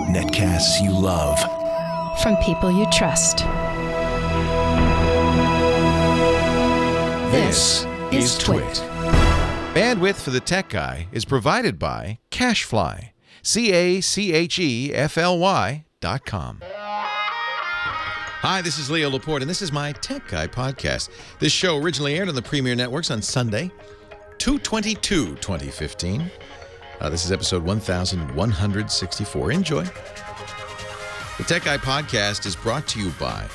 Netcasts you love. From people you trust. This is Twit. Bandwidth for the Tech Guy is provided by CacheFly. CacheFly.com. Hi, this is Leo Laporte, and this is my Tech Guy podcast. This show originally aired on the Premier Networks on Sunday, 2/22/2015. This is episode 1164. Enjoy. The Tech Guy podcast is brought to you by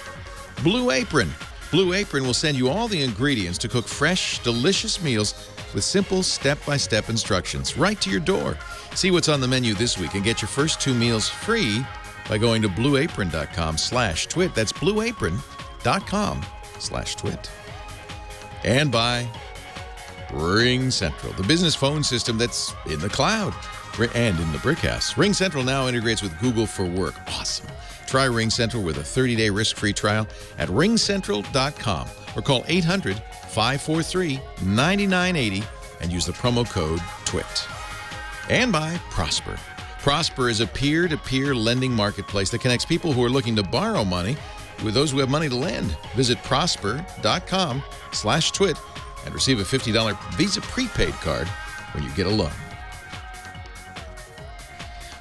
Blue Apron. Blue Apron will send you all the ingredients to cook fresh, delicious meals with simple step-by-step instructions right to your door. See what's on the menu this week and get your first 2 meals free by going to blueapron.com/twit. That's blueapron.com/twit. And by Ring Central, the business phone system that's in the cloud and in the brick house. Ring Central now integrates with Google for Work. Awesome. Try Ring Central with a 30-day risk-free trial at ringcentral.com or call 800-543-9980 and use the promo code TWIT. And by Prosper. Prosper is a peer-to-peer lending marketplace that connects people who are looking to borrow money with those who have money to lend. Visit prosper.com/twit and receive a $50 Visa prepaid card when you get a loan.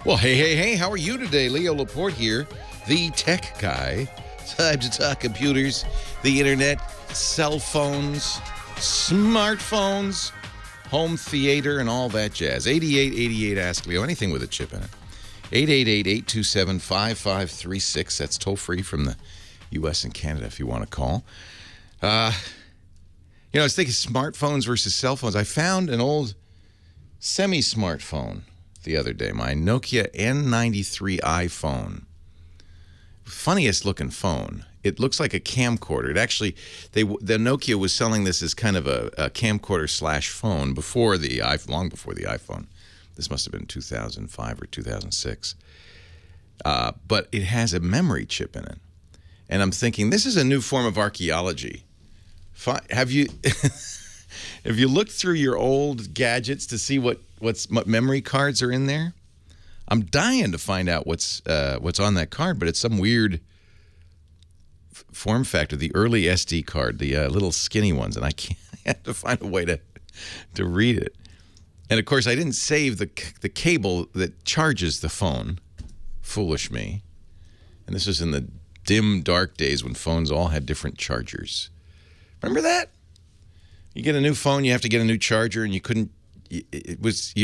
Well, hey, how are you today? Leo Laporte here, the Tech Guy. Time to talk computers, the internet, cell phones, smartphones, home theater, and all that jazz. 8888 Ask Leo, anything with a chip in it. 888-827-5536. That's toll-free from the U.S. and Canada if you want to call. I was thinking smartphones versus cell phones. I found an old semi-smartphone the other day, my Nokia N93 iPhone. Funniest looking phone. It looks like a camcorder. It actually, the Nokia was selling this as kind of a camcorder / phone long before the iPhone. This must have been 2005 or 2006. But it has a memory chip in it. And I'm thinking, this is a new form of archaeology. Have you looked through your old gadgets to see what memory cards are in there? I'm dying to find out what's on that card, but it's some weird form factor. The early SD card, the little skinny ones, and I have to find a way to read it. And of course, I didn't save the cable that charges the phone. Foolish me. And this was in the dim, dark days when phones all had different chargers. Remember that? You get a new phone, you have to get a new charger, and you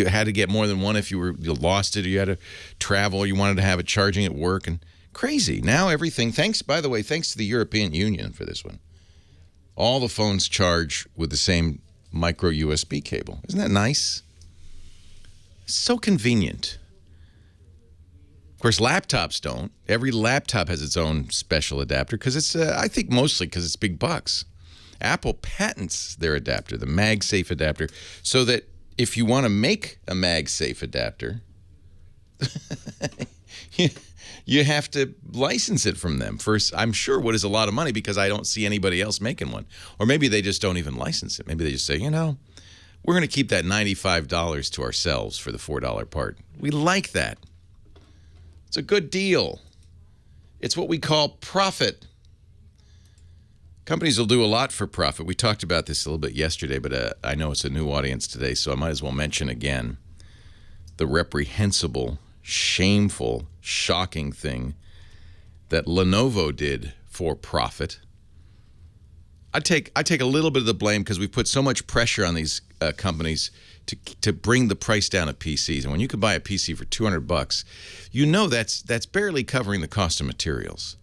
had to get more than one if you lost it, or you had to travel, you wanted to have it charging at work, and crazy. Now everything, thanks to the European Union for this one, all the phones charge with the same micro USB cable. Isn't that nice? So convenient. Of course, laptops don't. Every laptop has its own special adapter because it's, I think mostly because it's big bucks. Apple patents their adapter, the MagSafe adapter, so that if you want to make a MagSafe adapter, you have to license it from them for, I'm sure, what is a lot of money because I don't see anybody else making one. Or maybe they just don't even license it. Maybe they just say, we're going to keep that $95 to ourselves for the $4 part. We like that. It's a good deal. It's what we call profit. Companies will do a lot for profit. We talked about this a little bit yesterday, but I know it's a new audience today, so I might as well mention again the reprehensible, shameful, shocking thing that Lenovo did for profit. I take a little bit of the blame because we put so much pressure on these companies to bring the price down of PCs. And when you can buy a PC for $200, that's barely covering the cost of materials.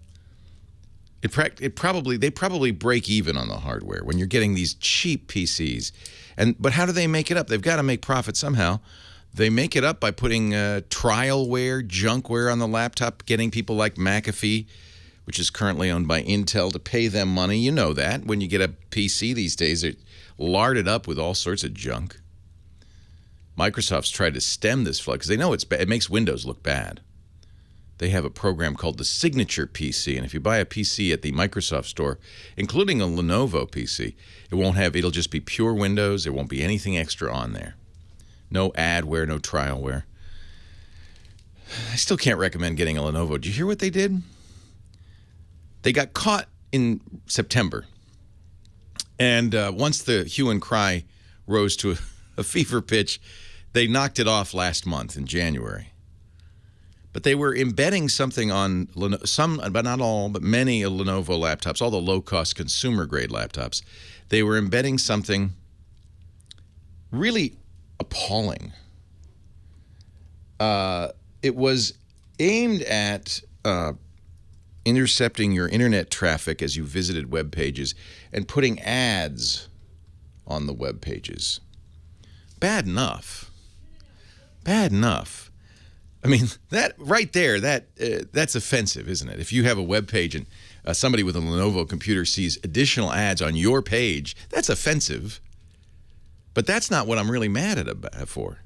They probably break even on the hardware when you're getting these cheap PCs. But how do they make it up? They've got to make profit somehow. They make it up by putting trialware, junkware on the laptop, getting people like McAfee, which is currently owned by Intel, to pay them money. You know that. When you get a PC these days, they're larded up with all sorts of junk. Microsoft's tried to stem this flood because they know it makes Windows look bad. They have a program called the Signature PC, and if you buy a PC at the Microsoft store, including a Lenovo PC, it'll just be pure Windows. There won't be anything extra on there. No adware, no trialware. I still can't recommend getting a Lenovo. Did you hear what they did? They got caught in September. And once the hue and cry rose to a fever pitch, they knocked it off last month in January. But they were embedding something on some, but not all, but many Lenovo laptops, all the low-cost consumer-grade laptops. They were embedding something really appalling. It was aimed at intercepting your internet traffic as you visited web pages and putting ads on the web pages. Bad enough. Bad enough. I mean, that right there, that's offensive, isn't it? If you have a web page and somebody with a Lenovo computer sees additional ads on your page, that's offensive. But that's not what I'm really mad at them for.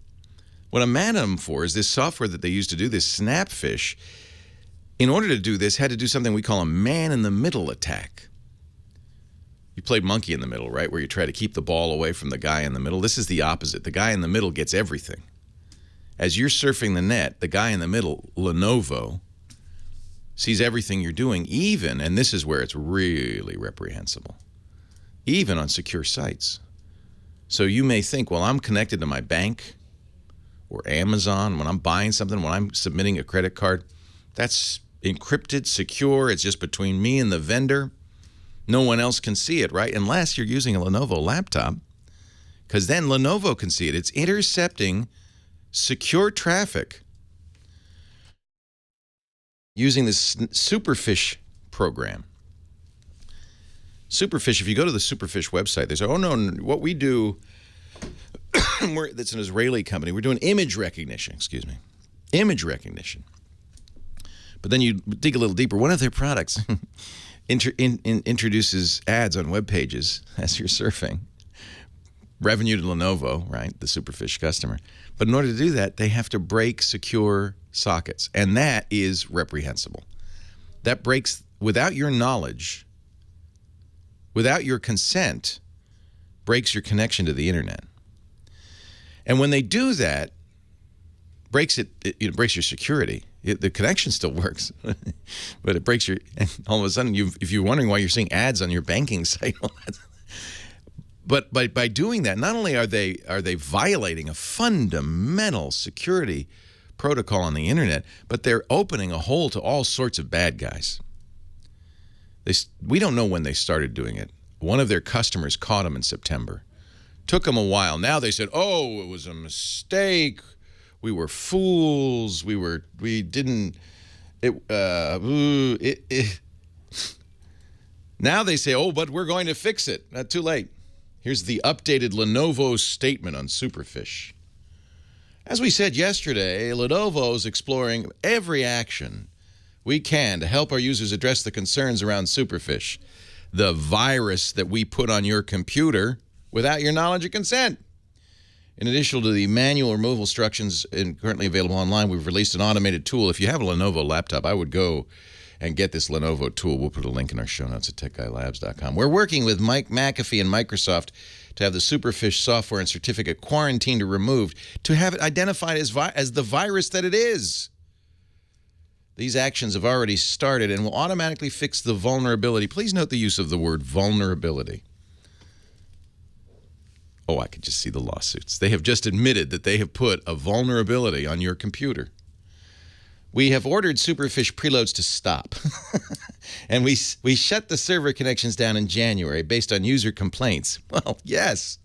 What I'm mad at them for is this software that they used to do this Snapfish. In order to do this, had to do something we call a man-in-the-middle attack. You played monkey in the middle, right, where you try to keep the ball away from the guy in the middle. This is the opposite. The guy in the middle gets everything. As you're surfing the net, the guy in the middle, Lenovo, sees everything you're doing, even, and this is where it's really reprehensible, even on secure sites. So you may think, well, I'm connected to my bank or Amazon. When I'm buying something, when I'm submitting a credit card, that's encrypted, secure. It's just between me and the vendor. No one else can see it, right? Unless you're using a Lenovo laptop, because then Lenovo can see it. It's intercepting secure traffic using this superfish program. Superfish, if you go to the superfish website, they say, oh, no, what we do, that's an Israeli company, we're doing image recognition, image recognition. But then you dig a little deeper. One of their products introduces ads on web pages as you're surfing. Revenue to Lenovo, right, the superfish customer. But in order to do that, they have to break secure sockets, and that is reprehensible. That breaks, without your knowledge, without your consent, breaks your connection to the internet. And when they do that, breaks it breaks your security. The connection still works, but it breaks your. And all of a sudden, if you're wondering why you're seeing ads on your banking site, but by doing that, not only are they violating a fundamental security protocol on the internet, but they're opening a hole to all sorts of bad guys. We don't know when they started doing it. One of their customers caught them in September. Took them a while. Now they said, "Oh, it was a mistake. We were fools. We didn't. Now they say, oh, but we're going to fix it. Not too late." Here's the updated Lenovo statement on Superfish. As we said yesterday, Lenovo is exploring every action we can to help our users address the concerns around Superfish, the virus that we put on your computer without your knowledge or consent. In addition to the manual removal instructions currently available online, we've released an automated tool. If you have a Lenovo laptop, I would go and get this Lenovo tool. We'll put a link in our show notes at techguylabs.com. We're working with Mike McAfee and Microsoft to have the Superfish software and certificate quarantined or removed to have it identified as the virus that it is. These actions have already started and will automatically fix the vulnerability. Please note the use of the word vulnerability. Oh, I could just see the lawsuits. They have just admitted that they have put a vulnerability on your computer. We have ordered Superfish preloads to stop. And we shut the server connections down in January based on user complaints. Well, yes.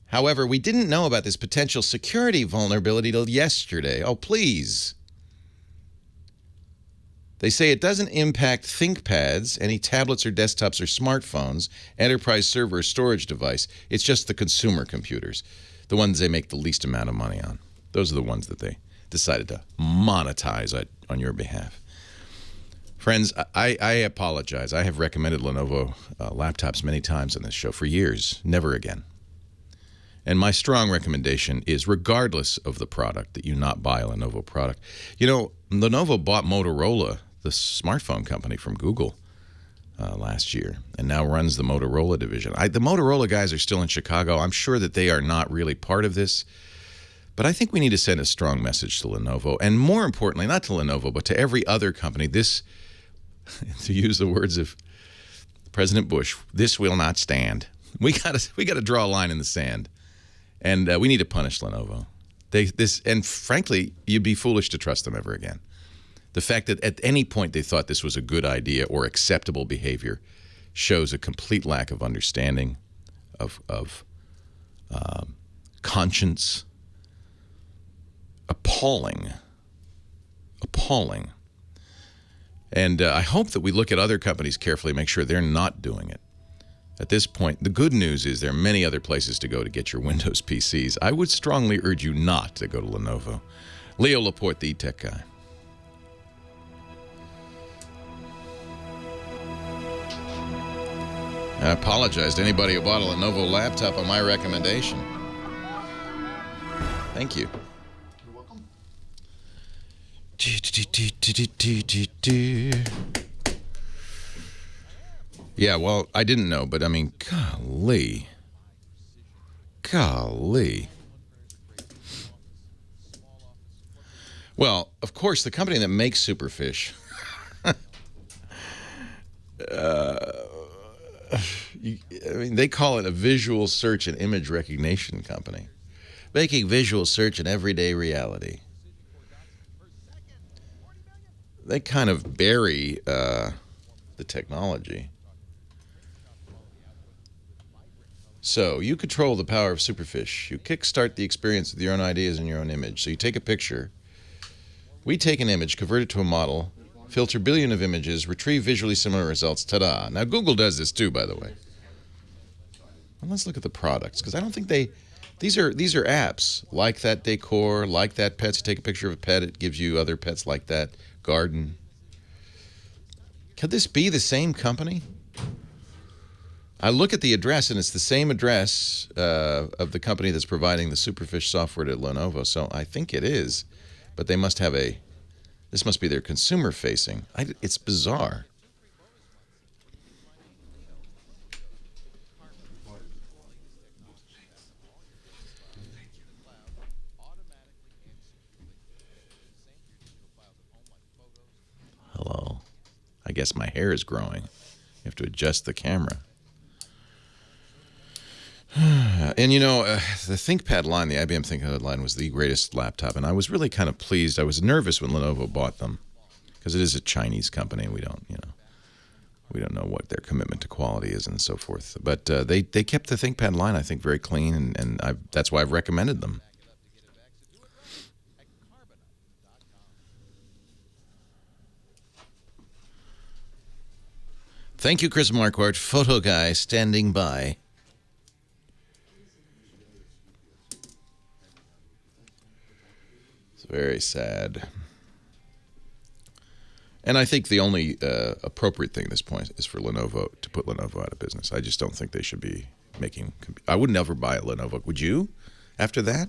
However, we didn't know about this potential security vulnerability till yesterday. Oh, please. They say it doesn't impact ThinkPads, any tablets or desktops or smartphones, enterprise server or storage device. It's just the consumer computers, the ones they make the least amount of money on. Those are the ones that they decided to monetize on your behalf. Friends, I apologize. I have recommended Lenovo laptops many times on this show for years. Never again. And my strong recommendation is, regardless of the product, that you not buy a Lenovo product. You know, Lenovo bought Motorola, the smartphone company, from Google last year, and now runs the Motorola division. The Motorola guys are still in Chicago. I'm sure that they are not really part of this, But I think we need to send a strong message to Lenovo, and more importantly, not to Lenovo, but to every other company. This, to use the words of President Bush, this will not stand. We got to draw a line in the sand, and we need to punish Lenovo. And frankly, you'd be foolish to trust them ever again. The fact that at any point they thought this was a good idea or acceptable behavior shows a complete lack of understanding of conscience. Appalling. And I hope that we look at other companies carefully, make sure they're not doing it. At this point, the good news is there are many other places to go to get your Windows PCs. I would strongly urge you not to go to Lenovo. Leo Laporte, the tech guy. I apologize to anybody who bought a Lenovo laptop on my recommendation. Thank you. You're welcome. Yeah, well, I didn't know, but I mean, golly. Well, of course, the company that makes superfish, they call it a visual search and image recognition company, making visual search an everyday reality. They kind of bury the technology. So you control the power of superfish. You kickstart the experience with your own ideas and your own image. So you take a picture. We take an image, convert it to a model, filter billion of images, retrieve visually similar results. Ta-da. Now, Google does this too, by the way. Well, let's look at the products, because I don't think these are apps like that decor, like that pets. You take a picture of a pet, it gives you other pets like that garden. Could this be the same company? I look at the address, and it's the same address of the company that's providing the superfish software to Lenovo, so I think it is. But they must have this must be their consumer-facing. It's bizarre. Hello. I guess my hair is growing. You have to adjust the camera. And you know, the ThinkPad line, the IBM ThinkPad line, was the greatest laptop, and I was really kind of pleased. I was nervous when Lenovo bought them, because it is a Chinese company, and we don't know what their commitment to quality is and so forth. But they kept the ThinkPad line, I think, very clean, and that's why I've recommended them. Thank you, Chris Marquardt, photo guy, standing by. It's very sad. And I think the only appropriate thing at this point is for Lenovo to put Lenovo out of business. I just don't think they should be making... I would never buy a Lenovo. Would you? After that?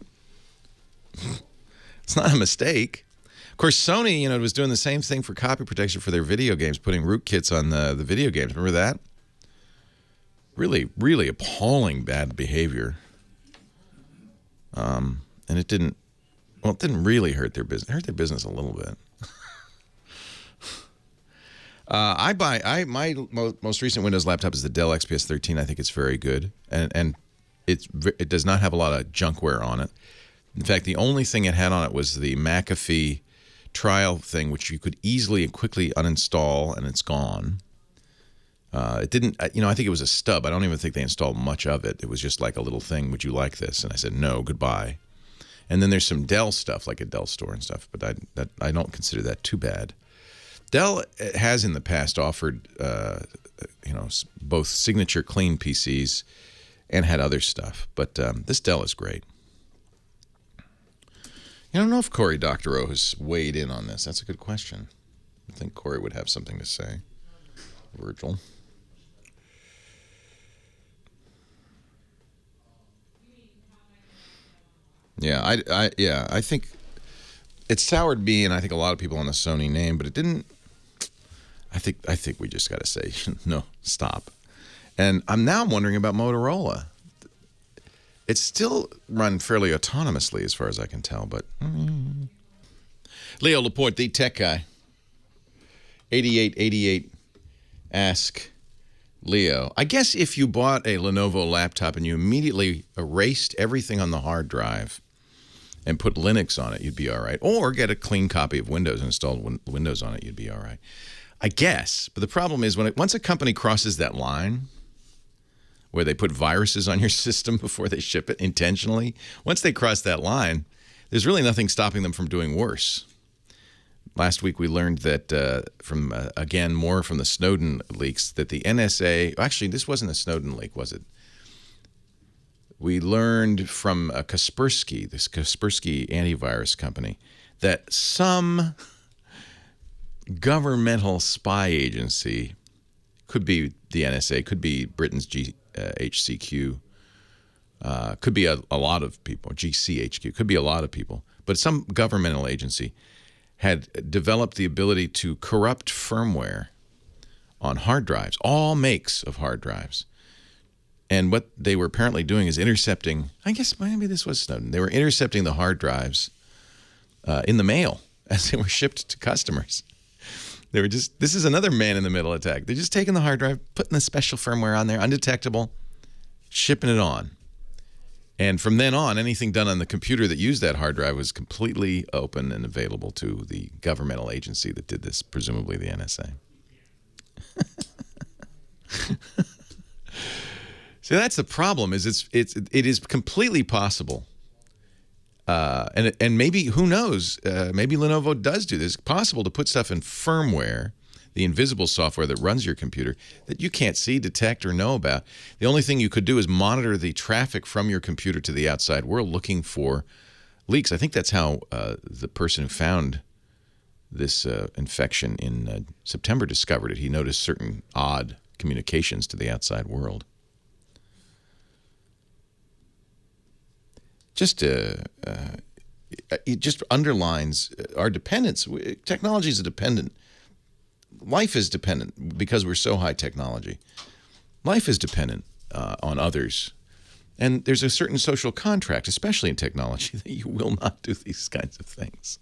It's not a mistake. Of course, Sony, was doing the same thing for copy protection for their video games, putting rootkits on the video games. Remember that? Really, really appalling bad behavior. And it didn't really hurt their business. It hurt their business a little bit. My most recent Windows laptop is the Dell XPS 13. I think it's very good, and it does not have a lot of junkware on it. In fact, the only thing it had on it was the McAfee trial thing, which you could easily and quickly uninstall, and it's gone. It didn't, I think it was a stub. I don't even think they installed much of it. It was just like a little thing. Would you like this? And I said no, goodbye. And then there's some Dell stuff, like a Dell store and stuff, but I don't consider that too bad. Dell has in the past offered, both signature clean PCs and had other stuff, but this Dell is great. I don't know if Cory Doctorow has weighed in on this. That's a good question. I think Cory would have something to say. Virgil. Yeah, I think it soured me, and I think a lot of people on the Sony name, but it didn't. I think we just got to say no, stop. And I'm now wondering about Motorola. It's still run fairly autonomously as far as I can tell, but... Leo Laporte, the tech guy. 8888, ask Leo. I guess if you bought a Lenovo laptop and you immediately erased everything on the hard drive and put Linux on it, you'd be all right. Or get a clean copy of Windows and install Windows on it, you'd be all right. I guess. But the problem is once a company crosses that line where they put viruses on your system before they ship it intentionally, once they cross that line, there's really nothing stopping them from doing worse. Last week we learned that again, more from the Snowden leaks, that the NSA, actually this wasn't a Snowden leak, was it? We learned from Kaspersky, this Kaspersky antivirus company, that some governmental spy agency, could be the NSA, could be Britain's HCQ, could be a lot of people, GCHQ, could be a lot of people, but some governmental agency had developed the ability to corrupt firmware on hard drives, all makes of hard drives. And what they were apparently doing is intercepting, I guess maybe this was Snowden, they were intercepting the hard drives in the mail as they were shipped to customers. They were just, this is another man-in-the-middle attack. They're just taking the hard drive, putting the special firmware on there, undetectable, shipping it on. And from then on, anything done on the computer that used that hard drive was completely open and available to the governmental agency that did this, presumably the NSA. So that's the problem. It is completely possible, and maybe, who knows? Maybe Lenovo does do this. It's possible to put stuff in firmware, the invisible software that runs your computer, that you can't see, detect, or know about. The only thing you could do is monitor the traffic from your computer to the outside world, looking for leaks. I think that's how the person who found this infection in September discovered it. He noticed certain odd communications to the outside world. It just underlines our dependence. Technology is dependent. Life is dependent because we're so high technology. Life is dependent on others. And there's a certain social contract, especially in technology, that you will not do these kinds of things.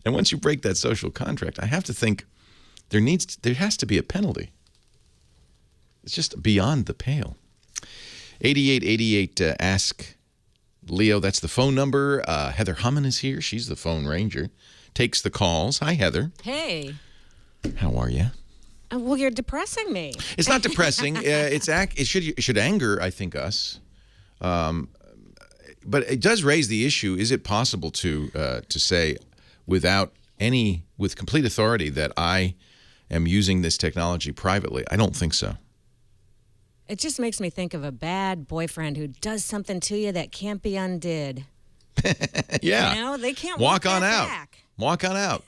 And once you break that social contract, I have to think there has to be a penalty. It's just beyond the pale. 8888, ask Leo, that's the phone number. Heather Hummin is here. She's the phone ranger. Takes the calls. Hi, Heather. Hey. How are you? Well, you're depressing me. It's not depressing. It should anger, I think, us. But it does raise the issue: is it possible to say, with complete authority, that I am using this technology privately? I don't think so. It just makes me think of a bad boyfriend who does something to you that can't be undid. Yeah. You know, they can't walk on that out. Back. Walk on out.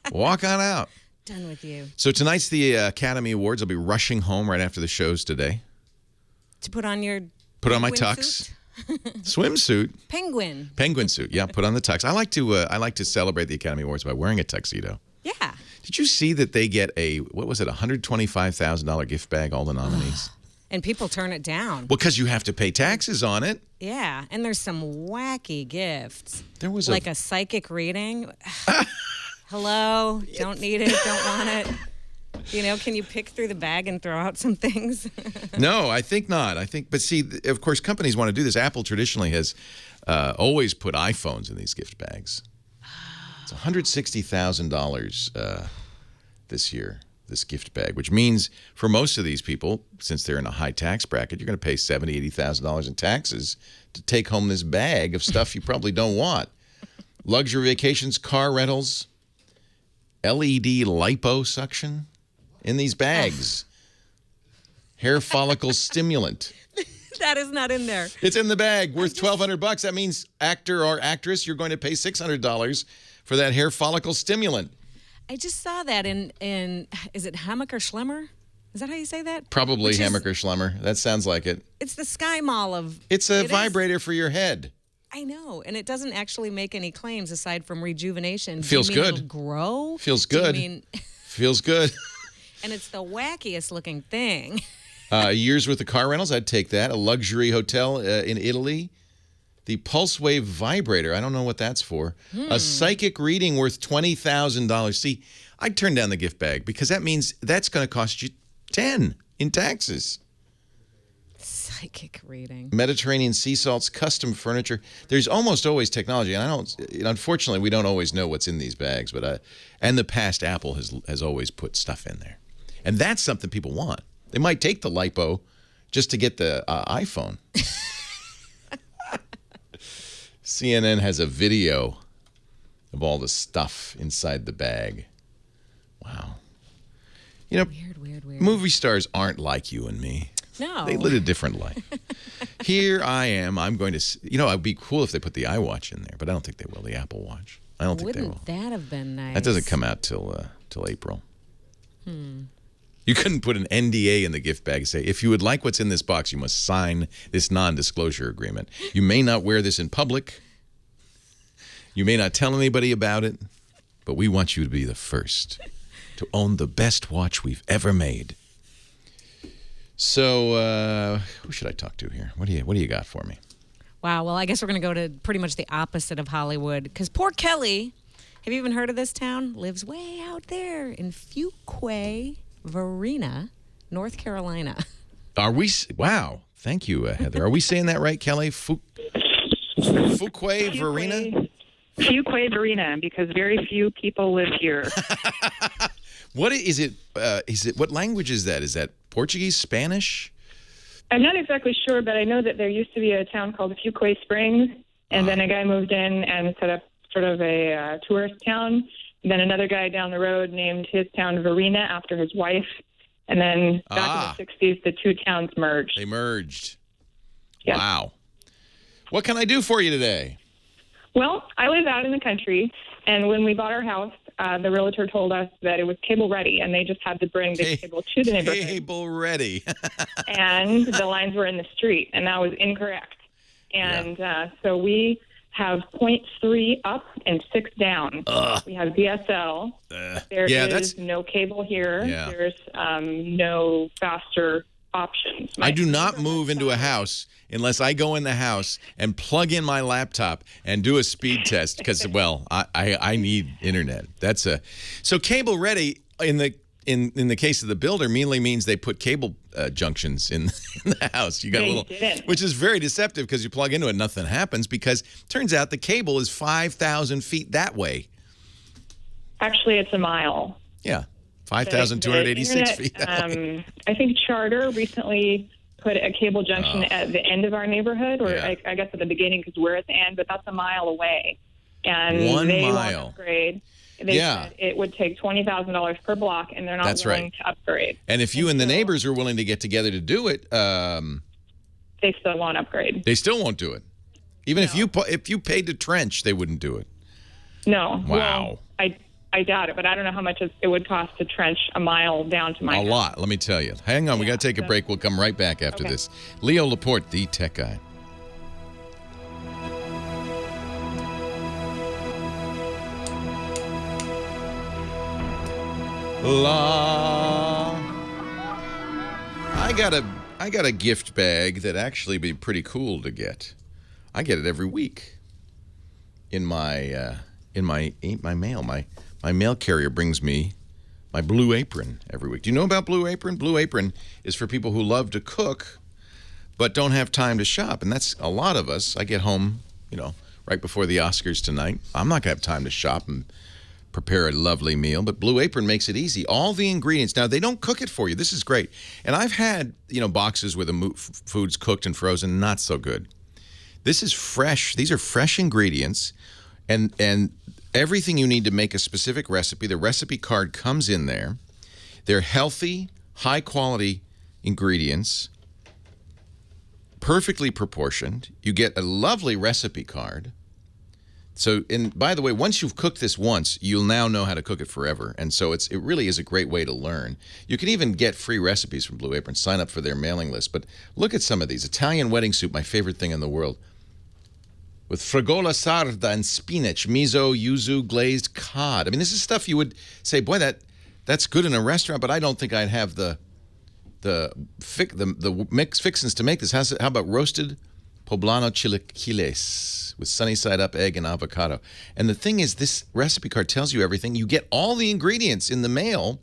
Walk on out. Done with you. So tonight's the Academy Awards. I'll be rushing home right after the shows today. To put on your my tux. Swimsuit. Penguin suit. Yeah, put on the tux. I like to celebrate the Academy Awards by wearing a tuxedo. Yeah. Did you see that they get $125,000 gift bag, all the nominees? And people turn it down. Well, because you have to pay taxes on it. Yeah, and there's some wacky gifts. There was a psychic reading. Hello, don't need it, don't want it. You know, can you pick through the bag and throw out some things? No, I think not. But see, of course, companies want to do this. Apple traditionally has always put iPhones in these gift bags. It's $160,000 this year, this gift bag, which means for most of these people, since they're in a high tax bracket, you're going to pay $70,000, $80,000 in taxes to take home this bag of stuff you probably don't want. Luxury vacations, car rentals, LED liposuction in these bags. Hair follicle stimulant. That is not in there. It's in the bag, worth $1,200. That means actor or actress, you're going to pay $600 for that hair follicle stimulant. I just saw that in is it Hammacher Schlemmer? Is that how you say that? Probably Hammacher Schlemmer. That sounds like it. It's the Sky Mall of... It's a vibrator for your head. I know, and it doesn't actually make any claims aside from rejuvenation. Feels good. It'll grow? Feels good. Feels good. And it's the wackiest looking thing. A year's worth of car rentals, I'd take that. A luxury hotel in Italy, The pulse wave vibrator. I don't know what that's for. A psychic reading worth $20,000. See, I'd turn down the gift bag because that means that's going to cost you 10 in taxes. Psychic reading. Mediterranean sea salts, custom furniture. There's almost always technology, and I don't. Unfortunately, we don't always know what's in these bags. But and the past, Apple has always put stuff in there, and that's something people want. They might take the lipo just to get the iPhone. CNN has a video of all the stuff inside the bag. Wow. You know, Weird. movie stars aren't like you and me. No. They live a different life. Here I am. I'm going to, it'd be cool if they put the iWatch in there, but I don't think they will. The Apple Watch. I don't think they will. Wouldn't that have been nice? That doesn't come out till April. You couldn't put an NDA in the gift bag and say, if you would like what's in this box, you must sign this non-disclosure agreement. You may not wear this in public. You may not tell anybody about it, but we want you to be the first to own the best watch we've ever made. So, who should I talk to here? What do you got for me? Wow. Well, I guess we're going to go to pretty much the opposite of Hollywood because poor Kelly, have you even heard of this town? Lives way out there in Fuquay, Varina, North Carolina. Are we? Wow. Thank you, Heather. Are we saying that right, Kelly? Fuquay, Varina? Fuquay, Varina, because very few people live here. What is it? What language is that? Is that Portuguese, Spanish? I'm not exactly sure, but I know that there used to be a town called Fuquay Springs, and then a guy moved in and set up sort of a tourist town. And then another guy down the road named his town Varina after his wife. And then back in the 60s, the two towns merged. They merged. Yes. Wow. What can I do for you today? Well, I live out in the country, and when we bought our house, the realtor told us that it was cable ready, and they just had to bring the cable to the neighborhood. Cable ready. And the lines were in the street, and that was incorrect. And so we have 0.3 up and 6 down. We have DSL. There is no cable here. Yeah. There's no faster options. I do not move into a house unless I go in the house and plug in my laptop and do a speed test because, well, I need internet. So cable ready in the case of the builder mainly means they put cable junctions in the house. You got which is very deceptive because you plug into it, nothing happens because it turns out the cable is 5,000 feet that way. Actually, it's a mile. Yeah. 5,286 feet. I think Charter recently put a cable junction at the end of our neighborhood, or I guess at the beginning because we're at the end, but that's a mile away. And they want to upgrade. They said it would take $20,000 per block, and they're not willing to upgrade. And if you and the neighbors are willing to get together to do it, they still won't upgrade. They still won't do it. Even if you paid to trench, they wouldn't do it. No. Wow. Well, I doubt it, but I don't know how much it would cost to trench a mile down to my house. A lot, let me tell you. Hang on, we got to take a break. We'll come right back after this. Leo Laporte, the tech guy. I got a gift bag that actually be pretty cool to get. I get it every week in my mail. My mail carrier brings me my Blue Apron every week. Do you know about Blue Apron? Blue Apron is for people who love to cook but don't have time to shop, and that's a lot of us. I get home, right before the Oscars tonight. I'm not going to have time to shop and prepare a lovely meal, but Blue Apron makes it easy. All the ingredients. Now, they don't cook it for you. This is great. And I've had, boxes with the foods cooked and frozen, not so good. This is fresh. These are fresh ingredients, and everything you need to make a specific recipe. The recipe card comes in there. They're healthy, high-quality ingredients, perfectly proportioned. You get a lovely recipe card. So, and by the way, once you've cooked this once, you'll now know how to cook it forever. And so it really is a great way to learn. You can even get free recipes from Blue Apron. Sign up for their mailing list. But look at some of these. Italian wedding soup, my favorite thing in the world. With fragola sarda and spinach, miso, yuzu, glazed cod. I mean, this is stuff you would say, boy, that's good in a restaurant, but I don't think I'd have the mix fixins to make this. How about roasted poblano chilaquiles with sunny side up egg and avocado. And the thing is, this recipe card tells you everything. You get all the ingredients in the mail,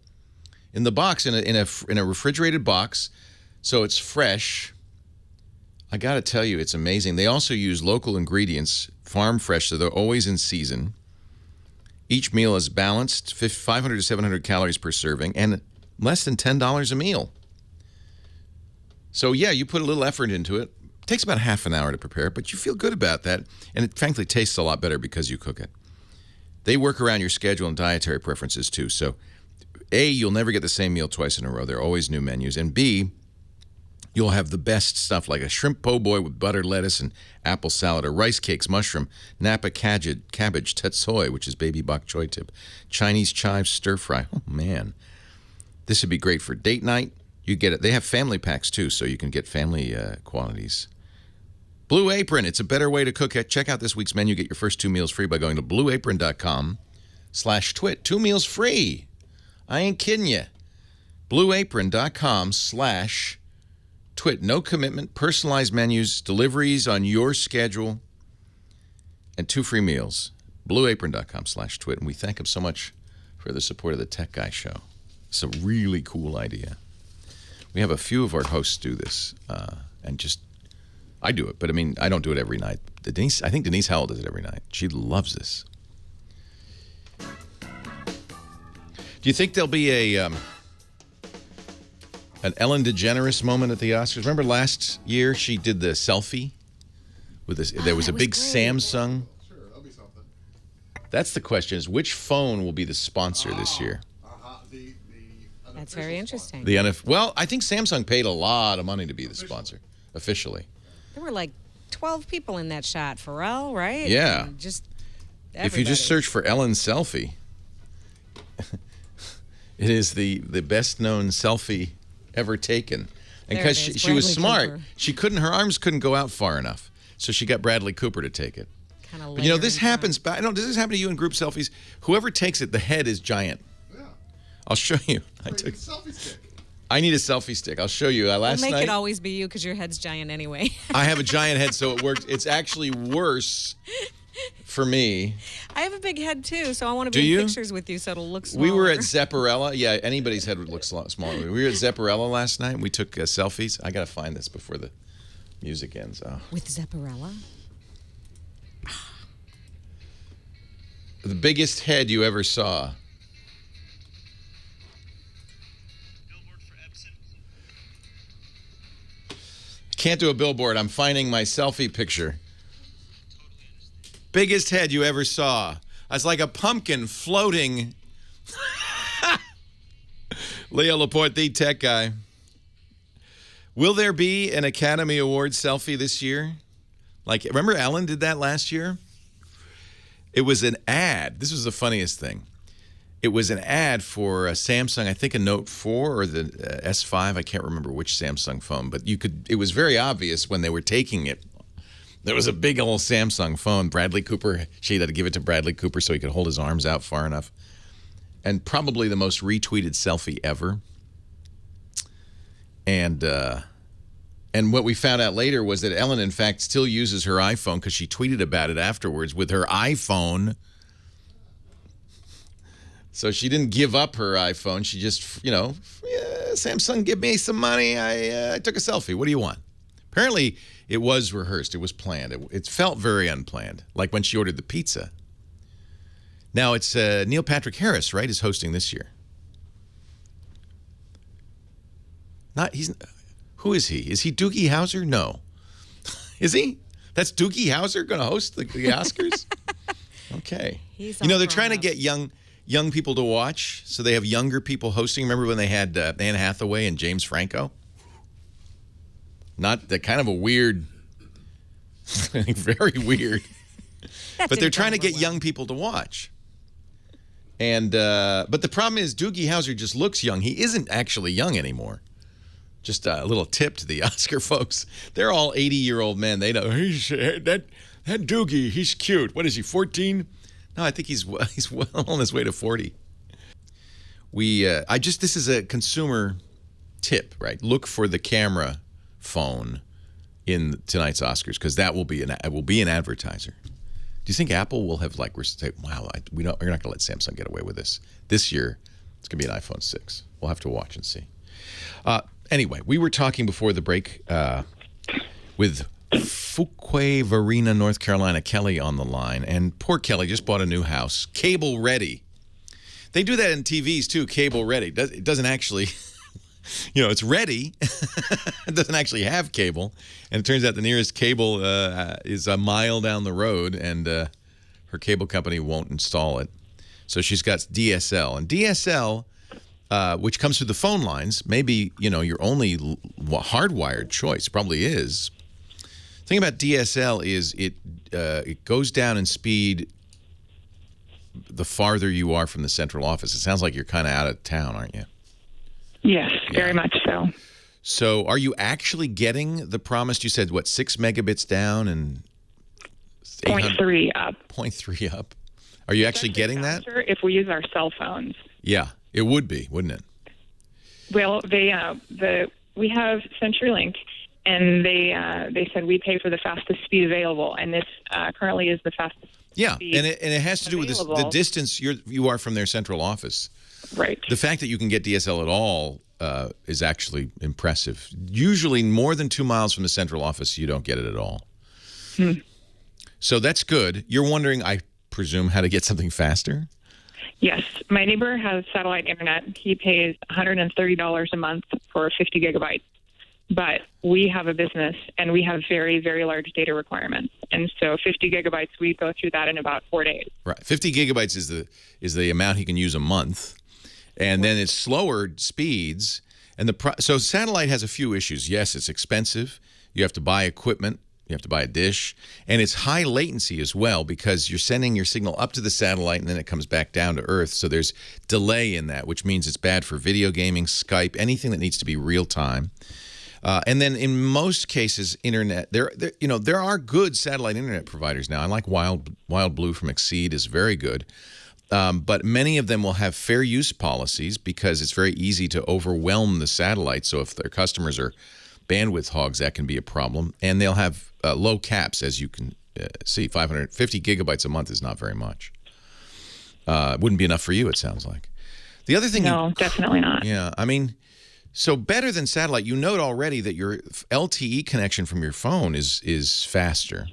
in the box, in a refrigerated box, so it's fresh. I got to tell you, it's amazing. They also use local ingredients, farm fresh, so they're always in season. Each meal is balanced, 500 to 700 calories per serving, and less than $10 a meal. So, yeah, you put a little effort into it. It takes about half an hour to prepare it, but you feel good about that, and it frankly tastes a lot better because you cook it. They work around your schedule and dietary preferences, too. So, A, you'll never get the same meal twice in a row. There are always new menus. And B, you'll have the best stuff like a shrimp po' boy with buttered lettuce and apple salad, or rice cakes, mushroom, napa cabbage, tetsoi, which is baby bok choy tip, Chinese chives stir fry. Oh, man. This would be great for date night. You get it. They have family packs, too, so you can get family quantities. Blue Apron, it's a better way to cook it. Check out this week's menu. Get your first 2 meals free by going to blueapron.com/twit. 2 meals free. I ain't kidding you. blueapron.com/twit. No commitment, personalized menus, deliveries on your schedule, and 2 free meals. blueapron.com/twit. And we thank him so much for the support of the Tech Guy Show. It's a really cool idea. We have a few of our hosts do this, and just, I do it, but I mean, I don't do it every night. I think Denise Howell does it every night. She loves this. Do you think there'll be an Ellen DeGeneres moment at the Oscars? Remember last year she did the selfie with this? There was a big Samsung. Sure, that'll be something. That's the question: is which phone will be the sponsor this year? That's very interesting. Well, I think Samsung paid a lot of money to be the sponsor officially. There were like 12 people in that shot. Pharrell, right? Yeah. And just if you just search for Ellen selfie, it is the best known selfie ever taken. And because she was smart, her arms couldn't go out far enough, so she got Bradley Cooper to take it. But this happens. Does this happen to you in group selfies? Whoever takes it, the head is giant. I'll show you. Selfie stick. I need a selfie stick. I'll show you. Last night. Make it always be you because your head's giant anyway. I have a giant head, so it works. It's actually worse for me. I have a big head too, so I want to be in pictures with you so it'll look smaller. We were at Zepparella. Yeah, anybody's head would look smaller. We were at Zepparella last night. We took selfies. I got to find this before the music ends. Oh. With Zepparella? The biggest head you ever saw. Can't do a billboard. I'm finding my selfie picture. Biggest head you ever saw. It's like a pumpkin floating. Leo Laporte, the tech guy. Will there be an Academy Award selfie this year? Like, remember Ellen did that last year? It was an ad. This was the funniest thing. It was an ad for a Samsung, I think a Note 4 or the S5. I can't remember which Samsung phone, but it was very obvious when they were taking it. There was a big old Samsung phone. Bradley Cooper, she had to give it to Bradley Cooper so he could hold his arms out far enough. And probably the most retweeted selfie ever. And what we found out later was that Ellen, in fact, still uses her iPhone because she tweeted about it afterwards with her iPhone. So she didn't give up her iPhone. She just, Samsung, give me some money. I took a selfie. What do you want? Apparently, it was rehearsed. It was planned. It felt very unplanned, like when she ordered the pizza. Now, it's Neil Patrick Harris, right, is hosting this year. Who is he? Is he Doogie Howser? No. Is he? That's Doogie Howser going to host the Oscars? Okay. They're trying to get young people to watch, so they have younger people hosting. Remember when they had Anne Hathaway and James Franco? Not that kind of a weird, very weird. But they're trying to get young people to watch. And but the problem is Doogie Howser just looks young. He isn't actually young anymore. Just a little tip to the Oscar folks. They're all 80-year-old men. They know that Doogie, he's cute. What is he, 14? No, I think he's well on his way to 40. This is a consumer tip, right? Look for the camera phone in tonight's Oscars because that will be an advertiser. Do you think Apple will have we're saying, wow, we're not going to let Samsung get away with this this year? It's going to be an iPhone 6. We'll have to watch and see. Anyway, we were talking before the break with Fuquay, Varina, North Carolina, Kelly on the line, and poor Kelly just bought a new house, cable ready. They do that in TVs too, cable ready. It doesn't actually. It's ready. It doesn't actually have cable. And it turns out the nearest cable is a mile down the road, and her cable company won't install it. So she's got DSL. And DSL, which comes through the phone lines, maybe, your only hardwired choice. Probably is. The thing about DSL is it goes down in speed the farther you are from the central office. It sounds like you're kind of out of town, aren't you? Yes, very much so. So are you actually getting the promised, you said, 6 megabits down and 0.3 up. 0.3 up. Are you actually getting that? If we use our cell phones. Yeah, it would be, wouldn't it? Well, we have CenturyLink, and they said we pay for the fastest speed available, and this currently is the fastest speed and it has to do with the distance you are from their central office. Right. The fact that you can get DSL at all is actually impressive. Usually more than 2 miles from the central office, you don't get it at all. So that's good. You're wondering, I presume, how to get something faster? Yes. My neighbor has satellite internet. He pays $130 a month for 50 gigabytes. But we have a business, and we have very, very large data requirements. And so 50 gigabytes, we go through that in about 4 days. Right. 50 gigabytes is the amount he can use a month. And then it's slower speeds. And so satellite has a few issues. Yes, it's expensive. You have to buy equipment. You have to buy a dish. And it's high latency as well because you're sending your signal up to the satellite and then it comes back down to Earth. So there's delay in that, which means it's bad for video gaming, Skype, anything that needs to be real time. And then in most cases, internet, there are good satellite internet providers now. I like Wild Blue from Exceed is very good. But many of them will have fair use policies because it's very easy to overwhelm the satellite. So if their customers are bandwidth hogs, that can be a problem. And they'll have low caps, as you can see. 550 gigabytes a month is not very much. Wouldn't be enough for you, it sounds like. The other thing... No, definitely not. Yeah, I mean... So better than satellite, you note already that your LTE connection from your phone is faster.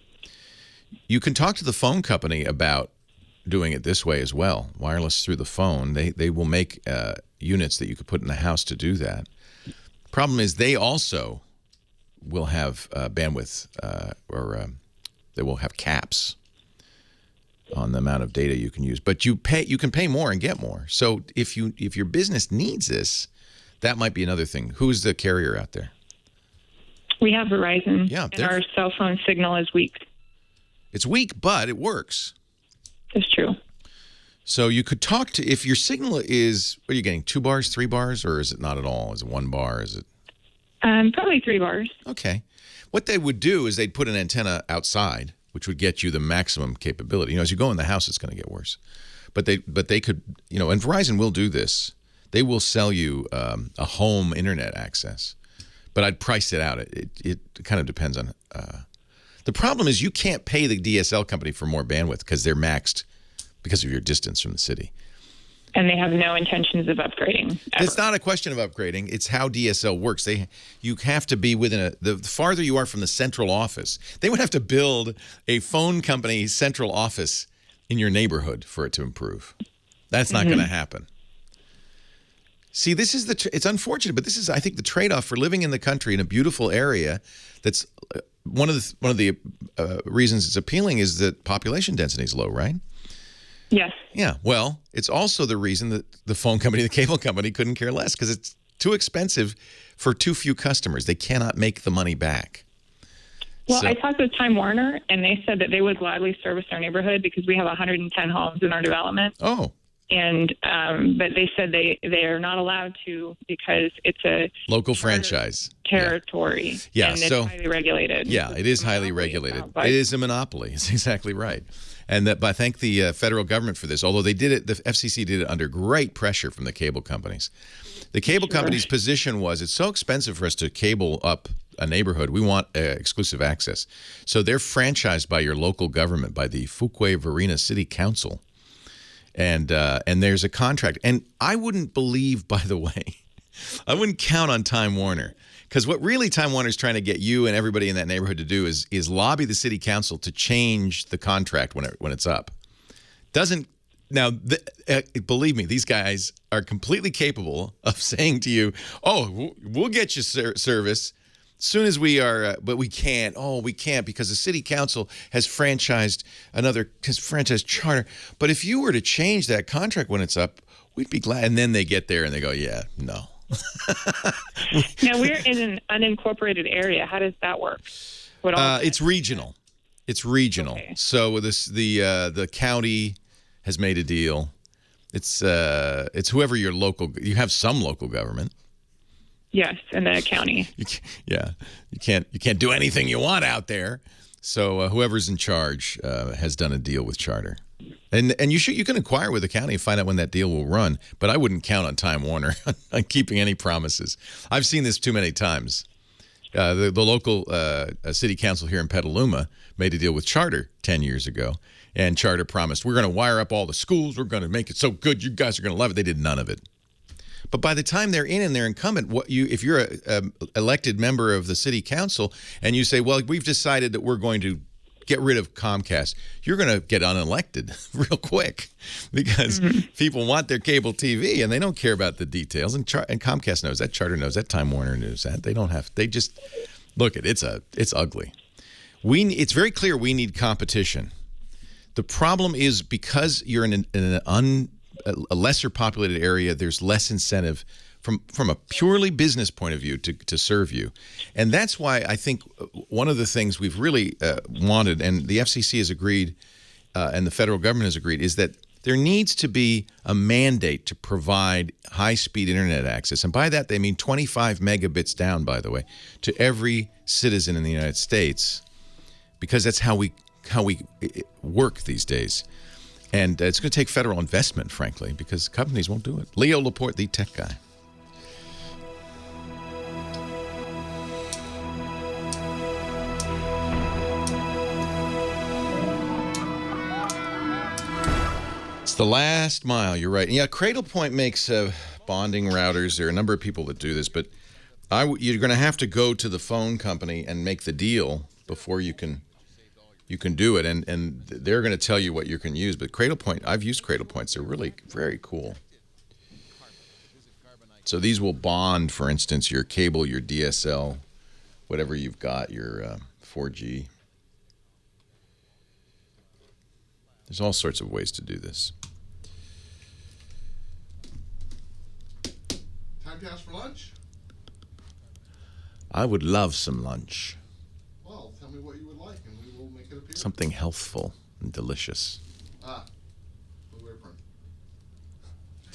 You can talk to the phone company about doing it this way as well, wireless through the phone. They will make units that you could put in the house to do that. Problem is they also will have bandwidth they will have caps on the amount of data you can use. But you can pay more and get more. So if your business needs this, that might be another thing. Who's the carrier out there? We have Verizon, and our cell phone signal is weak. It's weak, but it works. It's true. So you could talk to, if your signal is, what are you getting, 2 bars, 3 bars, or is it not at all? Is it 1 bar? Is it? Probably 3 bars. Okay. What they would do is they'd put an antenna outside, which would get you the maximum capability. As you go in the house, it's going to get worse. But they could, and Verizon will do this. They will sell you a home internet access, but I'd price it out. It kind of depends on. The problem is you can't pay the DSL company for more bandwidth because they're maxed because of your distance from the city. And they have no intentions of upgrading. Ever. It's not a question of upgrading. It's how DSL works. You have to be within the farther you are from the central office. They would have to build a phone company central office in your neighborhood for it to improve. That's not going to happen. See, this is it's unfortunate, but this is, I think, the trade-off for living in the country in a beautiful area. That's one of the reasons it's appealing is that population density is low, right? Yes. Yeah. Well, it's also the reason that the phone company, the cable company, couldn't care less because it's too expensive for too few customers. They cannot make the money back. Well, I talked with Time Warner, and they said that they would gladly service our neighborhood because we have 110 homes in our development. Oh. and but they said they are not allowed to because it's a local franchise territory. Yeah, and it's so highly regulated. Yeah, it is highly regulated. It is a monopoly. It's exactly right. And but I thank the federal government for this. Although they did it, the FCC did it under great pressure from the cable companies. The cable company's position was, it's so expensive for us to cable up a neighborhood. We want exclusive access. So they're franchised by your local government, by the Fuquay-Varina City Council. And there's a contract. And I wouldn't believe, by the way, I wouldn't count on Time Warner. Because what really Time Warner is trying to get you and everybody in that neighborhood to do is lobby the city council to change the contract when it's up. Believe me, these guys are completely capable of saying to you, "Oh, we'll get you service as soon as we are," but we can't. Oh, we can't because the city council has franchised Charter. But if you were to change that contract when it's up, we'd be glad. And then they get there and they go, "Yeah, no." Now we're in an unincorporated area. How does that work? It's regional. It's regional. Okay. So the county has made a deal. It's whoever your local. You have some local government. Yes, in the county. You can't do anything you want out there. So whoever's in charge has done a deal with Charter. And you can inquire with the county and find out when that deal will run. But I wouldn't count on Time Warner on keeping any promises. I've seen this too many times. The local city council here in Petaluma made a deal with Charter 10 years ago. And Charter promised, we're going to wire up all the schools. We're going to make it so good. You guys are going to love it. They did none of it. But by the time they're in and they're incumbent, if you're an elected member of the city council and you say, well, we've decided that we're going to get rid of Comcast, you're going to get unelected real quick because people want their cable TV and they don't care about the details. And Comcast knows that, Charter knows that, Time Warner knows that. They don't have. They just look at it's ugly. It's very clear we need competition. The problem is because you're in a lesser populated area, there's less incentive from a purely business point of view to serve you. And that's why I think one of the things we've really wanted, and the FCC has agreed and the federal government has agreed, is that there needs to be a mandate to provide high-speed internet access. And by that, they mean 25 megabits down, by the way, to every citizen in the United States, because that's how we work these days. And it's going to take federal investment, frankly, because companies won't do it. Leo Laporte, the tech guy. It's the last mile. You're right. Yeah, Cradlepoint makes bonding routers. There are a number of people that do this, but you're going to have to go to the phone company and make the deal before you can do it, and they're going to tell you what you can use. But Cradlepoint, I've used Cradlepoints. They're really very cool. So these will bond, for instance, your cable, your DSL, whatever you've got, your 4G. There's all sorts of ways to do this. Time to ask for lunch? I would love some lunch. Well, tell me what you would like, and we will make it appear. Something healthful and delicious. Blue Apron.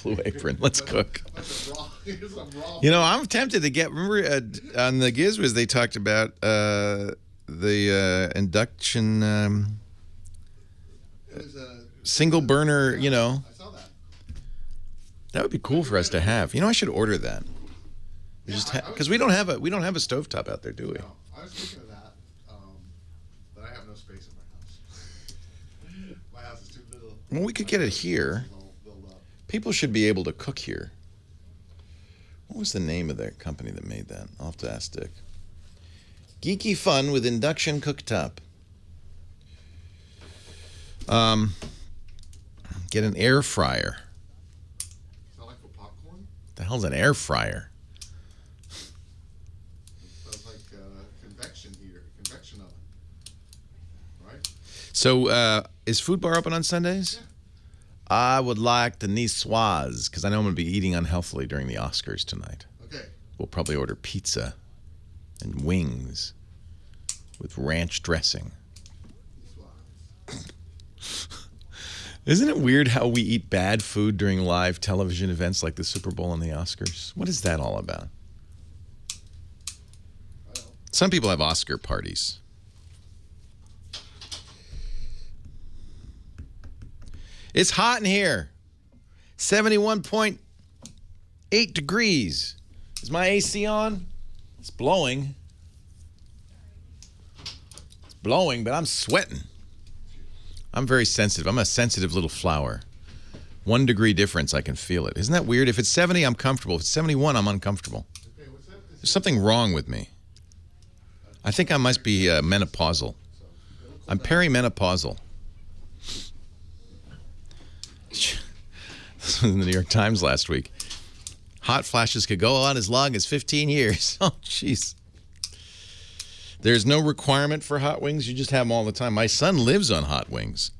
Blue Apron. Let's cook. That's a raw. You know, I'm tempted to get. Remember on the Gizwiz they talked about the induction single burner. You know, I saw that. that would be cool for us to have. You know, I should order that. Because we don't have a stovetop out there, do we? No, I was thinking of that, but I have no space in my house. My house is too little. Well, we could get it here. People should be able to cook here. What was the name of that company that made that? I'll have to ask Dick. Geeky fun with induction cooktop. Get an air fryer. Is that like for popcorn? The hell's an air fryer? Sounds like convection oven. Right? So, is Food Bar open on Sundays? Yeah. I would like the niçoise, because I know I'm going to be eating unhealthily during the Oscars tonight. Okay. We'll probably order pizza and wings with ranch dressing. Isn't it weird how we eat bad food during live television events like the Super Bowl and the Oscars? What is that all about? Some people have Oscar parties. It's hot in here. 71.8 degrees. Is my AC on? It's blowing. It's blowing, but I'm sweating. I'm very sensitive. I'm a sensitive little flower. 1 degree difference, I can feel it. Isn't that weird? If it's 70, I'm comfortable. If it's 71, I'm uncomfortable. There's something wrong with me. I think I must be menopausal. I'm perimenopausal. This was in the New York Times last week. Hot flashes could go on as long as 15 years. Oh, jeez. There's no requirement for hot wings. You just have them all the time. My son lives on hot wings.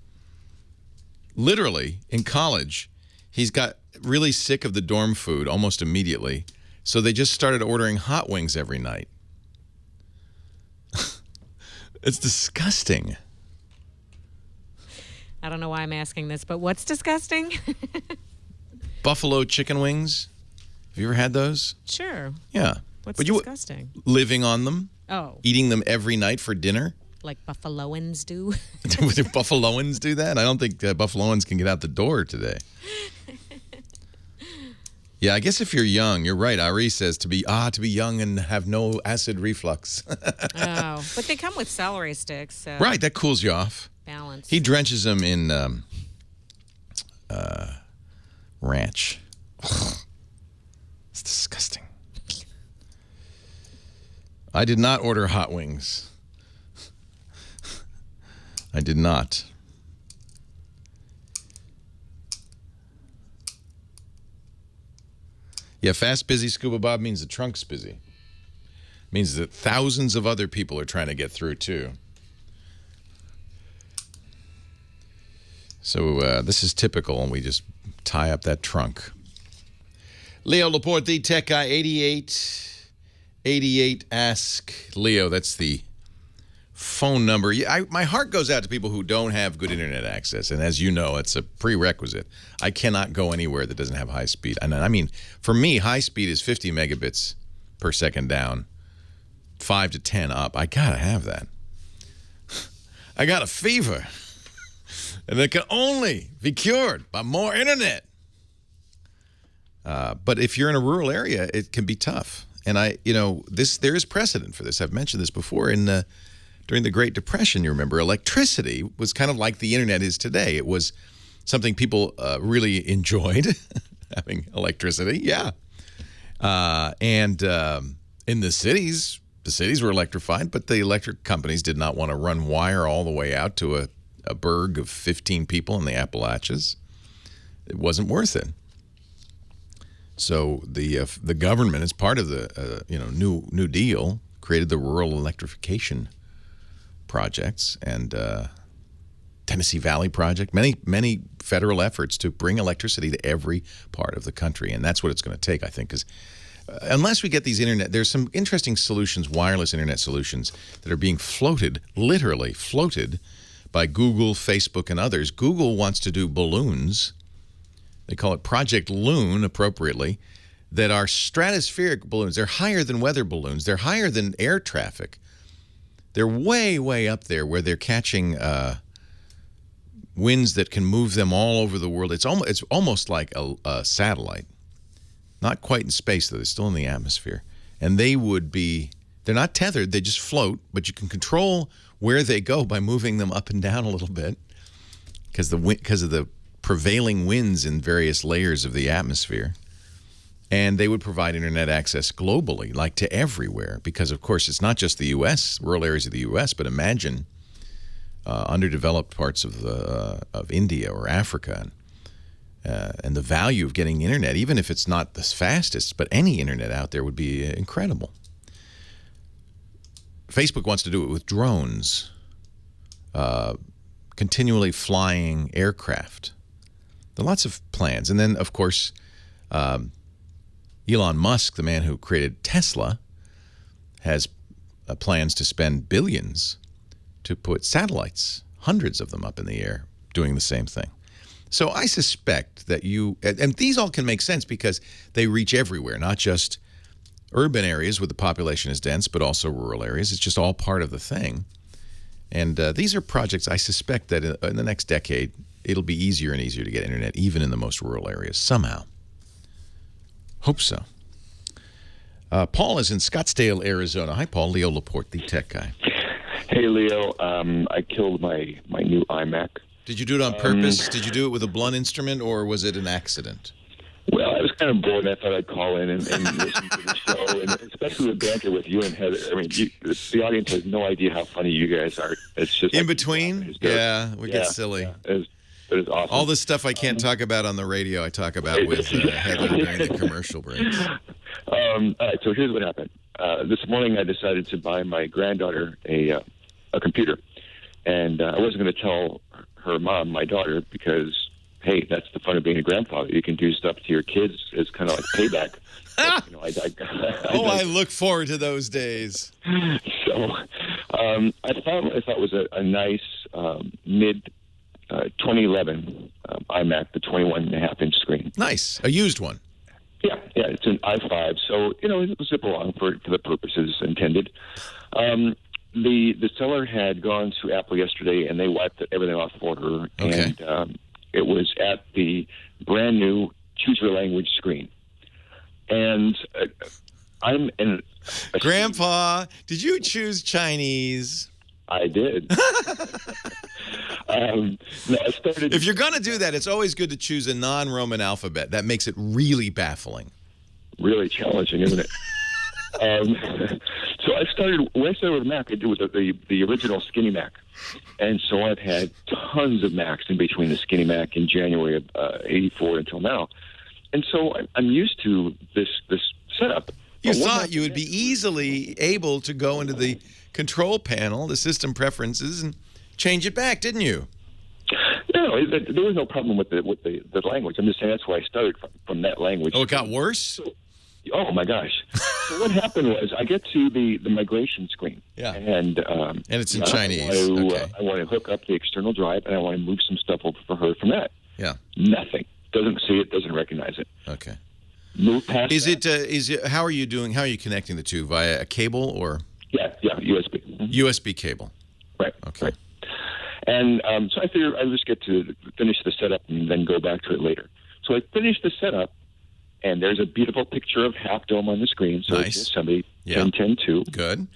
Literally, in college, he's got really sick of the dorm food almost immediately. So they just started ordering hot wings every night. It's disgusting. I don't know why I'm asking this, but what's disgusting? Buffalo chicken wings. Have you ever had those? Sure. Yeah. What's But disgusting? Living on them? Oh, Eating them every night for dinner? like Buffaloans do? Do Buffaloans do that? I don't think Buffaloans can get out the door today. Yeah, I guess if you're young, you're right. Ari says to be young and have no acid reflux. Oh, but they come with celery sticks, so Right, that cools you off. balance. He drenches them in ranch. It's disgusting. I did not order hot wings. I did not. Yeah, fast, busy, Scuba Bob means the trunk's busy. Means that thousands of other people are trying to get through, too. So this is typical, and we just tie up that trunk. Leo Laporte, the tech guy, 8888 ask Leo. That's the phone number. My heart goes out to people who don't have good internet access, and as you know, it's a prerequisite. I cannot go anywhere that doesn't have high speed. And I mean, for me, high speed is 50 megabits per second down, 5 to 10 up. I gotta have that. I got a fever, and it can only be cured by more internet. But if you're in a rural area, it can be tough. And there is precedent for this. I've mentioned this before. During the Great Depression, you remember, electricity was kind of like the internet is today. It was something people really enjoyed, having electricity. Yeah. And in the cities were electrified, but the electric companies did not want to run wire all the way out to a burg of 15 people in the Appalachians. It wasn't worth it. So the government, as part of the New Deal, created the rural electrification projects and Tennessee Valley Project, many federal efforts to bring electricity to every part of the country, and that's what it's going to take, I think, because unless we get these there's some interesting solutions, wireless internet solutions that are being literally floated by Google, Facebook, and others. Google wants to do balloons. They call it Project Loon, appropriately, that are stratospheric balloons. They're higher than weather balloons. They're higher than air traffic. They're way, way up there where they're catching winds that can move them all over the world. It's almost like a satellite. Not quite in space, though. They're still in the atmosphere. And they're not tethered. They just float, but you can control where they go by moving them up and down a little bit because of the prevailing winds in various layers of the atmosphere. And they would provide internet access globally, like to everywhere, because, of course, it's not just the U.S., rural areas of the U.S., but imagine underdeveloped parts of India or Africa, and the value of getting internet, even if it's not the fastest, but any internet out there would be incredible. Facebook wants to do it with drones, continually flying aircraft. There are lots of plans. And then, of course, Elon Musk, the man who created Tesla, has plans to spend billions to put satellites, hundreds of them up in the air, doing the same thing. So I suspect that and these all can make sense because they reach everywhere, not just urban areas where the population is dense, but also rural areas. It's just all part of the thing. And these are projects I suspect that in the next decade, it'll be easier and easier to get internet, even in the most rural areas, somehow. Hope so. Paul is in Scottsdale, Arizona. Hi, Paul. Leo Laporte, the tech guy. Hey, Leo. I killed my new iMac. Did you do it on purpose? Did you do it with a blunt instrument, or was it an accident? Well, I was kind of bored, and I thought I'd call in and listen to the show, and especially the banter with you and Heather. I mean, the audience has no idea how funny you guys are. It's just in between. Yeah, we get silly. Yeah, it is awesome. All this stuff I can't talk about on the radio, I talk about with Heather during the commercial breaks. All right, so here's what happened. This morning, I decided to buy my granddaughter a computer, and I wasn't going to tell her mom, my daughter, because, hey, that's the fun of being a grandfather. You can do stuff to your kids as kind of like payback. I look forward to those days. So I found what I thought was a nice mid 2011 iMac, the 21.5-inch screen. Nice. A used one. Yeah, it's an i5, so, it will zip along for the purposes intended. The seller had gone to Apple yesterday, and they wiped everything off for her, okay. And it was at the brand new choose your language screen. And I'm in. Grandpa, did you choose Chinese? I did. No, I started. If you're going to do that, it's always good to choose a non-Roman alphabet. That makes it really baffling. Really challenging, isn't it? So when I started with Mac, I did with the original Skinny Mac. And so I've had tons of Macs in between the Skinny Mac in January of 84 until now. And so I'm used to this setup. You thought you would be easily able to go into the control panel, the system preferences, and change it back, didn't you? No, there was no problem with the language. I'm just saying that's why I started from that language. Oh, it got worse? Oh, my gosh. So what happened was I get to the migration screen. Yeah. And it's in Chinese. I want to hook up the external drive, and I want to move some stuff over for her from that. Yeah. Nothing. Doesn't see it, doesn't recognize it. Okay. Move past how are you connecting the two? Via a cable or? Yeah, USB. Mm-hmm. USB cable. Right. Okay. Right. And so I figured I'd just get to finish the setup and then go back to it later. So I finished the setup, and there's a beautiful picture of Half Dome on the screen. So nice. It's Yosemite 10.10.2. Good.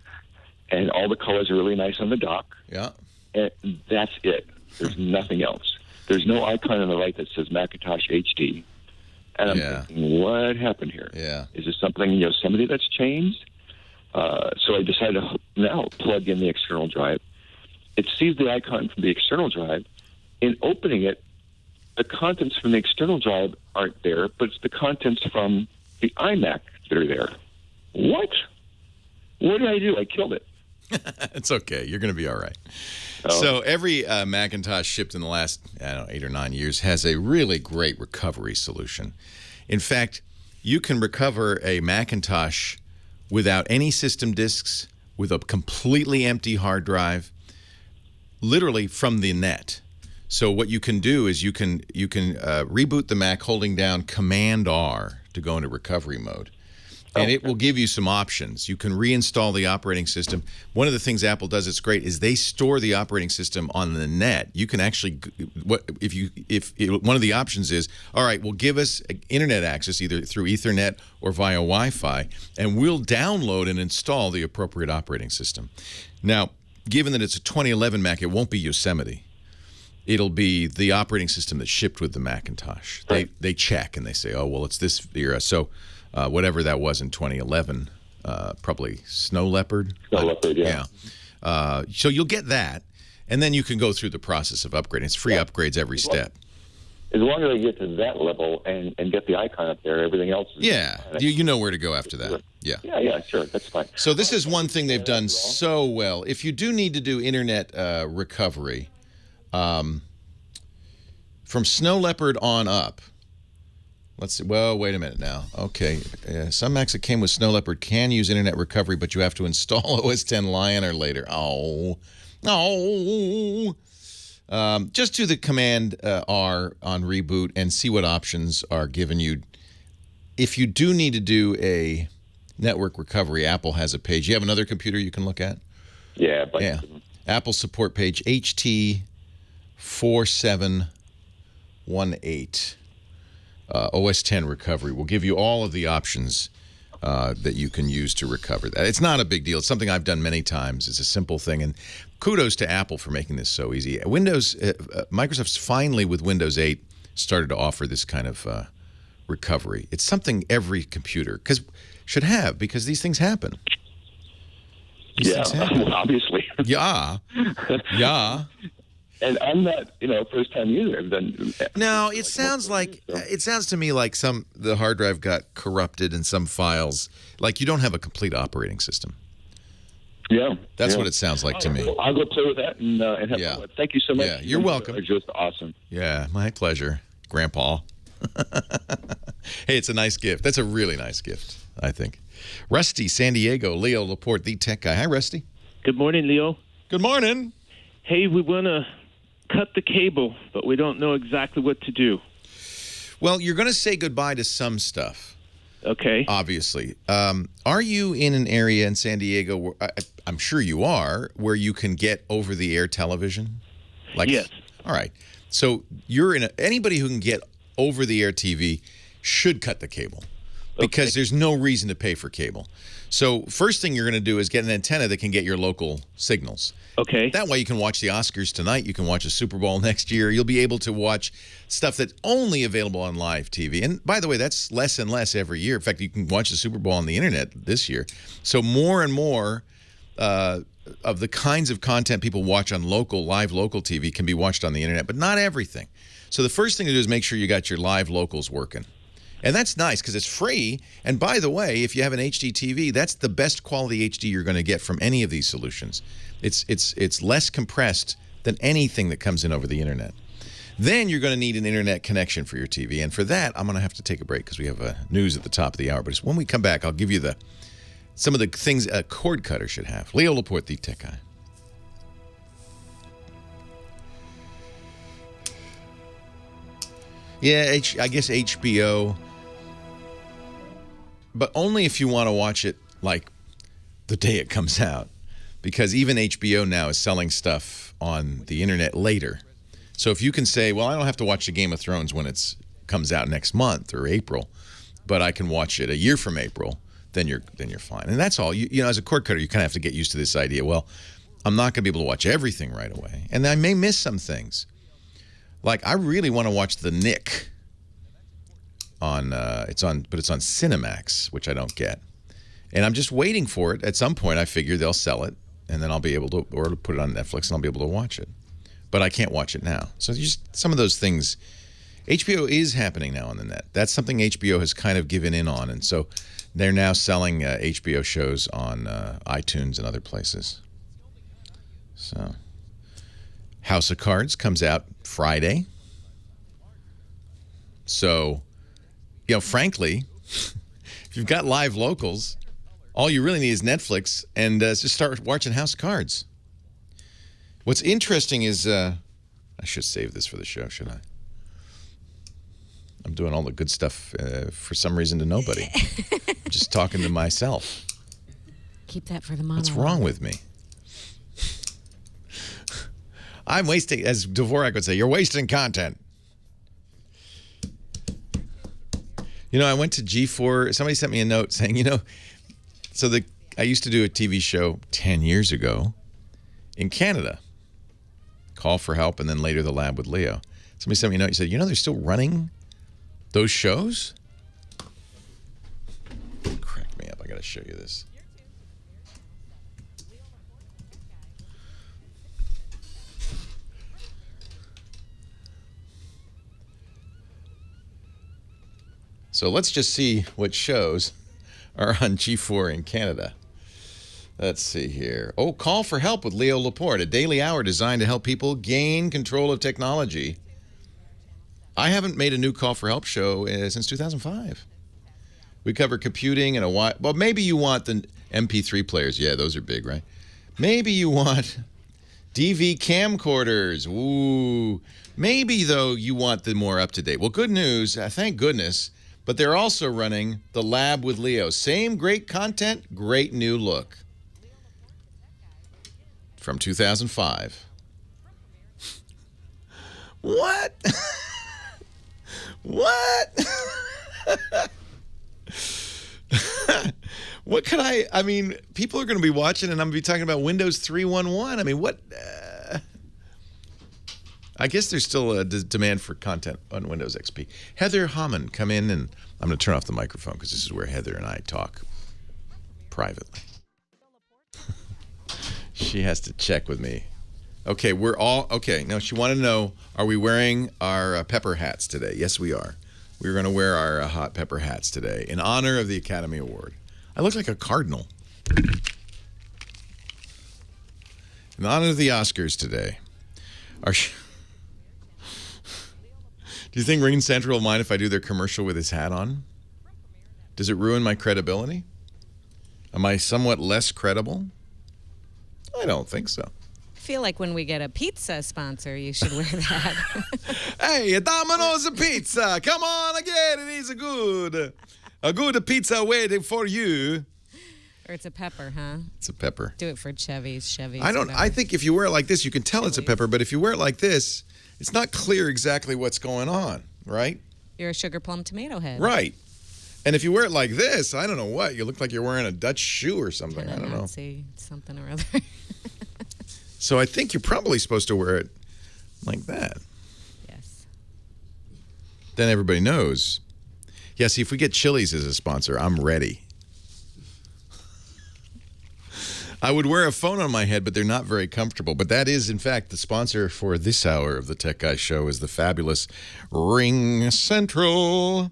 And all the colors are really nice on the dock. Yeah. And that's it. There's nothing else. There's no icon on the right that says Macintosh HD. And I'm thinking, what happened here? Yeah. Is there something in Yosemite that's changed? So I decided to now plug in the external drive. It sees the icon from the external drive. In opening it, the contents from the external drive aren't there, but it's the contents from the iMac that are there. What? What did I do? I killed it. It's okay. You're going to be all right. Oh. So every Macintosh shipped in the last, 8 or 9 years has a really great recovery solution. In fact, you can recover a Macintosh without any system disks, with a completely empty hard drive, literally from the net. So what you can do is you can reboot the Mac holding down Command-R to go into recovery mode. And it will give you some options. You can reinstall the operating system. One of the things Apple does that's great is they store the operating system on the net. You can actually, one of the options is, all right, well, give us internet access either through Ethernet or via Wi-Fi, and we'll download and install the appropriate operating system. Now, given that it's a 2011 Mac, it won't be Yosemite. It'll be the operating system that shipped with the Macintosh. Right. They check and they say, oh, well, it's this era. So whatever that was in 2011, probably Snow Leopard. Snow Leopard, yeah. So you'll get that, and then you can go through the process of upgrading. It's free upgrades every step. As long as I get to that level and get the icon up there, everything else is fine. You know where to go after that. Yeah, sure. That's fine. So this is one thing they've done so well. If you do need to do internet recovery, from Snow Leopard on up, let's see. Well, wait a minute now. Okay. Some Macs that came with Snow Leopard can use internet recovery, but you have to install OS X Lion or later. Just do the Command R on reboot and see what options are given you. If you do need to do a network recovery, Apple has a page. You have another computer you can look at? Yeah. But Yeah. Apple support page, HT4718. OS 10 recovery will give you all of the options that you can use to recover that. It's not a big deal. It's something I've done many times. It's a simple thing. And kudos to Apple for making this so easy. Microsoft's finally, with Windows 8, started to offer this kind of recovery. It's something every computer should have, because these things happen. Well, obviously. Yeah. Yeah. And I'm not, first time user. I've done. No, it sounds to me like the hard drive got corrupted in some files. Like you don't have a complete operating system. Yeah. That's what it sounds like to me. Well, I'll go play with that and have fun. Thank you so much. Yeah, you're welcome. You're just awesome. Yeah, my pleasure, Grandpa. Hey, it's a nice gift. That's a really nice gift, I think. Rusty, San Diego, Leo Laporte, the tech guy. Hi, Rusty. Good morning, Leo. Good morning. Hey, we want to cut the cable, but we don't know exactly what to do. Well, you're going to say goodbye to some stuff. Okay. Obviously. Are you in an area in San Diego, where, I'm sure you are, where you can get over-the-air television? Yes. All right. So you're anybody who can get over-the-air TV should cut the cable, because there's no reason to pay for cable. So first thing you're going to do is get an antenna that can get your local signals. Okay. That way you can watch the Oscars tonight. You can watch the Super Bowl next year. You'll be able to watch stuff that's only available on live TV. And by the way, that's less and less every year. In fact, you can watch the Super Bowl on the internet this year. So more and more of the kinds of content people watch on live local TV can be watched on the internet, but not everything. So the first thing to do is make sure you got your live locals working. And that's nice because it's free. And by the way, if you have an HD TV, that's the best quality HD you're going to get from any of these solutions. It's less compressed than anything that comes in over the internet. Then you're going to need an internet connection for your TV. And for that, I'm going to have to take a break because we have news at the top of the hour. But when we come back, I'll give you some of the things a cord cutter should have. Leo Laporte, the tech guy. Yeah, I guess HBO. But only if you want to watch it like the day it comes out. Because even HBO now is selling stuff on the internet later. So if you can say, well, I don't have to watch the Game of Thrones when it comes out next month or April, but I can watch it a year from April, then you're fine. And that's all. You know, as a cord cutter, you kind of have to get used to this idea. Well, I'm not going to be able to watch everything right away. And I may miss some things. Like, I really want to watch The Nick it's on Cinemax, which I don't get. And I'm just waiting for it. At some point, I figure they'll sell it, and then I'll be able to, or put it on Netflix, and I'll be able to watch it. But I can't watch it now. So just some of those things. HBO is happening now on the net. That's something HBO has kind of given in on, and so they're now selling HBO shows on iTunes and other places. So, House of Cards comes out Friday. So, you know, frankly, if you've got live locals, all you really need is Netflix and just start watching House of Cards. What's interesting is, I should save this for the show, should I? I'm doing all the good stuff for some reason to nobody. I'm just talking to myself. Keep that for the monologue. What's wrong with me? I'm wasting, as Dvorak would say, you're wasting content. You know, I went to G4. Somebody sent me a note saying, you know, I used to do a TV show 10 years ago in Canada. Call for Help, and then later The Lab with Leo. Somebody sent me a note. He said, you know, they're still running those shows? Crack me up. I got to show you this. So let's just see what shows are on G4 in Canada. Let's see here. Oh, Call for Help with Leo Laporte, a daily hour designed to help people gain control of technology. I haven't made a new Call for Help show since 2005. We cover computing and well, maybe you want the MP3 players. Yeah, those are big, right? Maybe you want DV camcorders. Ooh. Maybe, though, you want the more up-to-date. Well, good news. Thank goodness. But they're also running the Lab with Leo. Same great content, great new look. From 2005. What? What? What could I mean, people are going to be watching and I'm going to be talking about Windows 3.1.1. I mean, what? I guess there's still a demand for content on Windows XP. Heather Hammond, come in, and I'm going to turn off the microphone because this is where Heather and I talk privately. She has to check with me. Okay, we're all, okay, now she wanted to know, are we wearing our pepper hats today? Yes, we are. We're going to wear our hot pepper hats today in honor of the Academy Award. I look like a cardinal. In honor of the Oscars today. Do you think Ring Central will mind if I do their commercial with his hat on? Does it ruin my credibility? Am I somewhat less credible? I don't think so. I feel like when we get a pizza sponsor, you should wear that. Hey, a Domino's pizza. Come on again. It is a good pizza waiting for you. Or it's a pepper, huh? It's a pepper. Do it for Chevys. I think if you wear it like this, you can tell it's a pepper. But if you wear it like this, it's not clear exactly what's going on, right? You're a sugar plum tomato head. Right. And if you wear it like this, I don't know what. You look like you're wearing a Dutch shoe or something. I don't know. Nazi, something or other. So I think you're probably supposed to wear it like that. Yes. Then everybody knows. Yeah, see, if we get Chili's as a sponsor, I'm ready. I would wear a phone on my head, but they're not very comfortable. But that is, in fact, the sponsor for this hour of the Tech Guy Show is the fabulous Ring Central.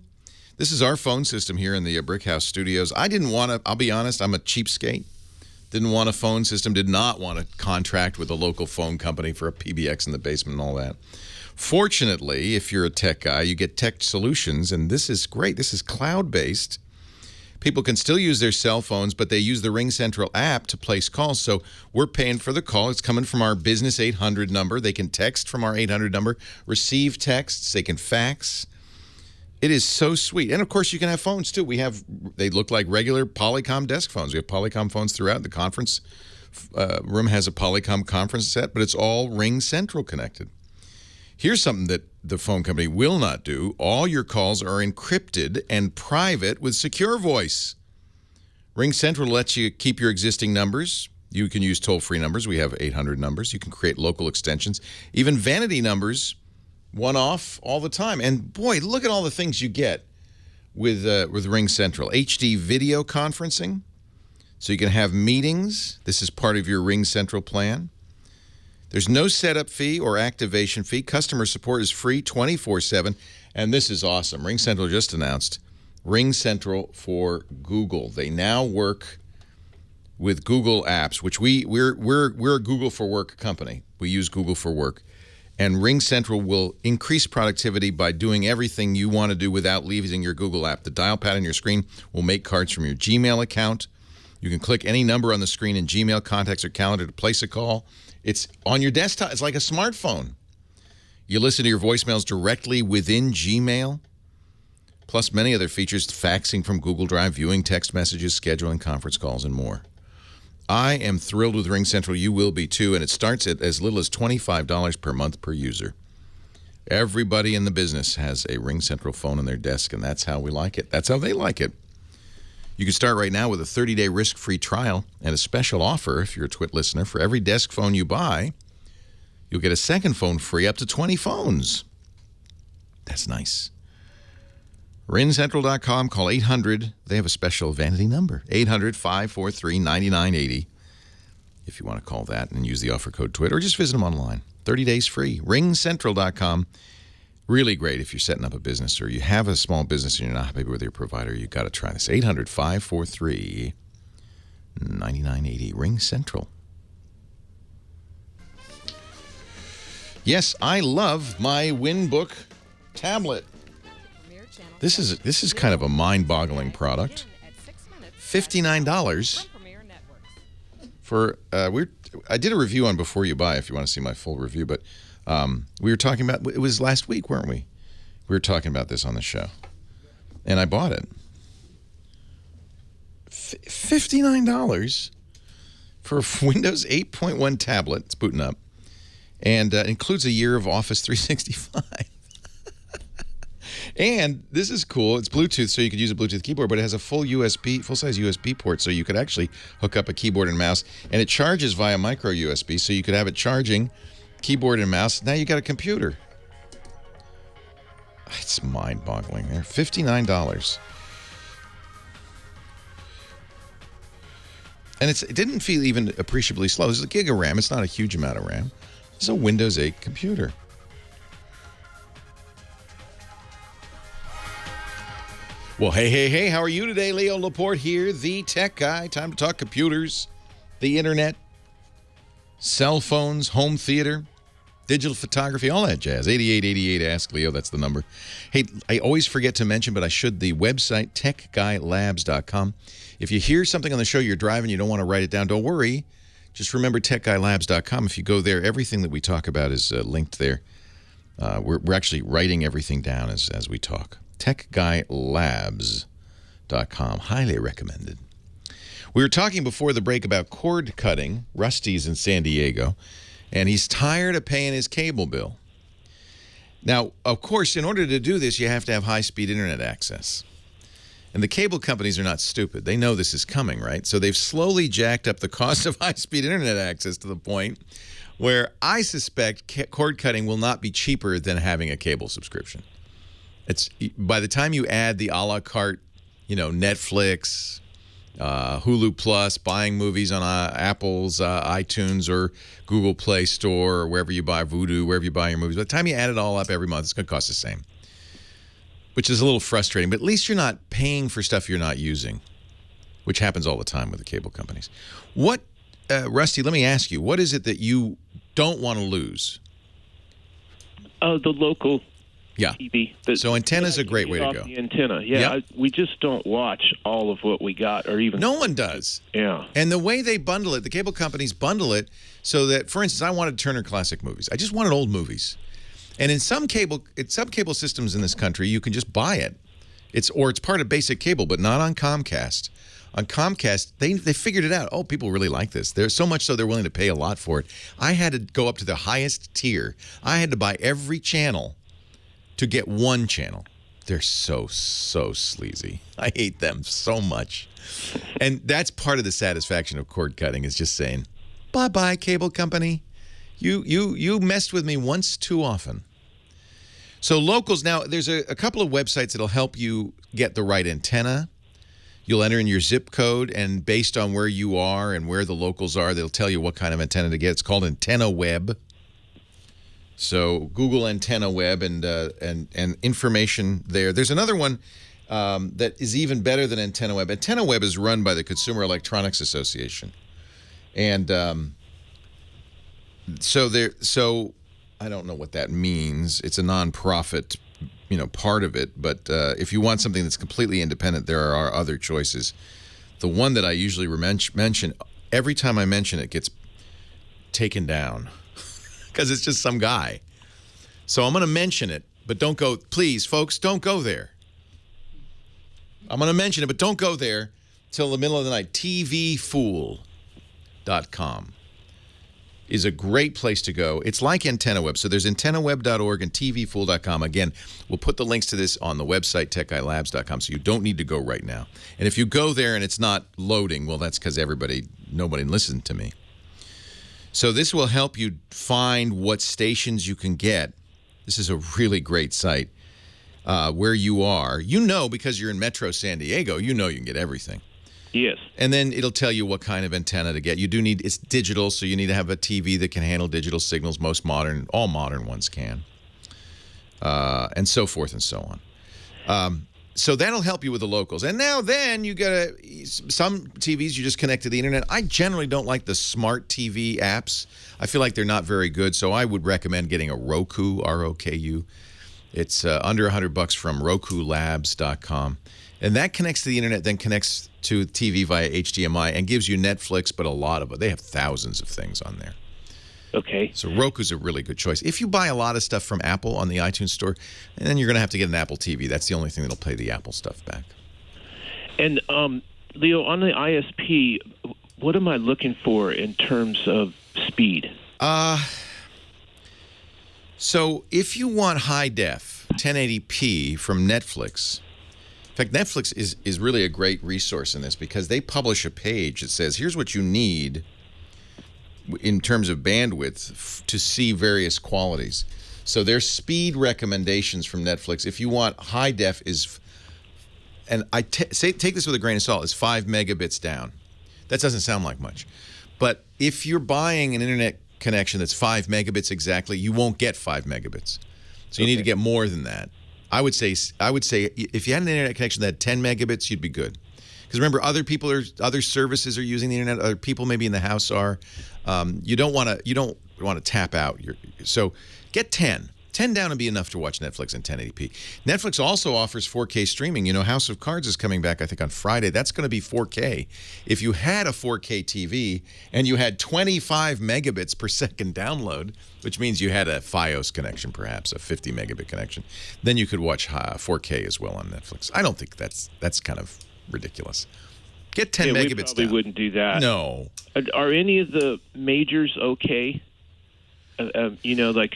This is our phone system here in the Brick House Studios. I didn't want to, I'll be honest, I'm a cheapskate. Didn't want a phone system, did not want to contract with a local phone company for a PBX in the basement and all that. Fortunately, if you're a tech guy, you get tech solutions, and this is great. This is cloud-based. People can still use their cell phones, but they use the Ring Central app to place calls. So we're paying for the call. It's coming from our Business 800 number. They can text from our 800 number, receive texts. They can fax. It is so sweet. And, of course, you can have phones, too. They look like regular Polycom desk phones. We have Polycom phones throughout. The conference room has a Polycom conference set, but it's all Ring Central connected. Here's something that the phone company will not do. All your calls are encrypted and private with secure voice. Ring Central lets you keep your existing numbers. You can use toll-free numbers. We have 800 numbers. You can create local extensions, even vanity numbers, one-off all the time. And, boy, look at all the things you get with Ring Central. HD video conferencing, so you can have meetings. This is part of your Ring Central plan. There's no setup fee or activation fee. Customer support is free 24/7. And this is awesome. Ring Central just announced Ring Central for Google. They now work with Google Apps, which we're a Google for Work company. We use Google for Work. And Ring Central will increase productivity by doing everything you want to do without leaving your Google app. The dial pad on your screen will make cards from your Gmail account. You can click any number on the screen in Gmail, Contacts, or Calendar to place a call. It's on your desktop. It's like a smartphone. You listen to your voicemails directly within Gmail, plus many other features, faxing from Google Drive, viewing text messages, scheduling conference calls, and more. I am thrilled with Ring Central. You will be, too, and it starts at as little as $25 per month per user. Everybody in the business has a Ring Central phone on their desk, and that's how we like it. That's how they like it. You can start right now with a 30-day risk-free trial and a special offer if you're a Twit listener. For every desk phone you buy, you'll get a second phone free up to 20 phones. That's nice. RingCentral.com. Call 800. They have a special vanity number, 800-543-9980. If you want to call that and use the offer code TWIT, or just visit them online. 30 days free. RingCentral.com. Really great if you're setting up a business or you have a small business and you're not happy with your provider. You've got to try this. 800-543-9980. Ring Central. Yes, I love my WinBook tablet. This is kind of a mind-boggling product. $59 I did a review on Before You Buy if you want to see my full review, but we were talking about, it was last week, weren't we? We were talking about this on the show. And I bought it. $59 for a Windows 8.1 tablet. It's booting up. And includes a year of Office 365. And this is cool. It's Bluetooth, so you could use a Bluetooth keyboard, but it has a full-size USB port, so you could actually hook up a keyboard and mouse. And it charges via micro USB, so you could have it charging keyboard and mouse. Now you got a computer. It's mind-boggling there. $59. And it didn't feel even appreciably slow. This is a gig of RAM. It's not a huge amount of RAM. It's a Windows 8 computer. Well, hey, how are you today? Leo Laporte here, the tech guy. Time to talk computers, the internet, cell phones, home theater, digital photography, all that jazz. 8888 Ask Leo, that's the number. Hey, I always forget to mention, but I should, the website, techguylabs.com. If you hear something on the show, you're driving, you don't want to write it down, don't worry. Just remember techguylabs.com. If you go there, everything that we talk about is linked there. We're actually writing everything down as we talk. techguylabs.com. Highly recommended. We were talking before the break about cord cutting. Rusty's in San Diego, and he's tired of paying his cable bill. Now, of course, in order to do this, you have to have high-speed internet access. And the cable companies are not stupid. They know this is coming, right? So they've slowly jacked up the cost of high-speed internet access to the point where I suspect cord cutting will not be cheaper than having a cable subscription. It's by the time you add the a la carte, Netflix, Hulu Plus, buying movies on Apple's iTunes or Google Play Store or wherever you buy Vudu, wherever you buy your movies. By the time you add it all up every month, it's going to cost the same, which is a little frustrating. But at least you're not paying for stuff you're not using, which happens all the time with the cable companies. What, Rusty, let me ask you, what is it that you don't want to lose? The local Yeah. TV. So antenna's a great way to go. The antenna, yeah. Yep. We just don't watch all of what we got, or even no one does. Yeah. And the way they bundle it, the cable companies bundle it so that, for instance, I wanted Turner Classic Movies. I just wanted old movies. And in some cable systems in this country, you can just buy it. It's part of basic cable, but not on Comcast. On Comcast, they figured it out. Oh, people really like this. There's so much so they're willing to pay a lot for it. I had to go up to the highest tier. I had to buy every channel to get one channel. They're so sleazy. I hate them so much. And that's part of the satisfaction of cord cutting, is just saying, bye-bye, cable company. You messed with me once too often. So locals, now there's a couple of websites that'll help you get the right antenna. You'll enter in your zip code, and based on where you are and where the locals are, they'll tell you what kind of antenna to get. It's called Antenna Web. So Google Antenna Web and information there. There's another one that is even better than Antenna Web. Antenna Web is run by the Consumer Electronics Association, and so I don't know what that means. It's a nonprofit, part of it. But if you want something that's completely independent, there are other choices. The one that I usually mention, every time I mention it, gets taken down. Because it's just some guy. So I'm going to mention it, but don't go, please, folks, don't go there. I'm going to mention it, but don't go there till the middle of the night. tvfool.com is a great place to go. It's like Antenna Web. So there's antennaweb.org and tvfool.com. Again, we'll put the links to this on the website, techguylabs.com, so you don't need to go right now. And if you go there and it's not loading, well, that's because nobody listened to me. So this will help you find what stations you can get. This is a really great site where you are. Because you're in Metro San Diego, you can get everything. Yes. And then it'll tell you what kind of antenna to get. It's digital, so you need to have a TV that can handle digital signals. All modern ones can. And so forth and so on. So that'll help you with the locals. And then you got some TVs you just connect to the internet. I generally don't like the smart TV apps. I feel like they're not very good. So I would recommend getting a Roku, R-O-K-U. It's under $100 from RokuLabs.com. And that connects to the internet, then connects to TV via HDMI and gives you Netflix, but a lot of it. They have thousands of things on there. Okay. So Roku's a really good choice. If you buy a lot of stuff from Apple on the iTunes store, and then you're going to have to get an Apple TV. That's the only thing that'll pay the Apple stuff back. And Leo, on the ISP, what am I looking for in terms of speed? So if you want high def 1080p from Netflix, in fact, Netflix is really a great resource in this because they publish a page that says, here's what you need in terms of bandwidth to see various qualities. So their speed recommendations from Netflix, if you want high def, is, and take this with a grain of salt, is 5 megabits down. That doesn't sound like much. But if you're buying an internet connection that's 5 megabits exactly, you won't get 5 megabits. So you need to get more than that. I would say if you had an internet connection that had 10 megabits, you'd be good. Because remember, other services are using the internet. Other people maybe in the house are. You don't want to tap out so get 10. 10 down and be enough to watch Netflix in 1080p. Netflix also offers 4K streaming. You know, House of Cards is coming back, I think, on Friday. That's going to be 4K. If you had a 4K TV and you had 25 megabits per second download, which means you had a FiOS connection, perhaps, a 50 megabit connection, then you could watch 4K as well on Netflix. I don't think that's kind of ridiculous. Get 10 megabits we probably down. Wouldn't do that. No. Are any of the majors okay? Like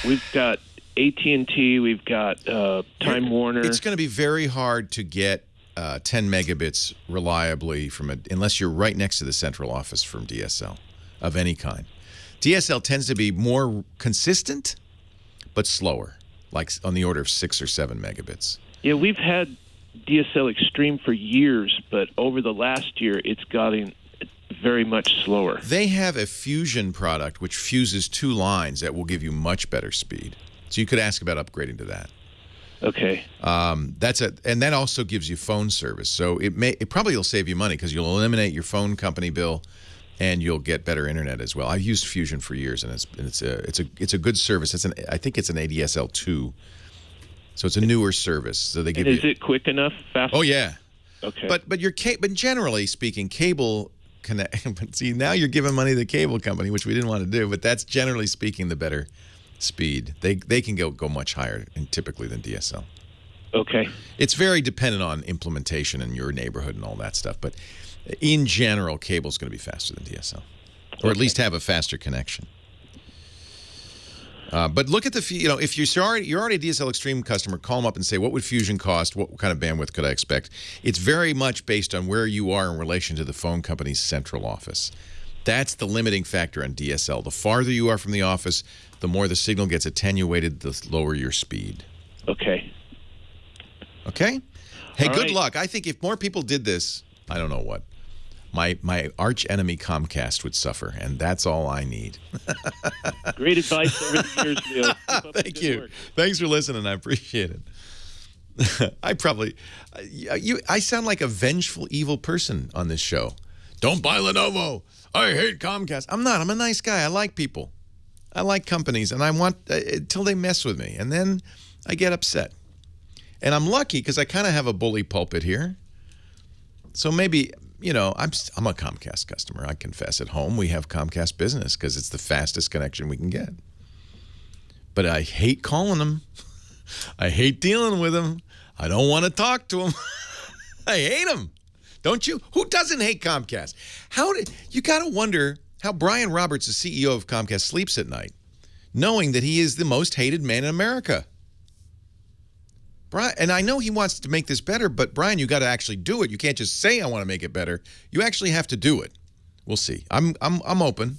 we've got AT&T, we've got Time Warner. It's going to be very hard to get 10 megabits reliably unless you're right next to the central office from DSL of any kind. DSL tends to be more consistent, but slower, like on the order of 6 or 7 megabits. Yeah, we've had DSL Extreme for years, but over the last year, it's gotten very much slower. They have a fusion product which fuses 2 lines that will give you much better speed. So you could ask about upgrading to that. Okay. And that also gives you phone service. So it probably will save you money because you'll eliminate your phone company bill, and you'll get better internet as well. I've used Fusion for years, and it's a good service. I think it's an ADSL2, so it's a newer service. So they give Is it quick enough? Fast? Oh yeah. Okay. But generally speaking, cable connect. But see, now you're giving money to the cable company, which we didn't want to do. But that's generally speaking the better speed. They can go much higher typically than DSL. Okay. It's very dependent on implementation in your neighborhood and all that stuff. But in general, cable's going to be faster than DSL, or at least have a faster connection. But look at if you're already a DSL Extreme customer, call them up and say, what would Fusion cost? What kind of bandwidth could I expect? It's very much based on where you are in relation to the phone company's central office. That's the limiting factor on DSL. The farther you are from the office, the more the signal gets attenuated, the lower your speed. Okay. Okay? Hey, All good right. luck. I think if more people did this, I don't know what. My arch enemy Comcast would suffer, and that's all I need. Great advice over the years, Leo. Keep up the Thank good you. work. Thanks for listening. I appreciate it. I sound like a vengeful, evil person on this show. Don't buy Lenovo. I hate Comcast. I'm not. I'm a nice guy. I like people. I like companies, and I want until they mess with me, and then I get upset. And I'm lucky because I kind of have a bully pulpit here. So maybe, I'm a Comcast customer. I confess. At home, we have Comcast Business because it's the fastest connection we can get. But I hate calling them. I hate dealing with them. I don't want to talk to them. I hate them. Don't you? Who doesn't hate Comcast? You got to wonder how Brian Roberts, the CEO of Comcast, sleeps at night, knowing that he is the most hated man in America. Brian, and I know he wants to make this better, but Brian, you got to actually do it. You can't just say I want to make it better. You actually have to do it. We'll see. I'm open.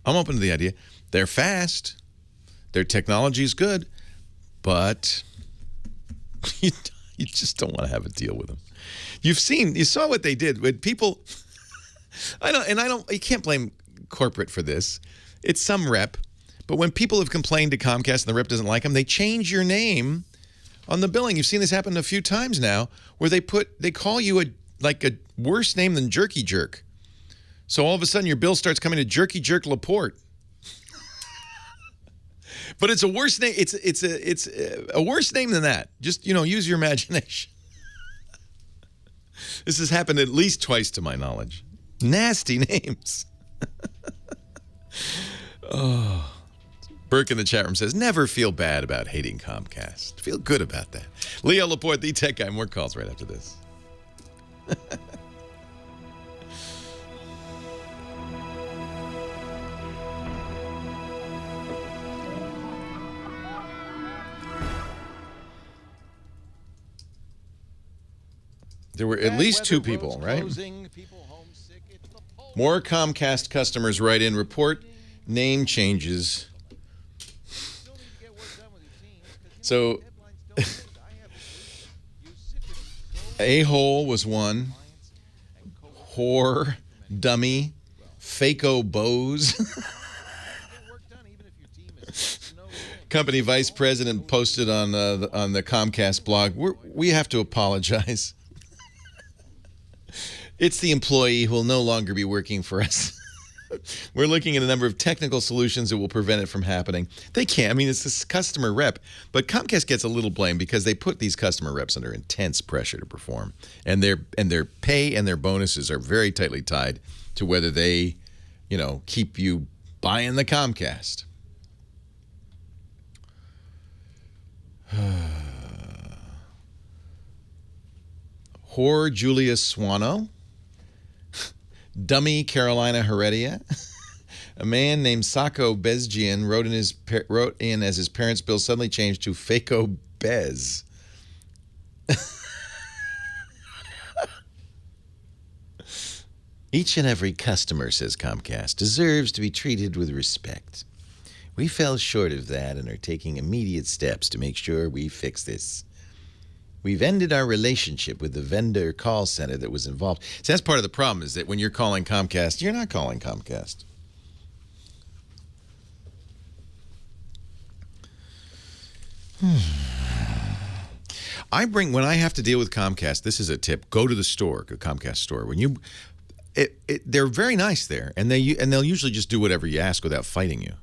I'm open to the idea. They're fast. Their technology is good, but you just don't want to have a deal with them. You saw what they did with people. You can't blame corporate for this. It's some rep, but when people have complained to Comcast and the rep doesn't like them, they change your name on the billing. You've seen this happen a few times now, where they call you a worse name than Jerky Jerk. So all of a sudden your bill starts coming to Jerky Jerk Laporte. But it's a worse name. It's a worse name than that. Just, use your imagination. This has happened at least twice to my knowledge. Nasty names. Oh. Burke in the chat room says, never feel bad about hating Comcast. Feel good about that. Leo Laporte, the tech guy. More calls right after this. There were at least two people, right? More Comcast customers write in, report name changes. So, a-hole was one. Whore, dummy, Fako Bose. Company vice president posted on the Comcast blog, we have to apologize. It's the employee who will no longer be working for us. We're looking at a number of technical solutions that will prevent it from happening. They can't. I mean, it's this customer rep. But Comcast gets a little blame because they put these customer reps under intense pressure to perform. And their pay and their bonuses are very tightly tied to whether they, keep you buying the Comcast. Whore Julia Swano. Dummy Carolina Heredia. A man named Sako Bezgian wrote in as his parents' bill suddenly changed to Fako Bez. Each and every customer, says Comcast, deserves to be treated with respect. We fell short of that and are taking immediate steps to make sure we fix this. We've ended our relationship with the vendor call center that was involved. See, that's part of the problem, is that when you're calling Comcast, you're not calling Comcast. When I have to deal with Comcast, this is a tip, go to the store, the Comcast store. When they're very nice there, and they'll usually just do whatever you ask without fighting you.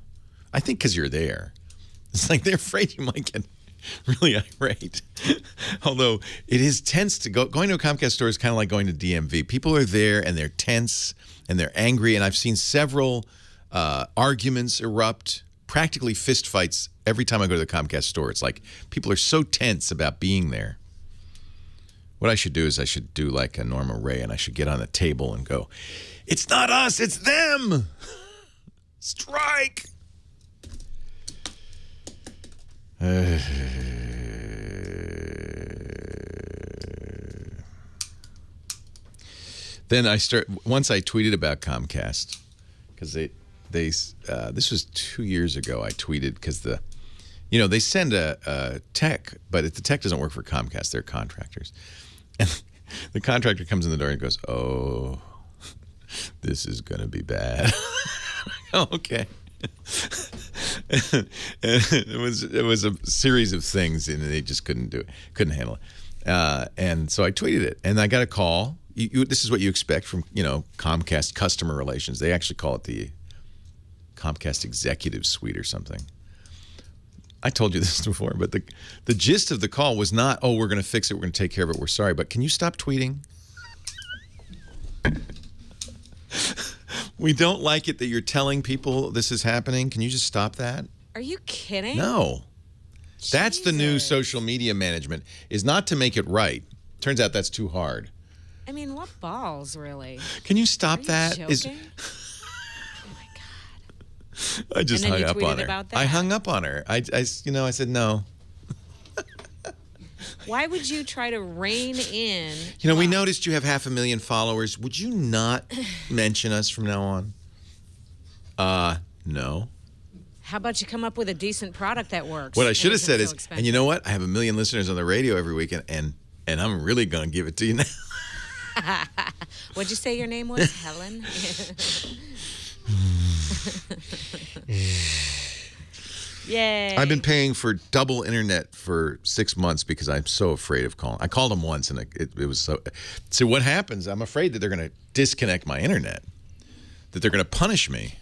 I think because you're there. It's like they're afraid you might get really irate. Although it is tense to going to a Comcast store is kind of like going to DMV. People are there and they're tense and they're angry, and I've seen several arguments erupt, practically fist fights every time I go to the Comcast store. It's like people are so tense about being there. What I should do is I should do like a Norma Ray, and I should get on the table and go, "It's not us, it's them! Strike!" Then once I tweeted about Comcast, because this was 2 years ago. I tweeted because they send a tech, but if the tech doesn't work for Comcast, they're contractors. And the contractor comes in the door and goes, "Oh, this is going to be bad." Okay. And it was a series of things, and they just couldn't handle it. And so I tweeted it, and I got a call. This is what you expect from Comcast customer relations. They actually call it the Comcast Executive Suite or something. I told you this before, but the gist of the call was not, "Oh, we're going to fix it, we're going to take care of it, we're sorry, but can you stop tweeting? We don't like it that you're telling people this is happening. Can you just stop that?" Are you kidding? No. That's the new social media management, is not to make it right. Turns out that's too hard. I mean, what balls, really? Can you stop that? Joking? Oh my God. I just hung up on her. About that? I hung up on her. I said no. Why would you try to rein in? We noticed you have 500,000 followers. Would you not mention us from now on? No. How about you come up with a decent product that works? What I should have said is, and you know what? I have 1 million listeners on the radio every week, and I'm really going to give it to you now. What'd you say your name was? Helen? Yay. I've been paying for double internet for 6 months because I'm so afraid of calling. I called them once, and it was so what happens, I'm afraid that they're going to disconnect my internet, that they're going to punish me.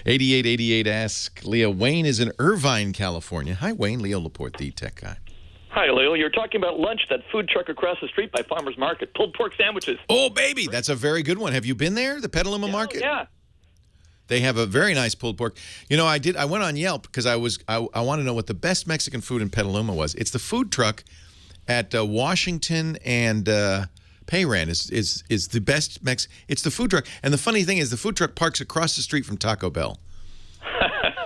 8888 asks Leo. Wayne is in Irvine, California. Hi, Wayne. Leo Laporte, the tech guy. Hi, Leo. You're talking about lunch, that food truck across the street by Farmer's Market, pulled pork sandwiches. Oh, baby, that's a very good one. Have you been there, the Petaluma Market? Yeah. They have a very nice pulled pork. You know, I went on Yelp because I want to know what the best Mexican food in Petaluma was. It's the food truck at Washington and Payran is the best It's the food truck. And the funny thing is the food truck parks across the street from Taco Bell.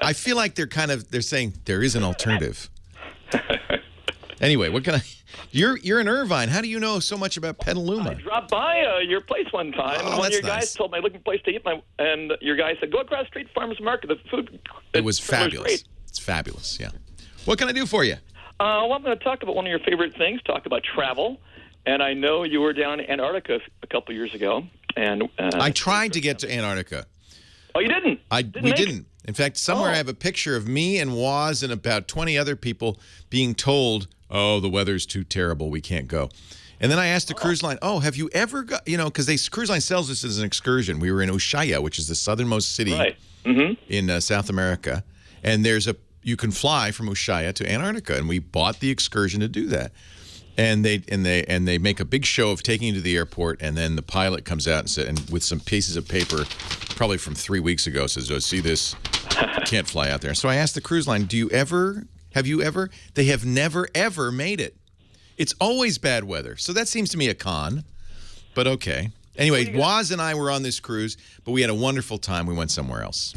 I feel like they're saying there is an alternative. Anyway, what can I... You're in Irvine. How do you know so much about Petaluma? I dropped by your place one time. Oh, and one of your that's nice. guys told me looking for a place to eat, and your guy said, go across the street to Farmer's Market. The food... It was fabulous. It's fabulous, yeah. What can I do for you? Well, I'm going to talk about one of your favorite things, talk about travel. And I know you were down in Antarctica a couple years ago. And I tried to get to Antarctica. Oh, you didn't? We didn't. In fact, somewhere I have a picture of me and Waz and about 20 other people being told, oh, the weather's too terrible, we can't go. And then I asked the cruise line, oh, have you ever got, because cruise line sells this as an excursion. We were in Ushuaia, which is the southernmost city in South America. And you can fly from Ushuaia to Antarctica, and we bought the excursion to do that. And they make a big show of taking you to the airport, and then the pilot comes out and with some pieces of paper, probably from 3 weeks ago, says, "Oh, see this? Can't fly out there." So I asked the cruise line, have you ever? They have never ever made it. It's always bad weather, so that seems to me a con. But okay. Anyway, Waz and I were on this cruise, but we had a wonderful time. We went somewhere else.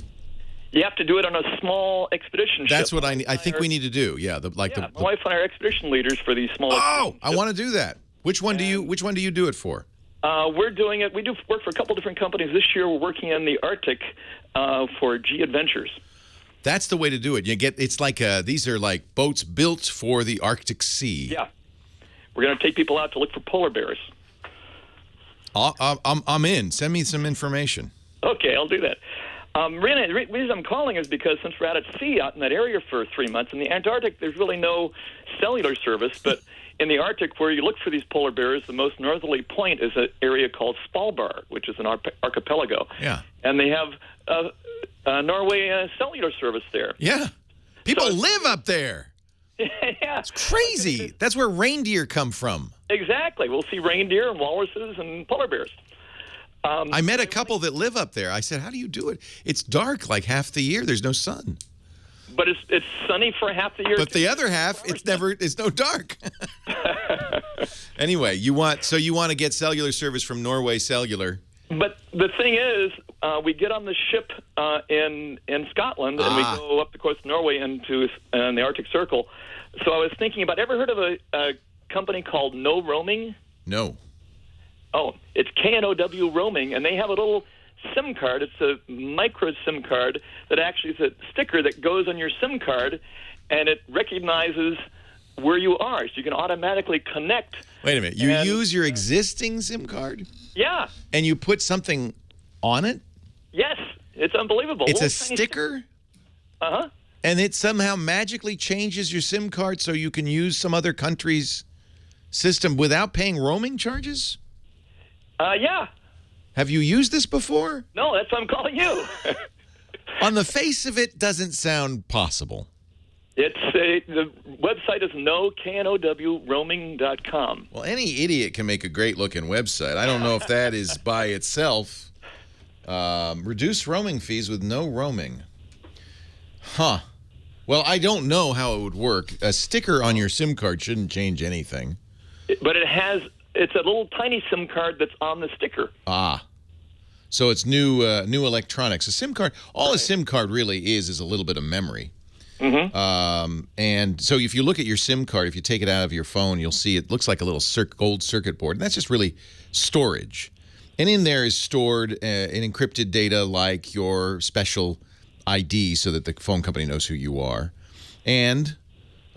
You have to do it on a small expedition ship. That's what I think we need to do. Yeah, my wife and I are expedition leaders for these small. Oh, I want to do that. Which one do you do it for? We're doing it. We do work for a couple different companies. This year, we're working in the Arctic for G Adventures. That's the way to do it. It's like these are like boats built for the Arctic Sea. Yeah, we're going to take people out to look for polar bears. I'm in. Send me some information. Okay, I'll do that. Rena, the reason I'm calling is because since we're out at sea out in that area for 3 months, in the Antarctic there's really no cellular service, but in the Arctic where you look for these polar bears, the most northerly point is an area called Svalbard, which is an archipelago. Yeah. And they have Norway cellular service there. Yeah. People live up there. Yeah. It's crazy. That's where reindeer come from. Exactly. We'll see reindeer and walruses and polar bears. I met a couple that live up there. I said, how do you do it? It's dark like half the year. There's no sun. But it's sunny for half the year. But the other half, it's no dark. Anyway, you want to get cellular service from Norway Cellular. But the thing is, we get on the ship in Scotland, and we go up the coast of Norway into the Arctic Circle. So I was thinking about, ever heard of a company called No Roaming? No. Oh, it's KNOW Roaming, and they have a little SIM card. It's a micro SIM card that actually is a sticker that goes on your SIM card, and it recognizes where you are, so you can automatically connect. Wait a minute. You use your existing SIM card? Yeah. And you put something on it? Yes. It's unbelievable. It's a sticker? Uh-huh. And it somehow magically changes your SIM card so you can use some other country's system without paying roaming charges? Yeah. Have you used this before? No, that's why I'm calling you. On the face of it, doesn't sound possible. The website is knowroaming.com. Well, any idiot can make a great-looking website. I don't know if that is by itself. Reduce roaming fees with no roaming. Huh. Well, I don't know how it would work. A sticker on your SIM card shouldn't change anything. But it's a little tiny SIM card that's on the sticker. So it's new electronics. A SIM card, all a SIM card really is a little bit of memory. Mm-hmm. And so if you look at your SIM card, if you take it out of your phone, you'll see it looks like a little gold circuit board. And that's just really storage. And in there is stored an encrypted data like your special ID so that the phone company knows who you are. And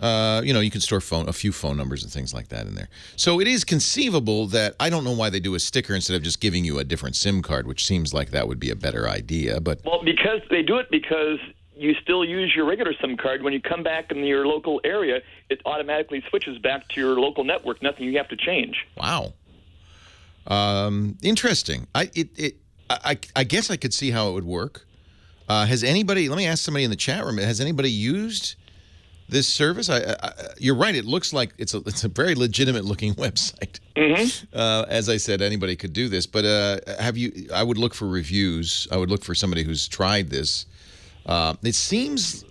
you can store a few phone numbers and things like that in there. So it is conceivable that I don't know why they do a sticker instead of just giving you a different SIM card, which seems like that would be a better idea. But because they do it because you still use your regular SIM card. When you come back in your local area, it automatically switches back to your local network. Nothing you have to change. Wow. Interesting. I guess I could see how it would work. Has anybody? Let me ask somebody in the chat room. Has anybody used this service? You're right. It looks like it's a very legitimate looking website. As I said, anybody could do this. But have you? I would look for reviews. I would look for somebody who's tried this. It seems,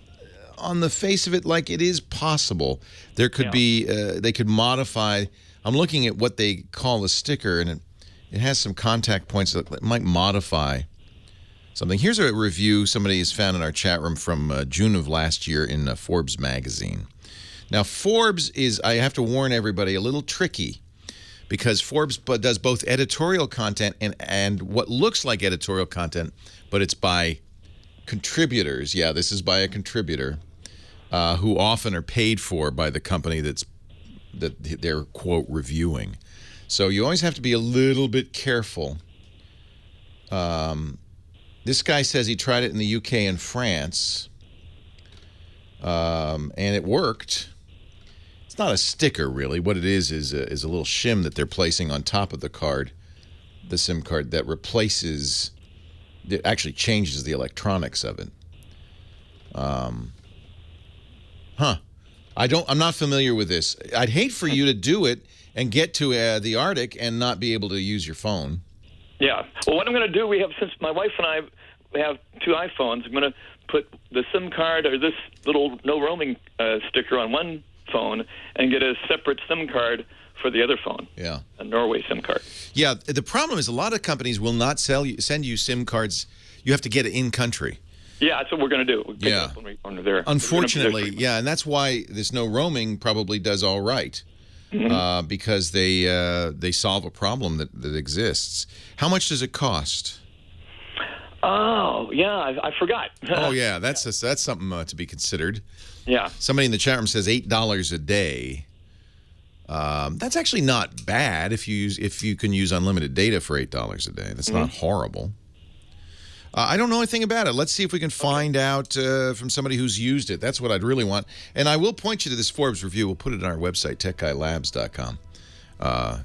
on the face of it, like it is possible. There could be. They could modify. I'm looking at what they call a sticker, and it has some contact points that might modify something. Here's a review somebody has found in our chat room from June of last year in Forbes magazine. Now, Forbes is, I have to warn everybody, a little tricky because Forbes does both editorial content and what looks like editorial content, but it's by contributors. Yeah, this is by a contributor who often are paid for by the company that they're, quote, reviewing. So you always have to be a little bit careful. This guy says he tried it in the UK and France, and it worked. It's not a sticker, really. What it is a little shim that they're placing on top of the card, the SIM card, that replaces, it actually changes the electronics of it. I'm not familiar with this. I'd hate for you to do it and get to the Arctic and not be able to use your phone. Yeah. Well, what I'm going to do, since my wife and I have 2 iPhones, I'm going to put the SIM card or this little no roaming sticker on one phone and get a separate SIM card for the other phone. Yeah. A Norway SIM card. Yeah. The problem is a lot of companies will not send you SIM cards. You have to get it in country. Yeah, that's what we're going to do. We'll pick it up when we're there. Unfortunately, yeah, and that's why this no roaming probably does all right. Because they solve a problem that exists. How much does it cost? Oh, yeah, I forgot. Oh, yeah, that's something to be considered. Yeah. Somebody in the chat room says $8 a day. That's actually not bad if you can use unlimited data for $8 a day. That's not horrible. I don't know anything about it. Let's see if we can find out from somebody who's used it. That's what I'd really want. And I will point you to this Forbes review. We'll put it on our website, techguylabs.com,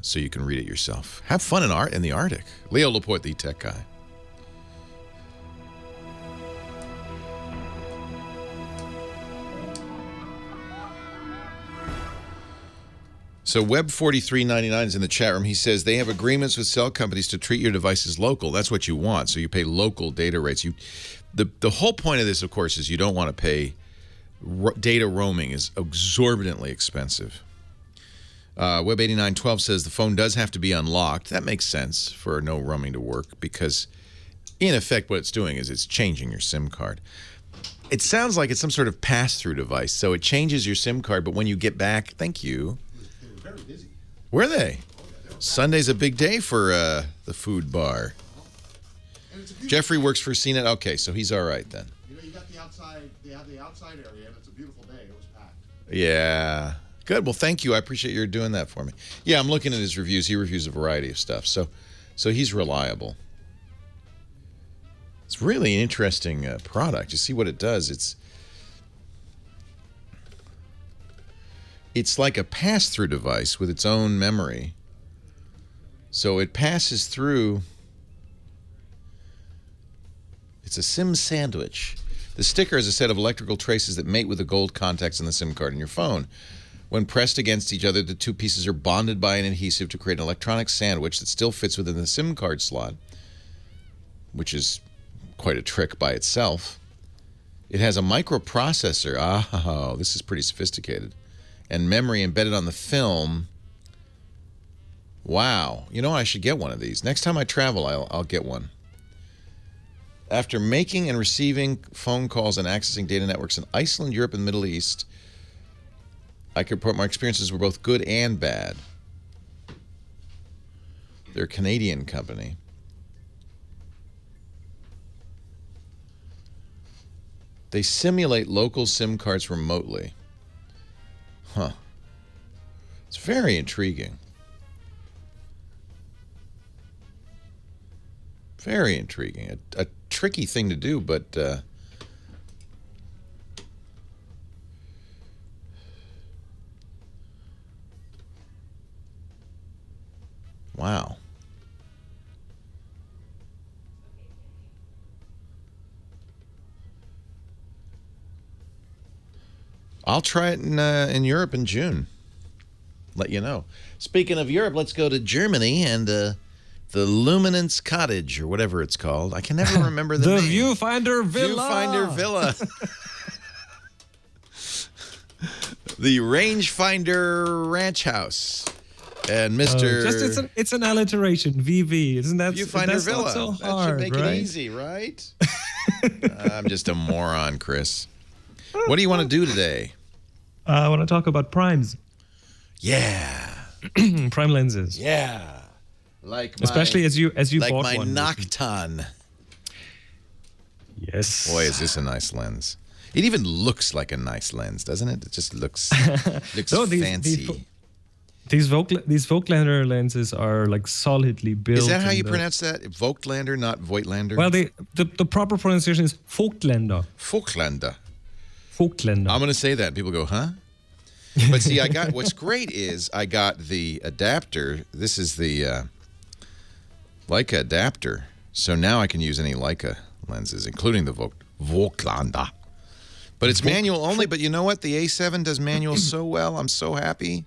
so you can read it yourself. Have fun in the Arctic. Leo Laporte, the Tech Guy. So Web4399 is in the chat room. He says they have agreements with cell companies to treat your devices local. That's what you want. So you pay local data rates. The whole point of this, of course, is you don't want to pay. Data roaming is exorbitantly expensive. Web8912 says the phone does have to be unlocked. That makes sense for no roaming to work because, in effect, what it's doing is it's changing your SIM card. It sounds like it's some sort of pass-through device. So it changes your SIM card, but when you get back, thank you. Very busy. Were they? Sunday's a big day for the food bar. Jeffrey works for CNET. Okay, so he's all right then. You know, you got the outside. They have the outside area, and it's a beautiful day. It was packed. Yeah. Good. Well, thank you. I appreciate your doing that for me. Yeah, I'm looking at his reviews. He reviews a variety of stuff, so he's reliable. It's really an interesting product. You see what it does. It's like a pass-through device with its own memory. So it passes through. It's a SIM sandwich. The sticker is a set of electrical traces that mate with the gold contacts in the SIM card in your phone. When pressed against each other, the two pieces are bonded by an adhesive to create an electronic sandwich that still fits within the SIM card slot, which is quite a trick by itself. It has a microprocessor. Oh, this is pretty sophisticated. And memory embedded on the film. Wow. You know, I should get one of these. Next time I travel, I'll get one. After making and receiving phone calls and accessing data networks in Iceland, Europe, and the Middle East, I can report my experiences were both good and bad. They're a Canadian company. They simulate local SIM cards remotely. Huh. It's very intriguing. Very intriguing. A tricky thing to do, but wow. I'll try it in Europe in June. Let you know. Speaking of Europe, let's go to Germany and the Luminance Cottage or whatever it's called. I can never remember the name. Viewfinder Villa. Viewfinder Villa. The Rangefinder Ranch House. And Mr. It's an alliteration. VV. Isn't that Viewfinder Villa? Not so that hard, should make right? it easy, right? I'm just a moron, Chris. What do you want to do today? I want to talk about primes. Yeah. Prime lenses. Yeah. Like especially as you like bought my one. Nocton. Yes. Boy, is this a nice lens. It even looks like a nice lens, doesn't it? It just looks fancy. These Voigtlander lenses are like solidly built. Is that how you pronounce that? Voigtlander, not Voigtlander? Well, the proper pronunciation is Voigtlander. Voigtlander. Voigtlander. I'm going to say that. People go, huh? But see, what's great is I got the adapter. This is the Leica adapter. So now I can use any Leica lenses, including the Voigtlander. But it's manual only. But you know what? The A7 does manual so well. I'm so happy.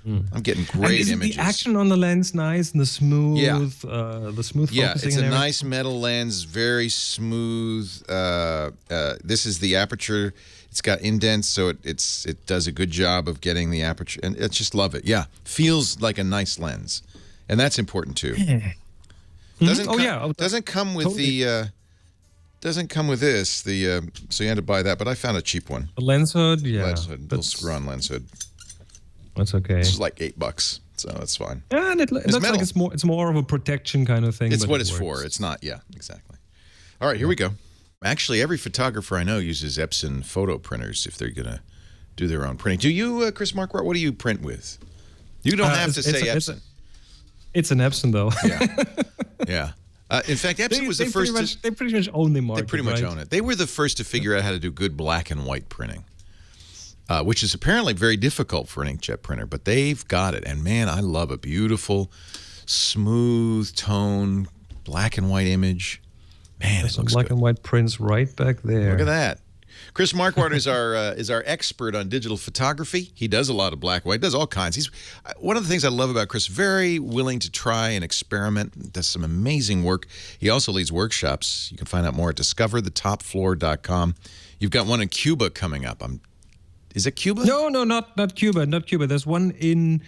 I'm getting great images. The action on the lens nice and the smooth, the smooth focusing. Yeah, it's a nice metal lens, very smooth. This is the aperture. It's got indents, so it does a good job of getting the aperture, and I just love it. Yeah, feels like a nice lens, and that's important too. Doesn't come with the. Doesn't come with this. So you had to buy that, but I found a cheap one. A lens hood, yeah. Lens hood, little screw-on lens hood. That's okay. This is like $8, so that's fine. Yeah, and it looks metal. like it's more of a protection kind of thing. It's but what it it's works. for. It's not. Yeah, exactly. All right, here we go. Actually, every photographer I know uses Epson photo printers if they're gonna do their own printing. Do you, Chris Marquardt? What do you print with? You don't have to say Epson. It's an Epson, though. Yeah. In fact, Epson was the first. They pretty much own the market. They pretty much own it. They were the first to figure out how to do good black and white printing, which is apparently very difficult for an inkjet printer. But they've got it, and man, I love a beautiful, smooth tone black and white image. Man, it looks black good. and white prints right back there. Look at that. Chris Marquardt is our expert on digital photography. He does a lot of black and white. Does all kinds. He's one of the things I love about Chris. Very willing to try and experiment. Does some amazing work. He also leads workshops. You can find out more at discoverthetopfloor.com. You've got one in Cuba coming up. Is it Cuba? No, not Cuba. Not Cuba. There's one in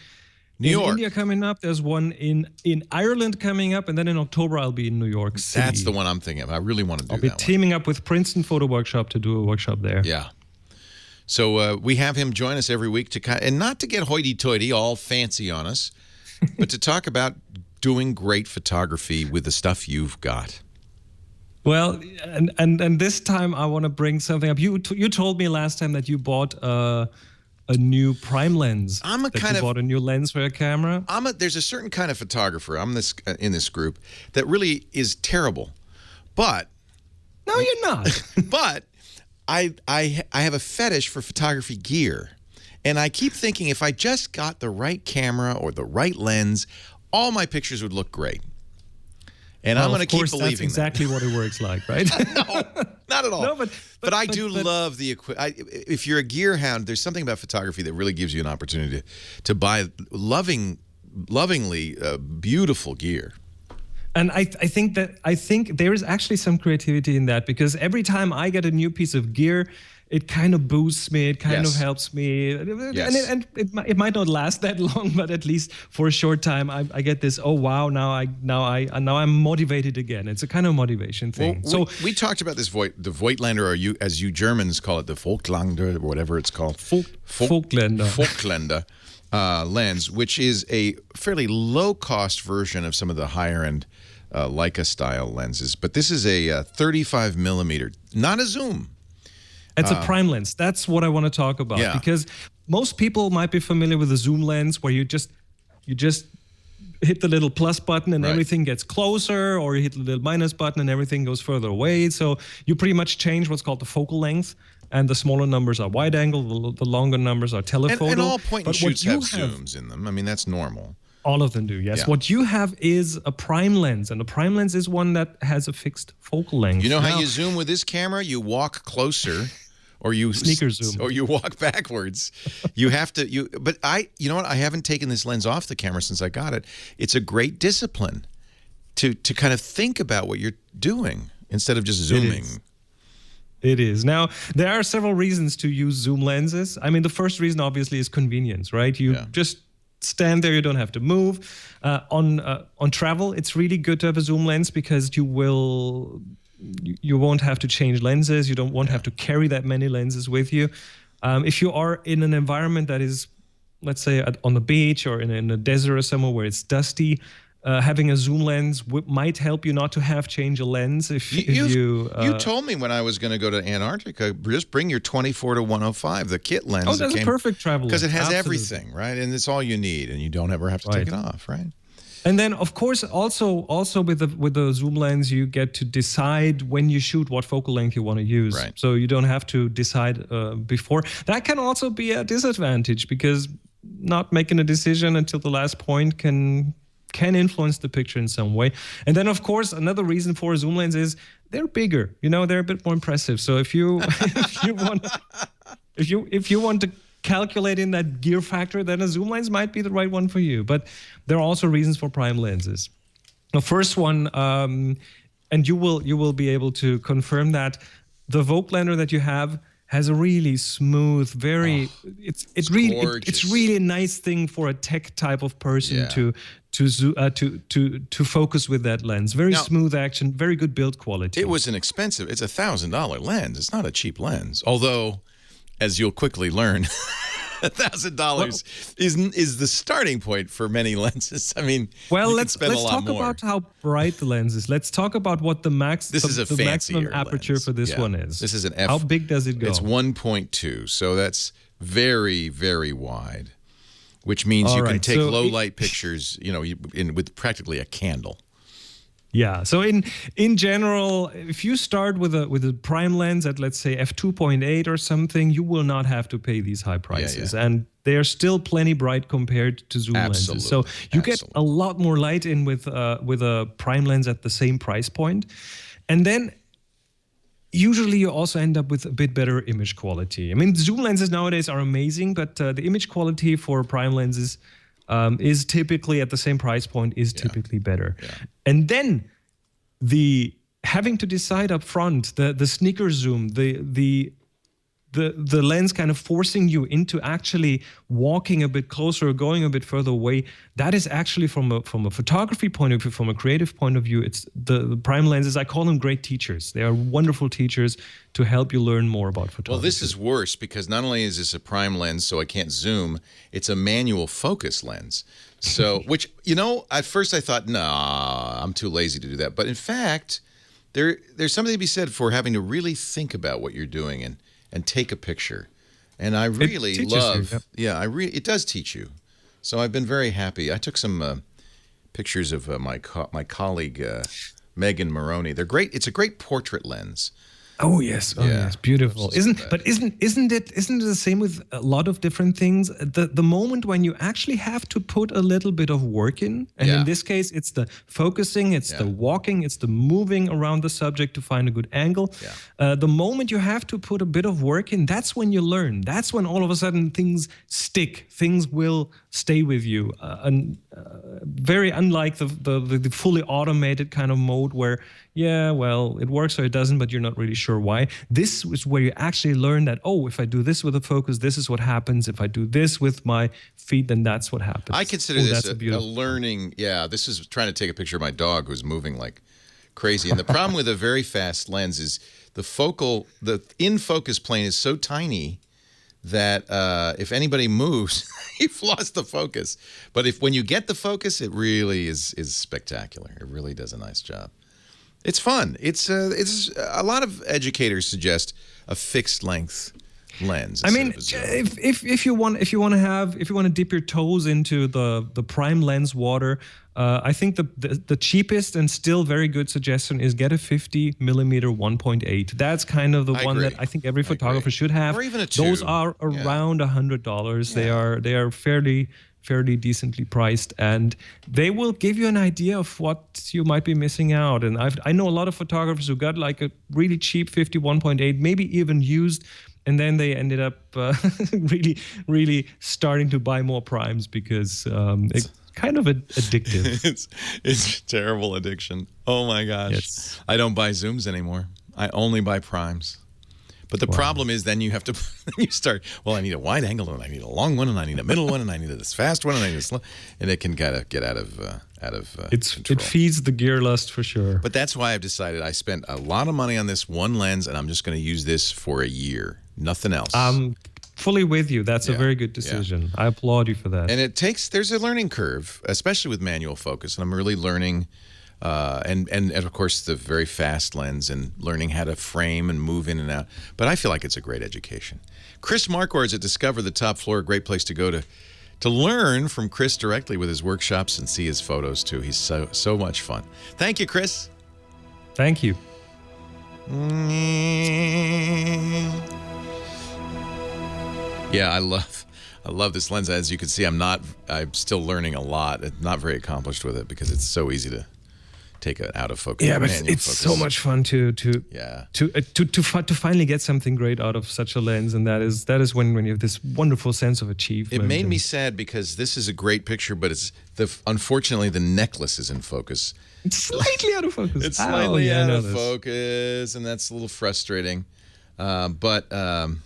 New York. India coming up. There's one in Ireland coming up, and then in October I'll be in New York City. That's the one I'm thinking of. I really want to do that I'll be one. teaming up with Princeton Photo Workshop to do a workshop there. Yeah. So we have him join us every week and not to get hoity-toity, all fancy on us, but to talk about doing great photography with the stuff you've got. Well, and this time I want to bring something up. You told me last time that you bought a new prime lens. Bought a new lens for your camera. There's a certain kind of photographer. I'm in this group that really is terrible, but no, you're not. But I have a fetish for photography gear, and I keep thinking if I just got the right camera or the right lens, all my pictures would look great. And I'm going to keep believing that's exactly what it works like, right? No, not at all. No, but I do love the equipment. If you're a gear hound, there's something about photography that really gives you an opportunity to buy lovingly beautiful gear. And I think there is actually some creativity in that, because every time I get a new piece of gear, it kind of boosts me. It kind of helps me, and it might not last that long, but at least for a short time, I get this. Oh wow! Now I'm motivated again. It's a kind of motivation thing. Well, we talked about this the Voigtlander, or as you Germans call it, the Voigtlander, or whatever it's called, Voigtlander lens, which is a fairly low-cost version of some of the higher-end Leica style lenses. But this is a 35 millimeter, not a zoom. It's a prime lens. That's what I want to talk about, because most people might be familiar with a zoom lens where you just hit the little plus button and everything gets closer, or you hit the little minus button and everything goes further away. So you pretty much change what's called the focal length, and the smaller numbers are wide angle, the longer numbers are telephoto. And all point and shoots have zooms in them. I mean, that's normal. All of them do, yes. Yeah. What you have is a prime lens, and a prime lens is one that has a fixed focal length. You know how you zoom with this camera? You walk closer, or you sneaker zoom, or you walk backwards. You have to. But you know what? I haven't taken this lens off the camera since I got it. It's a great discipline to kind of think about what you're doing instead of just zooming. It is. Now, there are several reasons to use zoom lenses. I mean, the first reason, obviously, is convenience, right? You just stand there. You don't have to move. On travel, it's really good to have a zoom lens because you won't have to change lenses. You won't have to carry that many lenses with you. If you are in an environment that is, let's say, on the beach or in a desert or somewhere where it's dusty, having a zoom lens might help you not to have change a lens. You told me when I was going to go to Antarctica, just bring your 24-105, the kit lens. Oh, that's a perfect travel lens. Because it has everything, right? And it's all you need, and you don't ever have to take it off, right? And then, of course, also with the zoom lens, you get to decide when you shoot what focal length you want to use. Right. So you don't have to decide before. That can also be a disadvantage because not making a decision until the last point can influence the picture in some way. And then, of course, another reason for a zoom lens is they're bigger. They're a bit more impressive. So if you want to calculate in that gear factor, then a zoom lens might be the right one for you. But there are also reasons for prime lenses. The first one, and you will be able to confirm that the Voigtlander that you have has a really smooth, it's really a nice thing for a tech type of person to focus with that lens. Very smooth action, very good build quality. It's a $1,000 lens. It's not a cheap lens. Although, as you'll quickly learn, $1,000 is the starting point for many lenses. I mean, let's talk about how bright the lens is. Let's talk about what the maximum aperture for this one is. This is an How big does it go? It's 1.2, so that's very, very wide, which means you can take low light pictures, with practically a candle. Yeah. So in general, if you start with a prime lens at, let's say, f2.8 or something, you will not have to pay these high prices. And they are still plenty bright compared to zoom lenses. So you get a lot more light in with a prime lens at the same price point. And then usually you also end up with a bit better image quality. I mean, zoom lenses nowadays are amazing, but the image quality for prime lenses is typically at the same price point typically better. Yeah. And then the having to decide up front, the sneaker zoom, the lens kind of forcing you into actually walking a bit closer or going a bit further away, that is actually from a photography point of view, from a creative point of view, it's the prime lenses, I call them great teachers. They are wonderful teachers to help you learn more about photography. Well, this is worse because not only is this a prime lens, so I can't zoom, it's a manual focus lens. So, which, at first I thought, nah, I'm too lazy to do that. But in fact, there's something to be said for having to really think about what you're doing and take a picture. And I really love, it does teach you. So I've been very happy. I took some pictures of my colleague, Megan Maroney. They're great. It's a great portrait lens. Oh yes, yes, beautiful. Isn't it the same with a lot of different things? The moment when you actually have to put a little bit of work in, and in this case, it's the focusing, it's the walking, it's the moving around the subject to find a good angle. Yeah. The moment you have to put a bit of work in, that's when you learn. That's when all of a sudden things stick. Things will stay with you. Very unlike the fully automated kind of mode where, it works or it doesn't, but you're not really sure why. This is where you actually learn that, if I do this with a focus, this is what happens. If I do this with my feet, then that's what happens. I consider this a learning. Yeah, this is trying to take a picture of my dog who's moving like crazy. And the problem with a very fast lens is the in-focus plane is so tiny that if anybody moves, you've lost the focus. But when you get the focus, it really is spectacular. It really does a nice job. It's fun. It's a lot of educators suggest a fixed length lens. I mean, if you want to dip your toes into the prime lens water, I think the cheapest and still very good suggestion is get a 50 millimeter 1.8. That's kind of the one that I think every photographer should have. Or even a 2. Those are around $100. Yeah. They are fairly decently priced, and they will give you an idea of what you might be missing out. And I know a lot of photographers who got like a really cheap 50 1.8, maybe even used, And then they ended up really, really starting to buy more primes because it's kind of addictive. It's terrible addiction. Oh my gosh. Yes. I don't buy Zooms anymore. I only buy primes. But the problem is then you have to you start, well, I need a wide angle, and I need a long one, and I need a middle one, and I need this fast one, and I need a slow, and it can kind of get out of control. It feeds the gear lust for sure. But that's why I've decided I spent a lot of money on this one lens, and I'm just going to use this for a year. Nothing else. I'm fully with you. That's a very good decision. Yeah. I applaud you for that. And there's a learning curve, especially with manual focus, and I'm really learning. And of course the very fast lens and learning how to frame and move in and out. But I feel like it's a great education. Chris Marquardt is at Discover the Top Floor, a great place to go to learn from Chris directly with his workshops and see his photos too. He's so much fun. Thank you, Chris. Thank you. Yeah, I love this lens. As you can see, I'm still learning a lot. I'm not very accomplished with it because it's so easy to take it out of focus. Yeah, but it's so much fun to finally get something great out of such a lens, and that is when you have this wonderful sense of achievement. It made me sad because this is a great picture, but unfortunately the necklace is in focus. It's slightly out of focus. It's slightly out of focus, and that's a little frustrating. But God,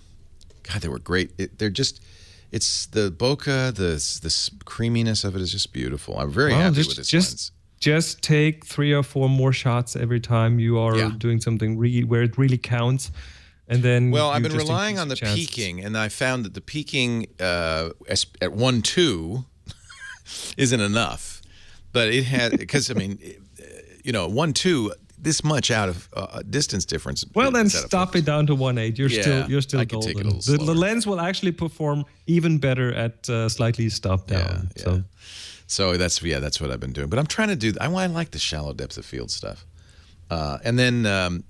they were great. It's the bokeh, the creaminess of it is just beautiful. I'm very happy with this lens. Just take 3 or 4 more shots every time you are doing something where it really counts. And then I've been relying on the peaking, and I found that the peaking at 1.2 isn't enough. But it had, because, 1.2, this much out of distance difference. Well, then stop it down to 1.8. You're still I golden. Take it a little the lens will actually perform even better at slightly stopped down. Yeah. So that's what I've been doing. But I'm trying to do. I like the shallow depth of field stuff. And then the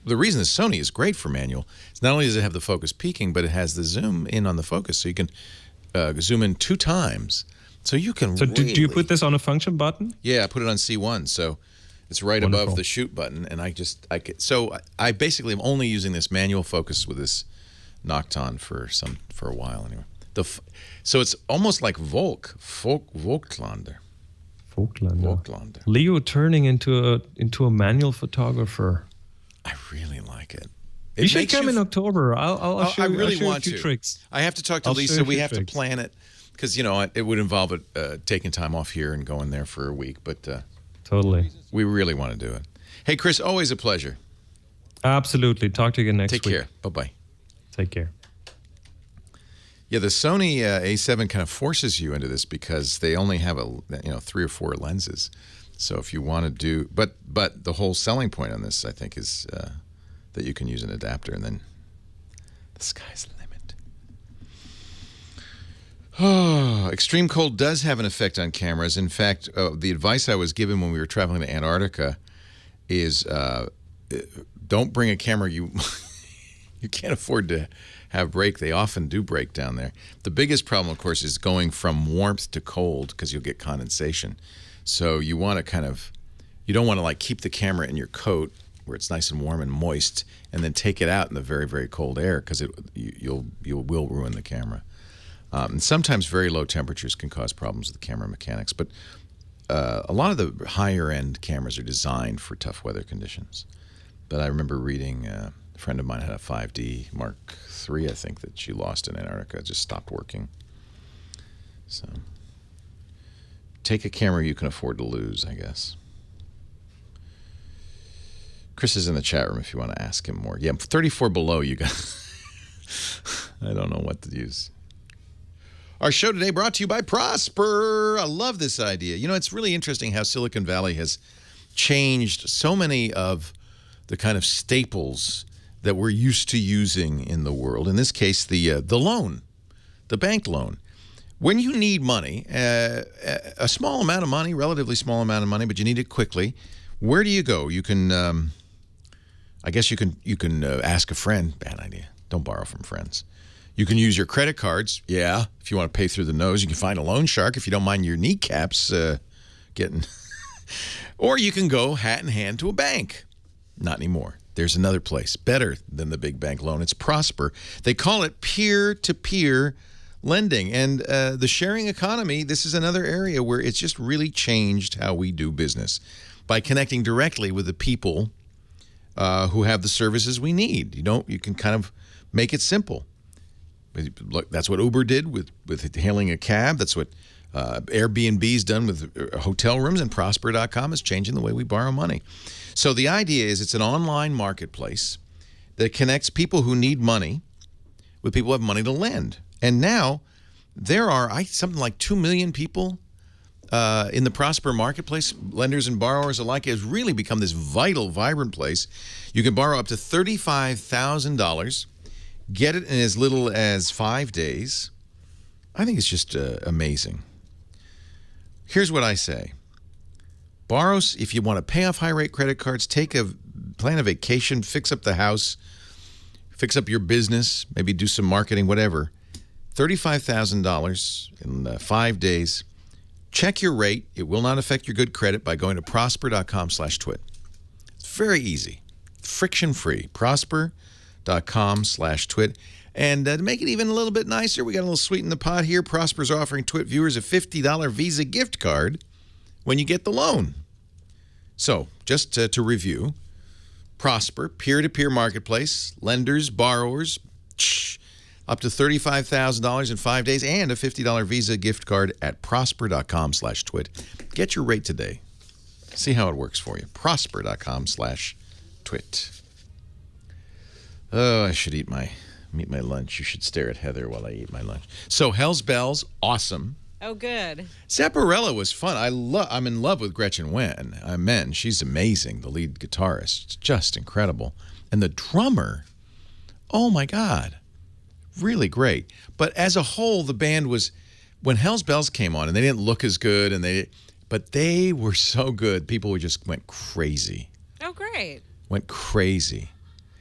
reason the Sony is great for manual is not only does it have the focus peaking, but it has the zoom in on the focus, so you can zoom in 2 times. So you can. So do you put this on a function button? Yeah, I put it on C1, so it's right above the shoot button, and I basically am only using this manual focus with this Nocton for a while anyway. So it's almost like Volklander. Leo turning into a manual photographer. I really like it. You should come in October. I'll show you a few tricks. I have to talk to Lisa. We have to plan it because it would involve taking time off here and going there for a week. But totally, we really want to do it. Hey, Chris, always a pleasure. Absolutely. Talk to you again next week. Take care. Bye-bye. Take care. Yeah, the Sony A7 kind of forces you into this because they only have 3 or 4 lenses. So if you want to do, but the whole selling point on this, I think, is that you can use an adapter, and then the sky's the limit. Oh, extreme cold does have an effect on cameras. In fact, the advice I was given when we were traveling to Antarctica is don't bring a camera you can't afford to have break. They often do break down there. The biggest problem, of course, is going from warmth to cold because you'll get condensation. So you want to you don't want to keep the camera in your coat where it's nice and warm and moist, and then take it out in the very, very cold air because you will ruin the camera. And sometimes very low temperatures can cause problems with the camera mechanics. But a lot of the higher end cameras are designed for tough weather conditions. But I remember reading. A friend of mine had a 5D Mark III, I think, that she lost in Antarctica. It just stopped working. So take a camera you can afford to lose, I guess. Chris is in the chat room if you want to ask him more. Yeah, 34 below, you guys. I don't know what to use. Our show today brought to you by Prosper. I love this idea. It's really interesting how Silicon Valley has changed so many of the kind of staples that we're used to using in the world. In this case, the loan, the bank loan. When you need money, a small amount of money, relatively small amount of money, but you need it quickly, where do you go? You can, I guess you can ask a friend. Bad idea. Don't borrow from friends. You can use your credit cards. Yeah, if you want to pay through the nose, you can find a loan shark if you don't mind your kneecaps getting. Or you can go hat in hand to a bank. Not anymore. There's another place better than the big bank loan. It's Prosper. They call it peer-to-peer lending. And the sharing economy, this is another area where it's just really changed how we do business by connecting directly with the people who have the services we need. You can kind of make it simple. Look, that's what Uber did with hailing a cab. That's what Airbnb's done with hotel rooms, and Prosper.com is changing the way we borrow money. So the idea is it's an online marketplace that connects people who need money with people who have money to lend. And now there are something like 2 million people in the Prosper marketplace, lenders and borrowers alike. It has really become this vital, vibrant place. You can borrow up to $35,000, get it in as little as 5 days. I think it's just amazing. Here's what I say. Borrow, if you want to pay off high-rate credit cards, plan a vacation, fix up the house, fix up your business, maybe do some marketing, whatever. $35,000 in 5 days. Check your rate. It will not affect your good credit by going to prosper.com/twit. It's very easy. Friction-free. Prosper.com/twit. And to make it even a little bit nicer, we got a little sweet in the pot here. Prosper's offering Twit viewers a $50 Visa gift card when you get the loan. So, just to review, Prosper, peer-to-peer marketplace, lenders, borrowers, up to $35,000 in 5 days, and a $50 Visa gift card at prosper.com/twit. Get your rate today. See how it works for you. Prosper.com/twit. Oh, I should eat my lunch. You should stare at Heather while I eat my lunch. So, Hell's Bells, awesome. Oh, good. Zapparella was fun. I'm in love with Gretchen Menn. She's amazing, the lead guitarist. It's just incredible. And the drummer, oh my God, really great. But as a whole, the band was, when Hell's Bells came on, and they didn't look as good, but they were so good, people just went crazy. Oh, great. Went crazy.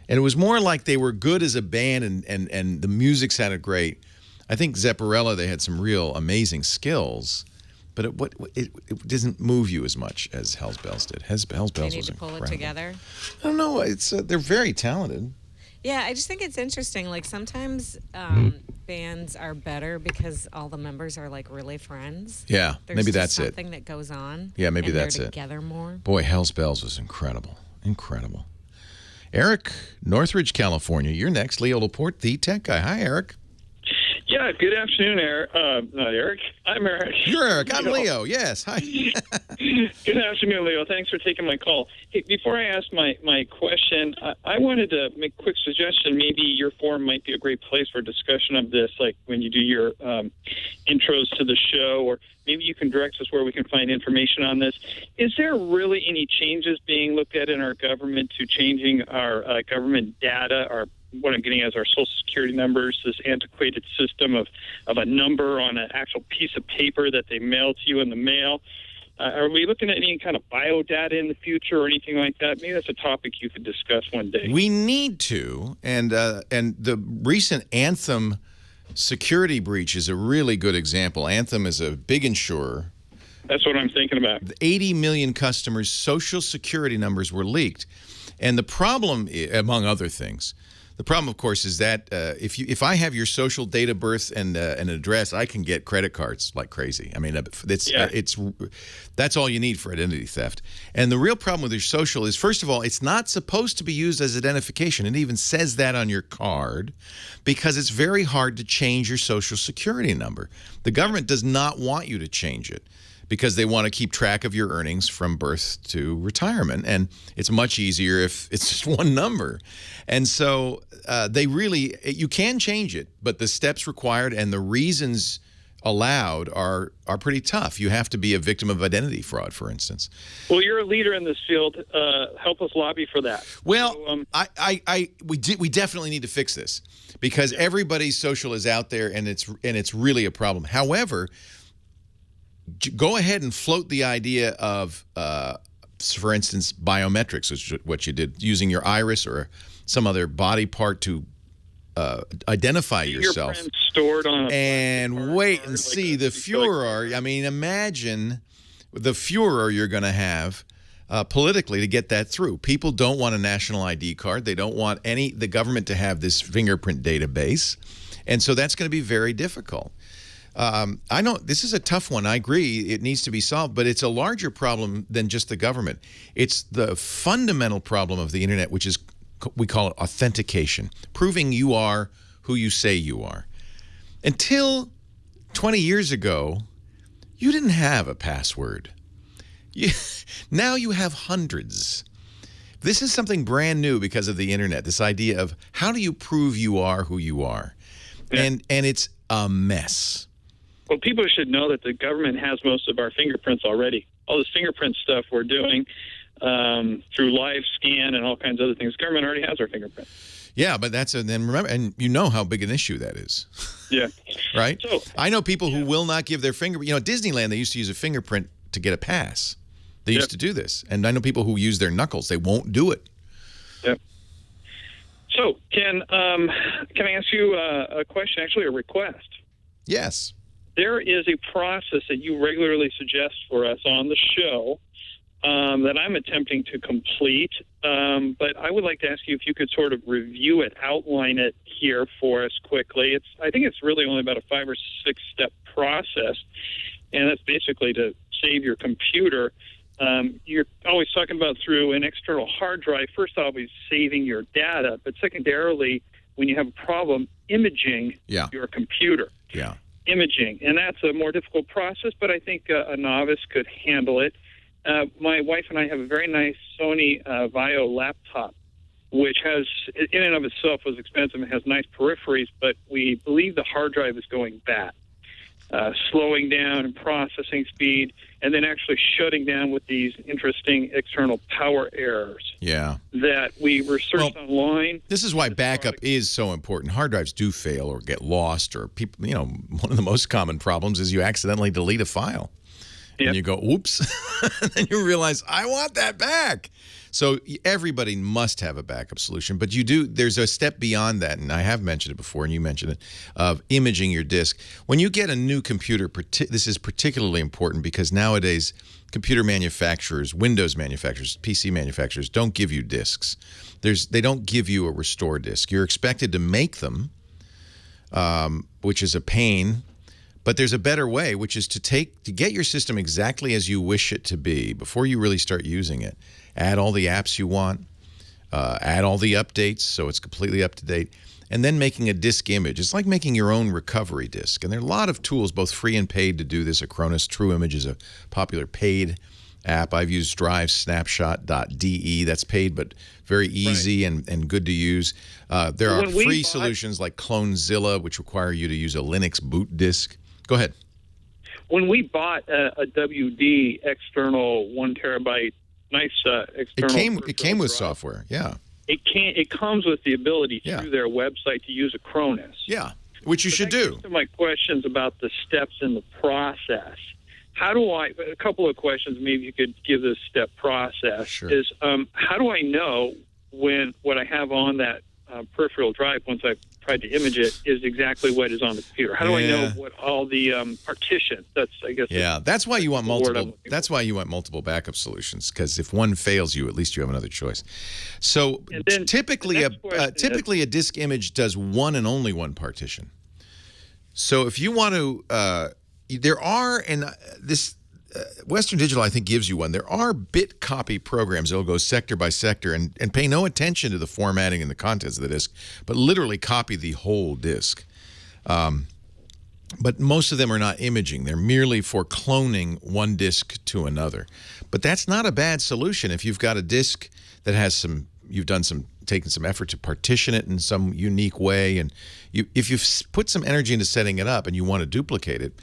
And it was more like they were good as a band, and the music sounded great. I think Zapparella, they had some real amazing skills, but it doesn't move you as much as Hell's Bells did. Hell's Bells was incredible. They need to pull it together? I don't know. They're very talented. Yeah, I just think it's interesting. Like, sometimes bands are better because all the members are, like, really friends. Yeah, maybe that's it. There's something that goes on. Yeah, maybe that's it. They're together more. Boy, Hell's Bells was incredible. Incredible. Eric, Northridge, California. You're next. Leo Laporte, the tech guy. Hi, Eric. Yeah, good afternoon, Eric. Not Eric. I'm Eric. You're Eric. I'm Leo. Yes. Hi. Good afternoon, Leo. Thanks for taking my call. Hey, before I ask my question, I wanted to make a quick suggestion. Maybe your forum might be a great place for discussion of this, like when you do your intros to the show, or maybe you can direct us where we can find information on this. Is there really any changes being looked at in our government to changing our government data, what I'm getting as our Social Security numbers, this antiquated system of a number on an actual piece of paper that they mail to you in the mail? Are we looking at any kind of biodata in the future or anything like that? Maybe that's a topic you could discuss one day. We need to, and the recent Anthem security breach is a really good example. Anthem is a big insurer. That's what I'm thinking about. 80 million customers' Social Security numbers were leaked. And the problem, among other things, the problem, of course, is that if I have your social, date of birth, and an address, I can get credit cards like crazy. I mean, that's all you need for identity theft. And the real problem with your social is, first of all, it's not supposed to be used as identification. It even says that on your card because it's very hard to change your Social Security number. The government does not want you to change it, because they want to keep track of your earnings from birth to retirement. And it's much easier if it's just one number. And so you can change it, but the steps required and the reasons allowed are pretty tough. You have to be a victim of identity fraud, for instance. Well, you're a leader in this field. Help us lobby for that. Well, we definitely need to fix this because everybody's social is out there, and it's really a problem. However, go ahead and float the idea of, for instance, biometrics, which is what you did, using your iris or some other body part to identify yourself. Stored on and wait and see the furor. I mean, imagine the furor you're going to have politically to get that through. People don't want a national ID card. They don't want the government to have this fingerprint database. And so that's going to be very difficult. I know this is a tough one. I agree. It needs to be solved, but it's a larger problem than just the government. It's the fundamental problem of the internet, which is, we call it authentication, proving you are who you say you are. Until 20 years ago, you didn't have a password. Now you have hundreds. This is something brand new because of the internet, this idea of how do you prove you are who you are? Yeah. And it's a mess. Well, people should know that the government has most of our fingerprints already. All this fingerprint stuff we're doing through live scan and all kinds of other things, the government already has our fingerprint. Yeah, but then remember, and you know how big an issue that is. Yeah. Right? So, I know people who will not give their fingerprint. You know, at Disneyland, they used to use a fingerprint to get a pass. They used to do this. And I know people who use their knuckles. They won't do it. Yep. So, can I ask you a question, actually a request? Yes. There is a process that you regularly suggest for us on the show that I'm attempting to complete, but I would like to ask you if you could sort of review it, outline it here for us quickly. I think it's really only about a 5 or 6 step process, and that's basically to save your computer. You're always talking about through an external hard drive, first always saving your data, but secondarily, when you have a problem, imaging your computer. Yeah. Imaging, and that's a more difficult process, but I think a novice could handle it. My wife and I have a very nice Sony Vaio laptop, which has, in and of itself, was expensive and has nice peripheries, but we believe the hard drive is going bad, slowing down in processing speed, and then actually shutting down with these interesting external power errors. Yeah. That we researched online. This is why backup is so important. Hard drives do fail or get lost, or people, you know, one of the most common problems is you accidentally delete a file. And you go, oops, and then you realize, I want that back. So everybody must have a backup solution, but there's a step beyond that, and I have mentioned it before, and you mentioned it, of imaging your disk. When you get a new computer, this is particularly important because nowadays computer manufacturers, Windows manufacturers, PC manufacturers don't give you disks. They don't give you a restore disk. You're expected to make them, which is a pain. But there's a better way, which is to get your system exactly as you wish it to be before you really start using it. Add all the apps you want, add all the updates so it's completely up to date, and then making a disk image. It's like making your own recovery disk. And there are a lot of tools, both free and paid, to do this. Acronis TrueImage is a popular paid app. I've used drivesnapshot.de. That's paid, but very easy and good to use. There are free solutions like Clonezilla, which require you to use a Linux boot disk. Go ahead. When we bought a WD external 1 terabyte, nice external. It came with software. Yeah. It comes with the ability through their website to use Acronis. Yeah, which you should do. To my questions about the steps in the process. A couple of questions, maybe you could give this step process. Sure. Is how do I know when what I have on that peripheral drive, once I've tried to image it, is exactly what is on the computer? How do I know what all the partitions? That's, I guess. Yeah, that's why you want multiple. That's why you want multiple backup solutions, because if one fails you, at least you have another choice. So typically, a disk image does one and only one partition. So if you want to, there are, and this Western Digital, I think, gives you one. There are bit copy programs that will go sector by sector and pay no attention to the formatting and the contents of the disk, but literally copy the whole disk. But most of them are not imaging. They're merely for cloning one disk to another. But that's not a bad solution if you've got a disk that has taken some effort to partition it in some unique way, and if you've put some energy into setting it up and you want to duplicate it,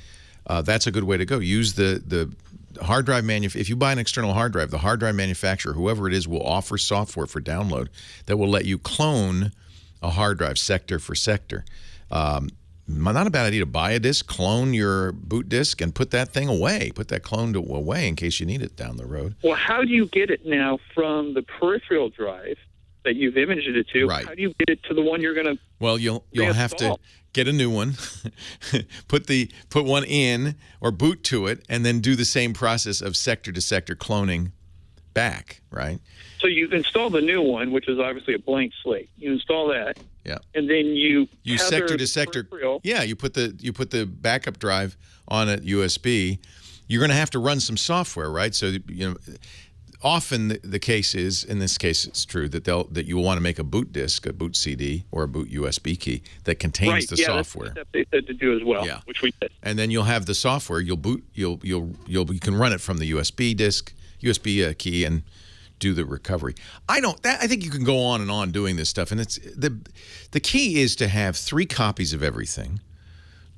that's a good way to go. Use the hard drive if you buy an external hard drive, the hard drive manufacturer, whoever it is, will offer software for download that will let you clone a hard drive sector for sector. Not a bad idea to buy a disk, clone your boot disk, and put that thing away. Put that clone away in case you need it down the road. Well, how do you get it now from the peripheral drive that you've imaged it to? Right. How do you get it to the one you're going to? Well, you'll have to get a new one, put one in or boot to it, and then do the same process of sector to sector cloning back, right? So you install the new one, which is obviously a blank slate. You install that. Yeah. And then you sector to sector. Yeah, you put the backup drive on a USB. You're going to have to run some software, right? So often the case is, in this case, it's true that you will want to make a boot disk, a boot CD, or a boot USB key that contains the software. That's they said to do as well, which we did. And then you'll have the software. You can run it from the USB disk, USB key, and do the recovery. I think you can go on and on doing this stuff, and it's the key is to have 3 copies of everything,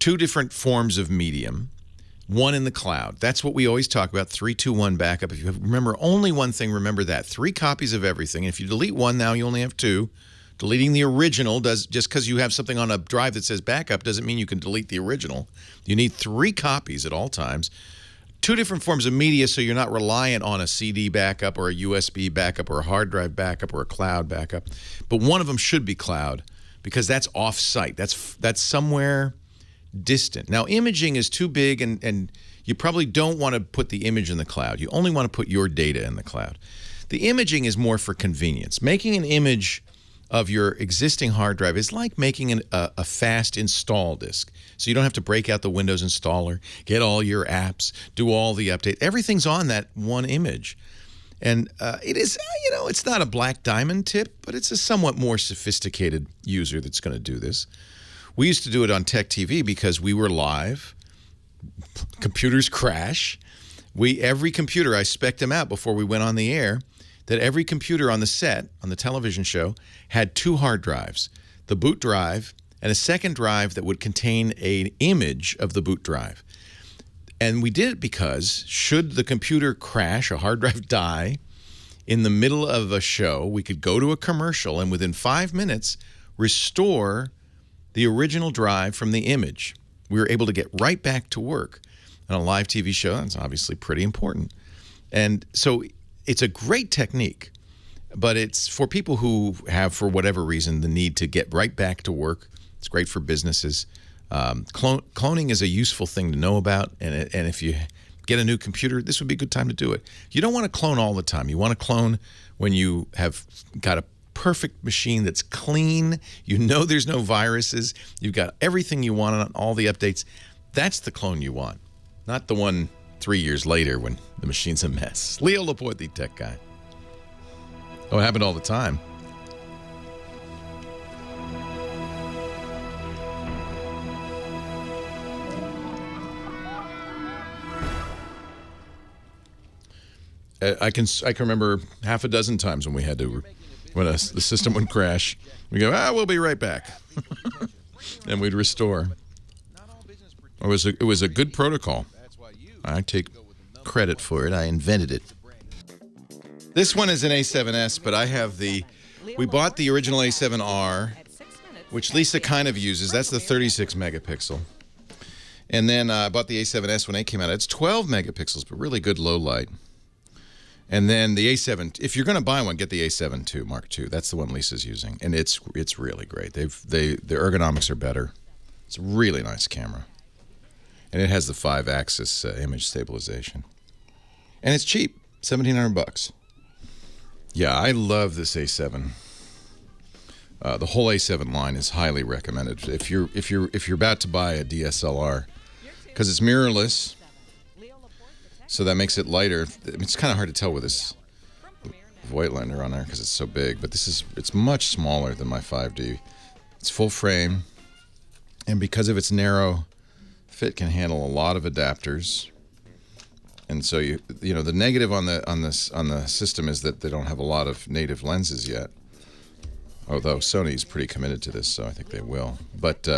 2 different forms of medium, 1 in the cloud. That's what we always talk about, 3-2-1 backup. If you remember only one thing, remember that. 3 copies of everything. And if you delete 1, now you only have 2. Deleting the original just because you have something on a drive that says backup doesn't mean you can delete the original. You need 3 copies at all times. 2 different forms of media, so you're not reliant on a CD backup or a USB backup or a hard drive backup or a cloud backup. But one of them should be cloud because that's off-site. That's somewhere distant. Now, imaging is too big, and you probably don't want to put the image in the cloud. You only want to put your data in the cloud. The imaging is more for convenience. Making an image of your existing hard drive is like making a fast install disk. So you don't have to break out the Windows installer, get all your apps, do all the updates. Everything's on that one image. And it is, it's not a black diamond tip, but it's a somewhat more sophisticated user that's going to do this. We used to do it on Tech TV because we were live. Computers crash. Every computer, I spec'd them out before we went on the air, that every computer on the set, on the television show, had 2 hard drives, the boot drive and a second drive that would contain an image of the boot drive. And we did it because should the computer crash, a hard drive die, in the middle of a show, we could go to a commercial and within 5 minutes restore the original drive from the image. We were able to get right back to work on a live TV show. That's obviously pretty important. And so it's a great technique, but it's for people who have, for whatever reason, the need to get right back to work. It's great for businesses. Cloning is a useful thing to know about, and if you get a new computer, this would be a good time to do it. You don't want to clone all the time. You want to clone when you have got a perfect machine that's clean. You know there's no viruses. You've got everything you want on all the updates. That's the clone you want, not the one 3 years later when the machine's a mess. Leo Laporte, the tech guy. Oh, it happened all the time. I can remember half a dozen times when we had to, when the system would crash, we go, we'll be right back. And we'd restore. It was a good protocol. I take credit for it. I invented it. This one is an A7S, but I have we bought the original A7R, which Lisa kind of uses. That's the 36 megapixel. And then I bought the A7S when it came out. It's 12 megapixels, but really good low light. And then the A7, if you're going to buy one, get the A7 II, Mark II. That's the one Lisa's using, and it's really great. The ergonomics are better. It's a really nice camera. And it has the 5-axis image stabilization. And it's cheap, $1,700. Yeah, I love this A7. The whole A7 line is highly recommended if you're about to buy a DSLR, because it's mirrorless, so that makes it lighter. It's kind of hard to tell with this Voigtlander on there because it's so big, but it's much smaller than my 5D. It's full frame, and because of its narrow fit, can handle a lot of adapters. And so the negative on the system is that they don't have a lot of native lenses yet. Although Sony's pretty committed to this, so I think they will. But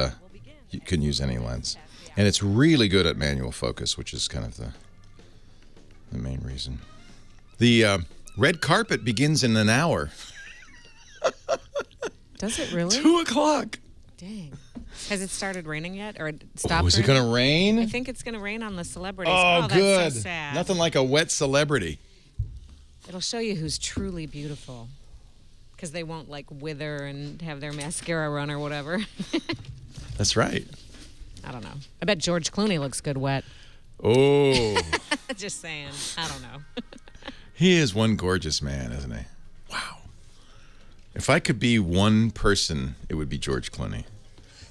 you can use any lens, and it's really good at manual focus, which is kind of the main reason. The red carpet begins in an hour. Does it really? 2:00. Dang. Has it started raining yet, or it stopped? Oh, is it going to rain? I think it's going to rain on the celebrities. Oh, good. That's so sad. Nothing like a wet celebrity. It'll show you who's truly beautiful, because they won't wither and have their mascara run or whatever. That's right. I don't know. I bet George Clooney looks good wet. Oh. Just saying. I don't know. He is one gorgeous man, isn't he? Wow. If I could be one person, it would be George Clooney.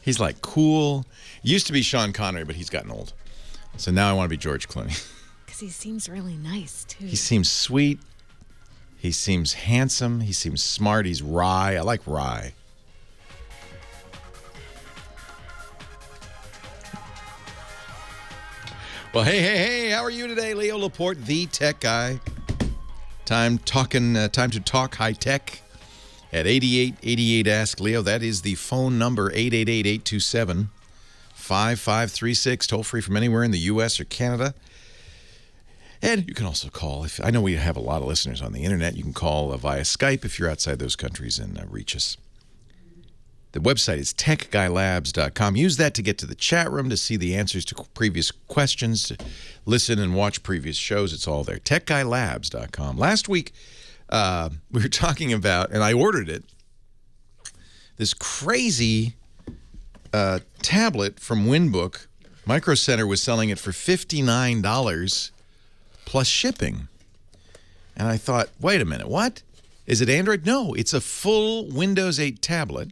He's like cool. Used to be Sean Connery, but he's gotten old. So now I want to be George Clooney. Because he seems really nice, too. He seems sweet. He seems handsome. He seems smart. He's wry. I like wry. Well, hey, how are you today? Leo Laporte, the tech guy. Time to talk high tech at 8888 Ask Leo. That is the phone number, 888-827-5536. Toll free from anywhere in the U.S. or Canada. And you can also call. I know we have a lot of listeners on the internet. You can call via Skype if you're outside those countries and reach us. The website is techguylabs.com. Use that to get to the chat room, to see the answers to previous questions, to listen and watch previous shows. It's all there. techguylabs.com. Last week, we were talking about, and I ordered it, this crazy tablet from Winbook. Micro Center was selling it for $59 plus shipping. And I thought, wait a minute, what? Is it Android? No, it's a full Windows 8 tablet.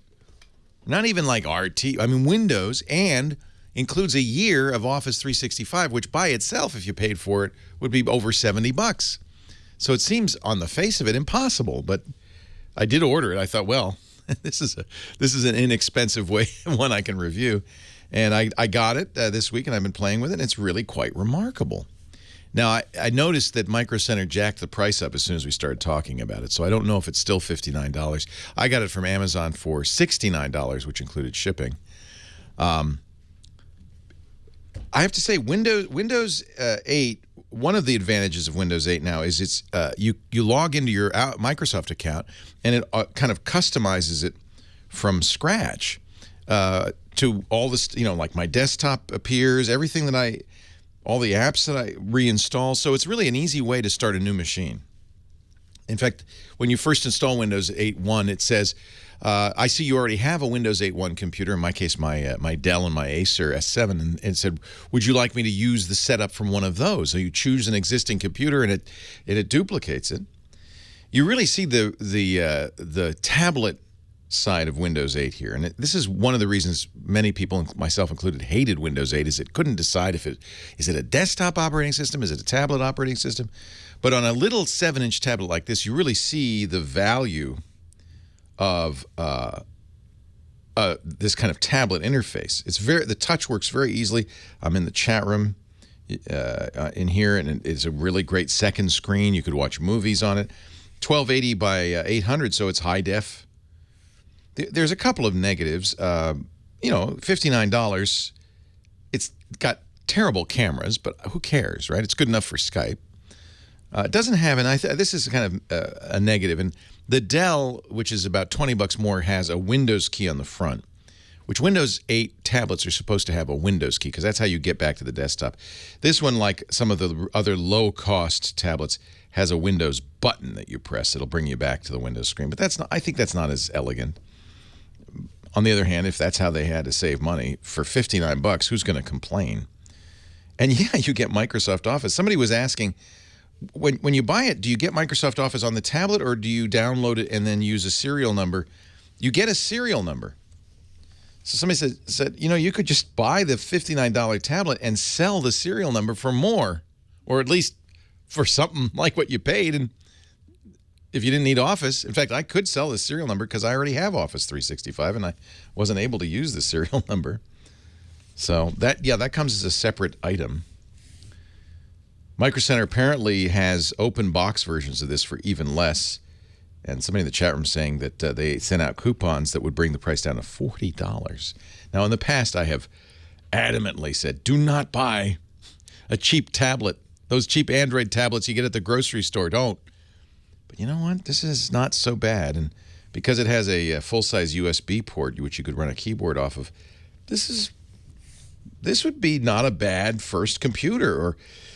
Not even like RT, I mean Windows, and includes a year of Office 365, which by itself, if you paid for it, would be over $70. So it seems on the face of it impossible, but I did order it. I thought, well, this is an inexpensive one I can review. And I got it this week, and I've been playing with it, and it's really quite remarkable. Now, I noticed that Micro Center jacked the price up as soon as we started talking about it, so I don't know if it's still $59. I got it from Amazon for $69, which included shipping. I have to say, Windows 8, one of the advantages of Windows 8 now is it's you log into your Microsoft account, and it kind of customizes it from scratch to all this, like my desktop appears, everything that all the apps that I reinstall. So it's really an easy way to start a new machine. In fact, when you first install Windows 8.1, it says, I see you already have a Windows 8.1 computer, in my case, my Dell and my Acer S7, and it said, would you like me to use the setup from one of those? So you choose an existing computer, and it duplicates it. You really see the tablet side of Windows 8 here. And this is one of the reasons many people, myself included, hated Windows 8, is it couldn't decide is it a desktop operating system, is it a tablet operating system? But on a little 7-inch tablet like this, you really see the value of this kind of tablet interface. The touch works very easily. I'm in the chat room in here, and it's a really great second screen. You could watch movies on it. 1280 by 800, so it's high def. There's a couple of negatives. $59. It's got terrible cameras, but who cares, right? It's good enough for Skype. It doesn't have, this is kind of a negative. And the Dell, which is about $20 more, has a Windows key on the front, which Windows 8 tablets are supposed to have a Windows key because that's how you get back to the desktop. This one, like some of the other low-cost tablets, has a Windows button that you press. It'll bring you back to the Windows screen. But I think that's not as elegant. On the other hand, if that's how they had to save money, for $59, who's going to complain? And yeah, you get Microsoft Office. Somebody was asking, when you buy it, do you get Microsoft Office on the tablet, or do you download it and then use a serial number? You get a serial number. So somebody said, you could just buy the $59 tablet and sell the serial number for more, or at least for something like what you paid. And if you didn't need Office, in fact, I could sell the serial number because I already have Office 365 and I wasn't able to use the serial number. So that comes as a separate item. Micro Center apparently has open box versions of this for even less. And somebody in the chat room saying that they sent out coupons that would bring the price down to $40. Now, in the past, I have adamantly said, do not buy a cheap tablet. Those cheap Android tablets you get at the grocery store, don't. But you know what? This is not so bad. And because it has a full-size USB port, which you could run a keyboard off of, this would be not a bad first computer. Or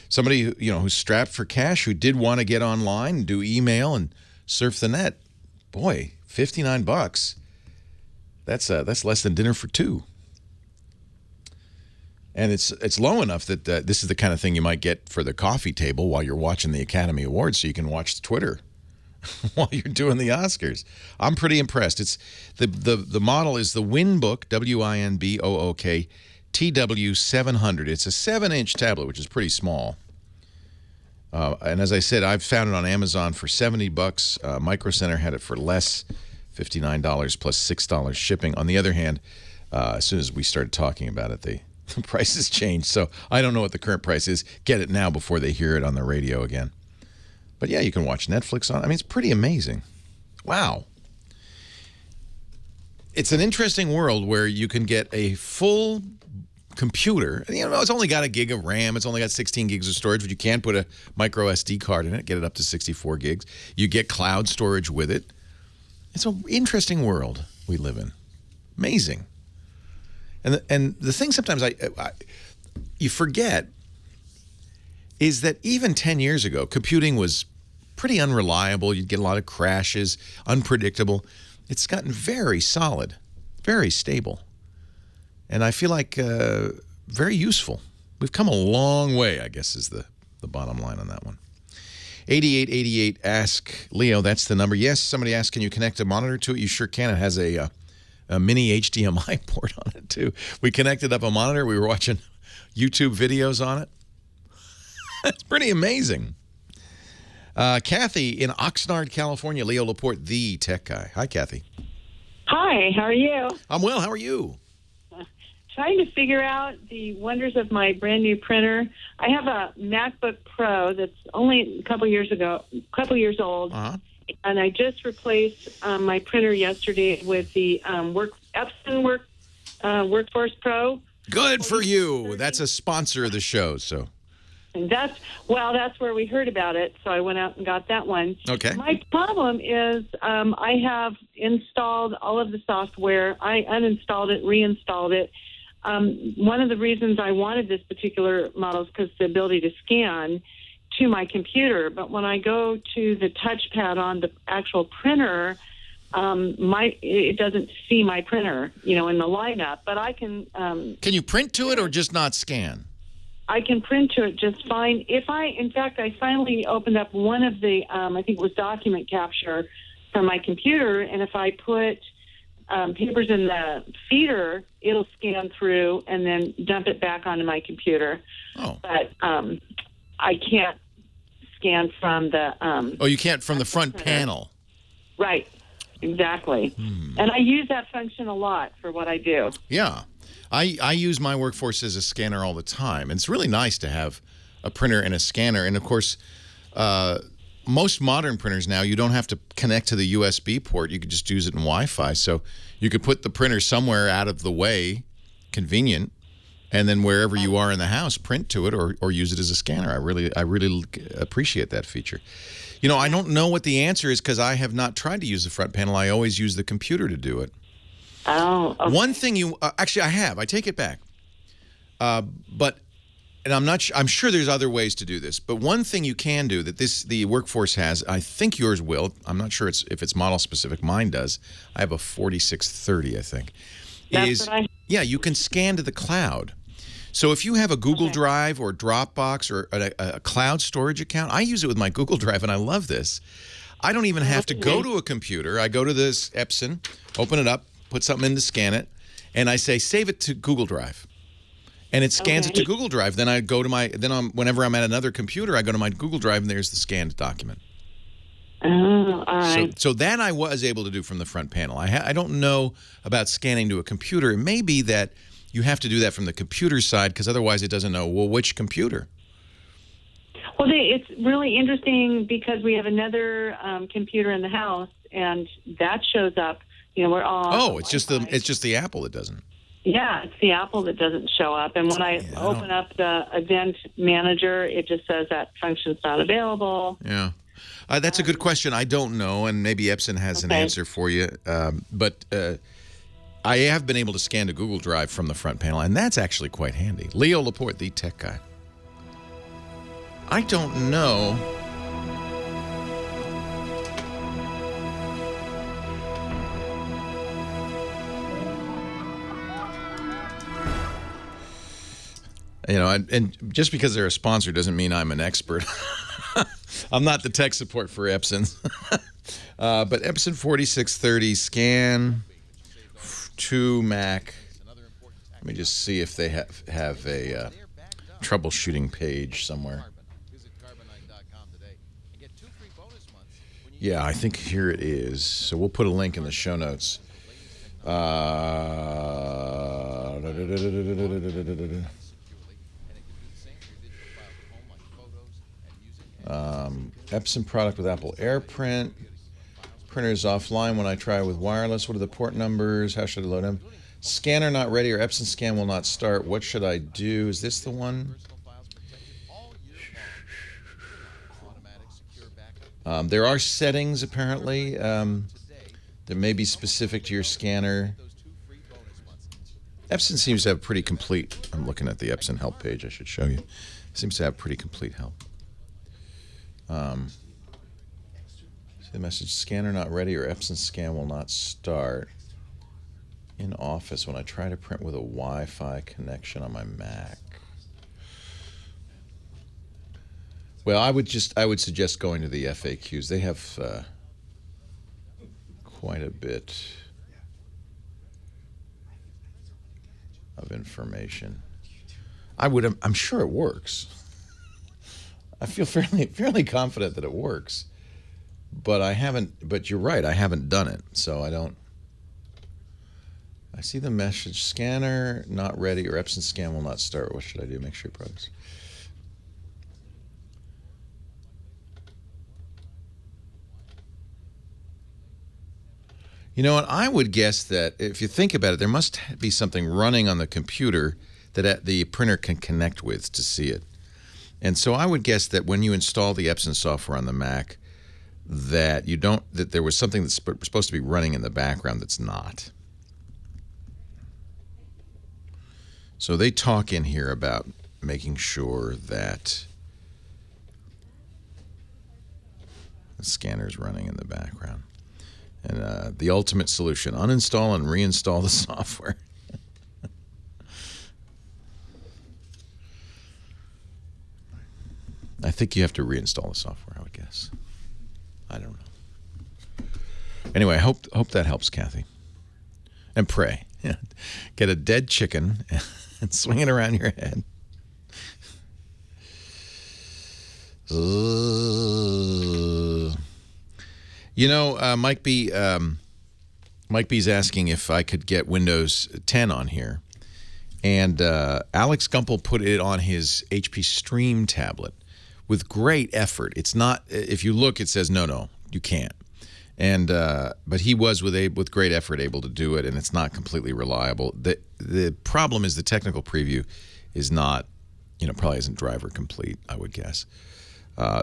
somebody who's strapped for cash, who did want to get online and do email and surf the net. Boy, $59. That's less than dinner for two. And it's low enough that this is the kind of thing you might get for the coffee table while you're watching the Academy Awards, so you can watch Twitter while you're doing the Oscars. I'm pretty impressed. It's the model is the Winbook, WINBOOK TW700. It's a 7-inch tablet, which is pretty small. And as I said, I've found it on Amazon for $70. Micro Center had it for less, $59 plus $6 shipping. On the other hand, as soon as we started talking about it, the prices changed. So I don't know what the current price is. Get it now before they hear it on the radio again. But yeah, you can watch Netflix on it. I mean, it's pretty amazing. Wow. It's an interesting world where you can get a full computer. You know, it's only got 1 gig of RAM. It's only got 16 gigs of storage, but you can put a micro SD card in it, get it up to 64 gigs. You get cloud storage with it. It's an interesting world we live in. Amazing. And the thing sometimes you forget is that even 10 years ago, computing was pretty unreliable. You'd get a lot of crashes, unpredictable. It's gotten very solid, very stable. And I feel like very useful. We've come a long way, I guess, is the bottom line on that one. 8888, ask Leo, that's the number. Yes, somebody asked, can you connect a monitor to it? You sure can. It has a mini HDMI port on it, too. We connected up a monitor. We were watching YouTube videos on it. That's pretty amazing. Kathy in Oxnard, California. Leo Laporte, the tech guy. Hi, Kathy. Hi, how are you? I'm well. How are you? Trying to figure out the wonders of my brand new printer. I have a MacBook Pro that's only a couple years old, and I just replaced my printer yesterday with the Epson Workforce Pro. Good for you. That's a sponsor of the show, so. And that's where we heard about it, so I went out and got that one. Okay. My problem is I have installed all of the software. I uninstalled it, reinstalled it. One of the reasons I wanted this particular model is because the ability to scan to my computer. But when I go to the touchpad on the actual printer, it doesn't see my printer, in the lineup. But I can. Can you print to it or just not scan? I can print to it just fine. I finally opened up one of the, I think it was document capture from my computer, and if I put papers in the feeder, it'll scan through and then dump it back onto my computer. Oh. But I can't scan from the... you can't from the front panel. Right, exactly. And I use that function a lot for what I do. Yeah. I use my Workforce as a scanner all the time. And it's really nice to have a printer and a scanner. And, of course, most modern printers now, you don't have to connect to the USB port. You could just use it in Wi-Fi. So you could put the printer somewhere out of the way, convenient, and then wherever you are in the house, print to it or use it as a scanner. I really appreciate that feature. I don't know what the answer is because I have not tried to use the front panel. I always use the computer to do it. Oh, okay. One thing actually I have. I take it back. But I'm sure there's other ways to do this. But one thing you can do that the Workforce has, I think yours will. I'm not sure if it's model specific. Mine does. I have a 4630, I think. You can scan to the cloud. So if you have a Google Drive or Dropbox or a cloud storage account, I use it with my Google Drive, and I love this. I don't even have to go to a computer. I go to this Epson, open it up, put something in to scan it, and I say, save it to Google Drive. And it scans it to Google Drive. Then I go to whenever I'm at another computer, I go to my Google Drive, and there's the scanned document. Oh, all right. So that I was able to do from the front panel. I don't know about scanning to a computer. It may be that you have to do that from the computer side because otherwise it doesn't know, well, which computer? Well, it's really interesting because we have another computer in the house, and that shows up. We're all. It's just the Apple that doesn't. Yeah, it's the Apple that doesn't show up. And when I open up the event manager, it just says that function's not available. Yeah. That's a good question. I don't know, and maybe Epson has an answer for you. But I have been able to scan to Google Drive from the front panel, and that's actually quite handy. Leo Laporte, the tech guy. I don't know. You know, and just because they're a sponsor doesn't mean I'm an expert. I'm not the tech support for Epson. But Epson 4630 scan to Mac. Let me just see if they have a troubleshooting page somewhere. Yeah, I think here it is. So we'll put a link in the show notes. Epson product with Apple AirPrint. Printer is offline when I try with wireless. What are the port numbers? How should I load them? Scanner not ready or Epson scan will not start. What should I do? Is this the one? There are settings apparently that may be specific to your scanner. Epson seems to have pretty complete. I'm looking at the Epson help page. I should show you. Seems to have pretty complete help. See the message: scanner not ready or Epson scan will not start. In office when I try to print with a Wi-Fi connection on my Mac. Well, I would suggest going to the FAQs. They have quite a bit of information. I'm sure it works. I feel fairly confident that it works. But you're right, I haven't done it, so I don't. I see the message: scanner not ready or Epson scan will not start. What should I do? Make sure progress. You know what? I would guess that if you think about it, there must be something running on the computer that the printer can connect with to see it. And so I would guess that when you install the Epson software on the Mac, that there was something that's supposed to be running in the background that's not. So they talk in here about making sure that the scanner is running in the background. And the ultimate solution: uninstall and reinstall the software. I think you have to reinstall the software, I would guess. I don't know. Anyway, I hope that helps, Kathy. And pray. Yeah. Get a dead chicken and swing it around your head. You know, Mike B's asking if I could get Windows 10 on here. And Alex Gumpel put it on his HP Stream tablet with great effort. It's not, if you look, it says, no, you can't. And but he was with great effort able to do it, and it's not completely reliable. The problem is the technical preview is not, probably isn't driver complete, I would guess.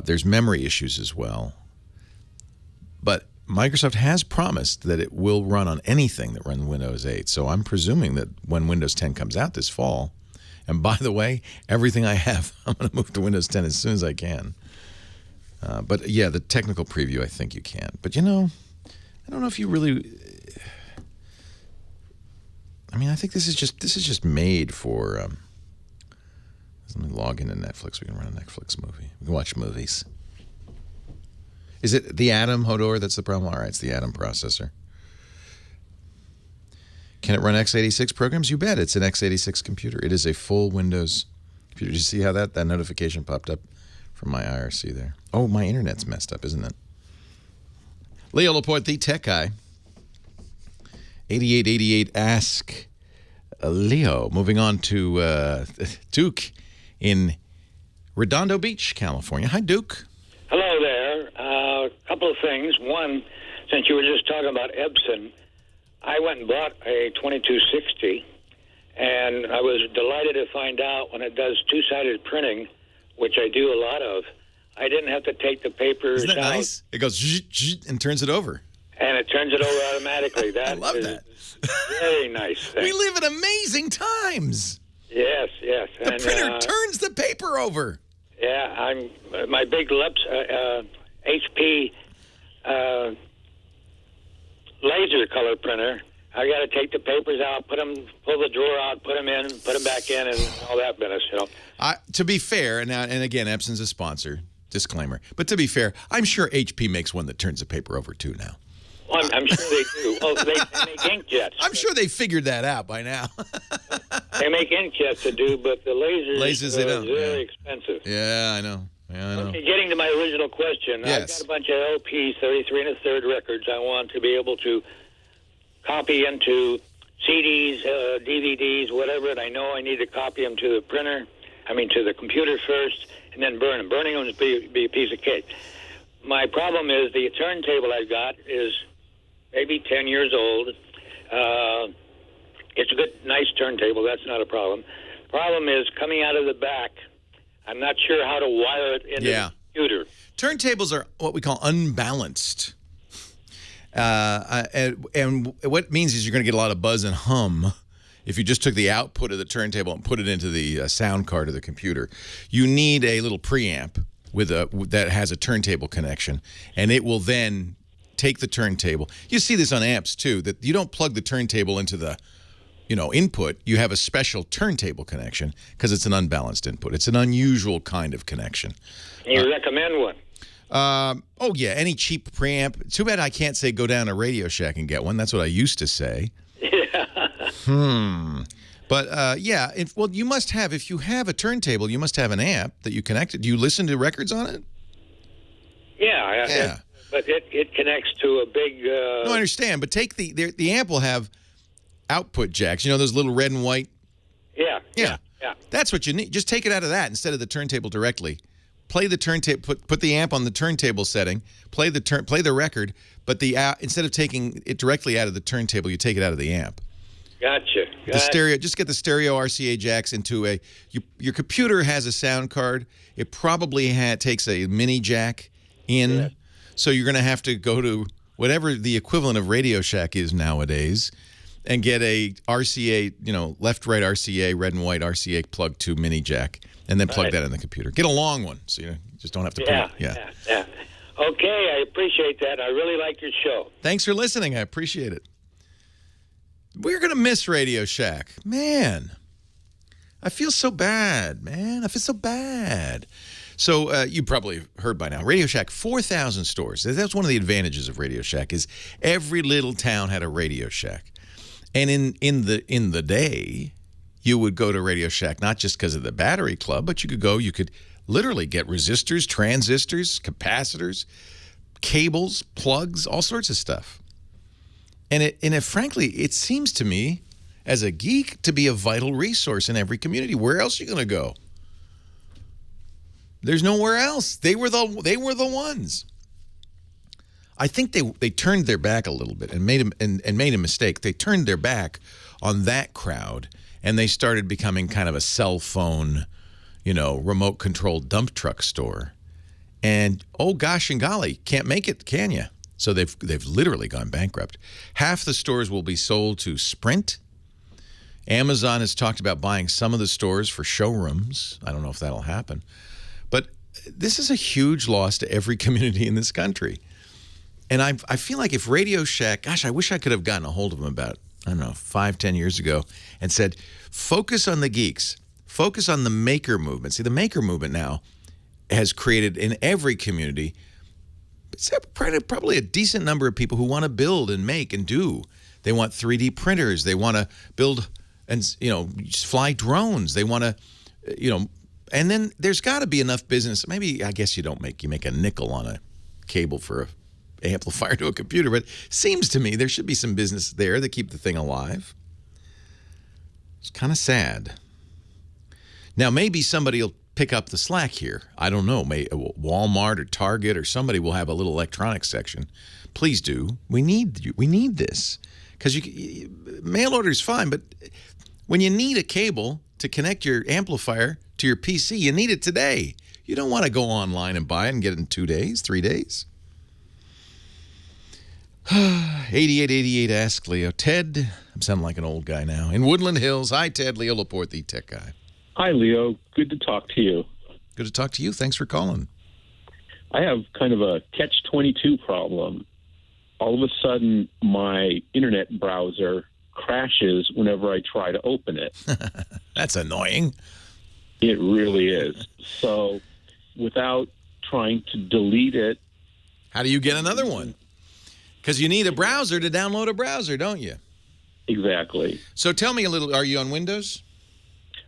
There's memory issues as well. But Microsoft has promised that it will run on anything that runs Windows 8. So I'm presuming that when Windows 10 comes out this fall, and by the way, everything I have, I'm going to move to Windows 10 as soon as I can. But yeah, the technical preview, I think you can. But I don't know if you really. I mean, I think this is just made for. Let me log into Netflix. We can run a Netflix movie. We can watch movies. Is it the Atom, Hodor? That's the problem? All right, it's the Atom processor. Can it run x86 programs? You bet. It's an x86 computer. It is a full Windows computer. Did you see how that notification popped up from my IRC there? Oh, my internet's messed up, isn't it? Leo Laporte, the tech guy. 8888 Ask Leo. Moving on to Duke in Redondo Beach, California. Hi, Duke. Hello there. A couple of things. One, since you were just talking about Epson, I went and bought a 2260, and I was delighted to find out when it does two-sided printing, which I do a lot of, I didn't have to take the papers out. Isn't that out. nice? It goes and turns it over. And it turns it over automatically. I love that. Very nice thing. We live in amazing times. Yes. The printer turns the paper over. Yeah, my big HP laser color printer I got to take the papers out, pull the drawer out, put them in, put them back in, and all that business. To be fair, and again, Epson's a sponsor. Disclaimer. But to be fair, I'm sure HP makes one that turns the paper over too now. Well, I'm sure they do. Well, they make inkjets. I'm sure they figured that out by now. They make inkjets to do, but the lasers they are don't. very expensive. Yeah, I know. Okay, getting to my original question, yes. I've got a bunch of LP 33 1/3 records I want to be able to copy into CDs, DVDs, whatever, and I know I need to copy them to the computer first, and then burn them. Burning them would be a piece of cake. My problem is the turntable I've got is maybe 10 years old. It's a good, nice turntable. That's not a problem. Problem is coming out of the back, I'm not sure how to wire it into the computer. Turntables are what we call unbalanced. And what it means is you're going to get a lot of buzz and hum if you just took the output of the turntable and put it into the sound card of the computer. You need a little preamp that has a turntable connection, and it will then take the turntable. You see this on amps too, that you don't plug the turntable into the input. You have a special turntable connection because it's an unbalanced input. It's an unusual kind of connection. Can you recommend one? Oh, yeah, any cheap preamp. Too bad I can't say go down to Radio Shack and get one. That's what I used to say. Yeah. But, you must have, if you have a turntable, you must have an amp that you connected. Do you listen to records on it? Yeah. But it connects to a big... No, I understand, but take the amp will have output jacks. You know those little red and white? Yeah. That's what you need. Just take it out of that instead of the turntable directly. Play the turntable. Put the amp on the turntable setting. Play the record, but instead of taking it directly out of the turntable, you take it out of the amp. Gotcha. The stereo. Just get the stereo RCA jacks into your computer has a sound card. It probably takes a mini jack in, Yeah. So you're going to have to go to whatever the equivalent of Radio Shack is nowadays, and get a RCA, left-right RCA, red and white RCA plug to mini jack, and then plug that in the computer. Get a long one, so you just don't have to put it. Yeah. Okay, I appreciate that. I really like your show. Thanks for listening. I appreciate it. We're going to miss Radio Shack. Man, I feel so bad, man. I feel so bad. So you probably heard by now, Radio Shack, 4,000 stores. That's one of the advantages of Radio Shack is every little town had a Radio Shack. And in the day, you would go to Radio Shack not just because of the battery club, but you could literally get resistors, transistors, capacitors, cables, plugs, all sorts of stuff. And frankly, it seems to me, as a geek, to be a vital resource in every community. Where else are you going to go? There's nowhere else. They were the ones. I think they turned their back a little bit and made a mistake. They turned their back on that crowd, and they started becoming kind of a cell phone, remote controlled dump truck store. And oh gosh and golly, can't make it, can you? So they've literally gone bankrupt. Half the stores will be sold to Sprint. Amazon has talked about buying some of the stores for showrooms. I don't know if that'll happen. But this is a huge loss to every community in this country. And I feel like if Radio Shack, gosh, I wish I could have gotten a hold of them about, 5-10 years ago and said, focus on the geeks. Focus on the maker movement. See, the maker movement now has created in every community probably a decent number of people who want to build and make and do. They want 3D printers. They want to build and, fly drones. They want to, and then there's got to be enough business. Maybe, I guess you make a nickel on a cable for an amplifier to a computer, but it seems to me there should be some business there that keep the thing alive. It's kind of sad. Now, maybe somebody will pick up the slack here. I don't know. Maybe Walmart or Target or somebody will have a little electronics section. Please do. We need this. Because mail order is fine, but when you need a cable to connect your amplifier to your PC, you need it today. You don't want to go online and buy it and get it in 2 days, 3 days. 8888 Ask Leo. Ted, I'm sounding like an old guy now. In Woodland Hills. Hi, Ted. Leo Laporte, the tech guy. Hi, Leo. Good to talk to you. Good to talk to you. Thanks for calling. I have kind of a catch-22 problem. all of a sudden my internet browser crashes whenever I try to open it. That's annoying. It really is. So without trying to delete it. How do you get another one? Because you need a browser to download a browser, don't you? Exactly. So tell me a little, are you on Windows?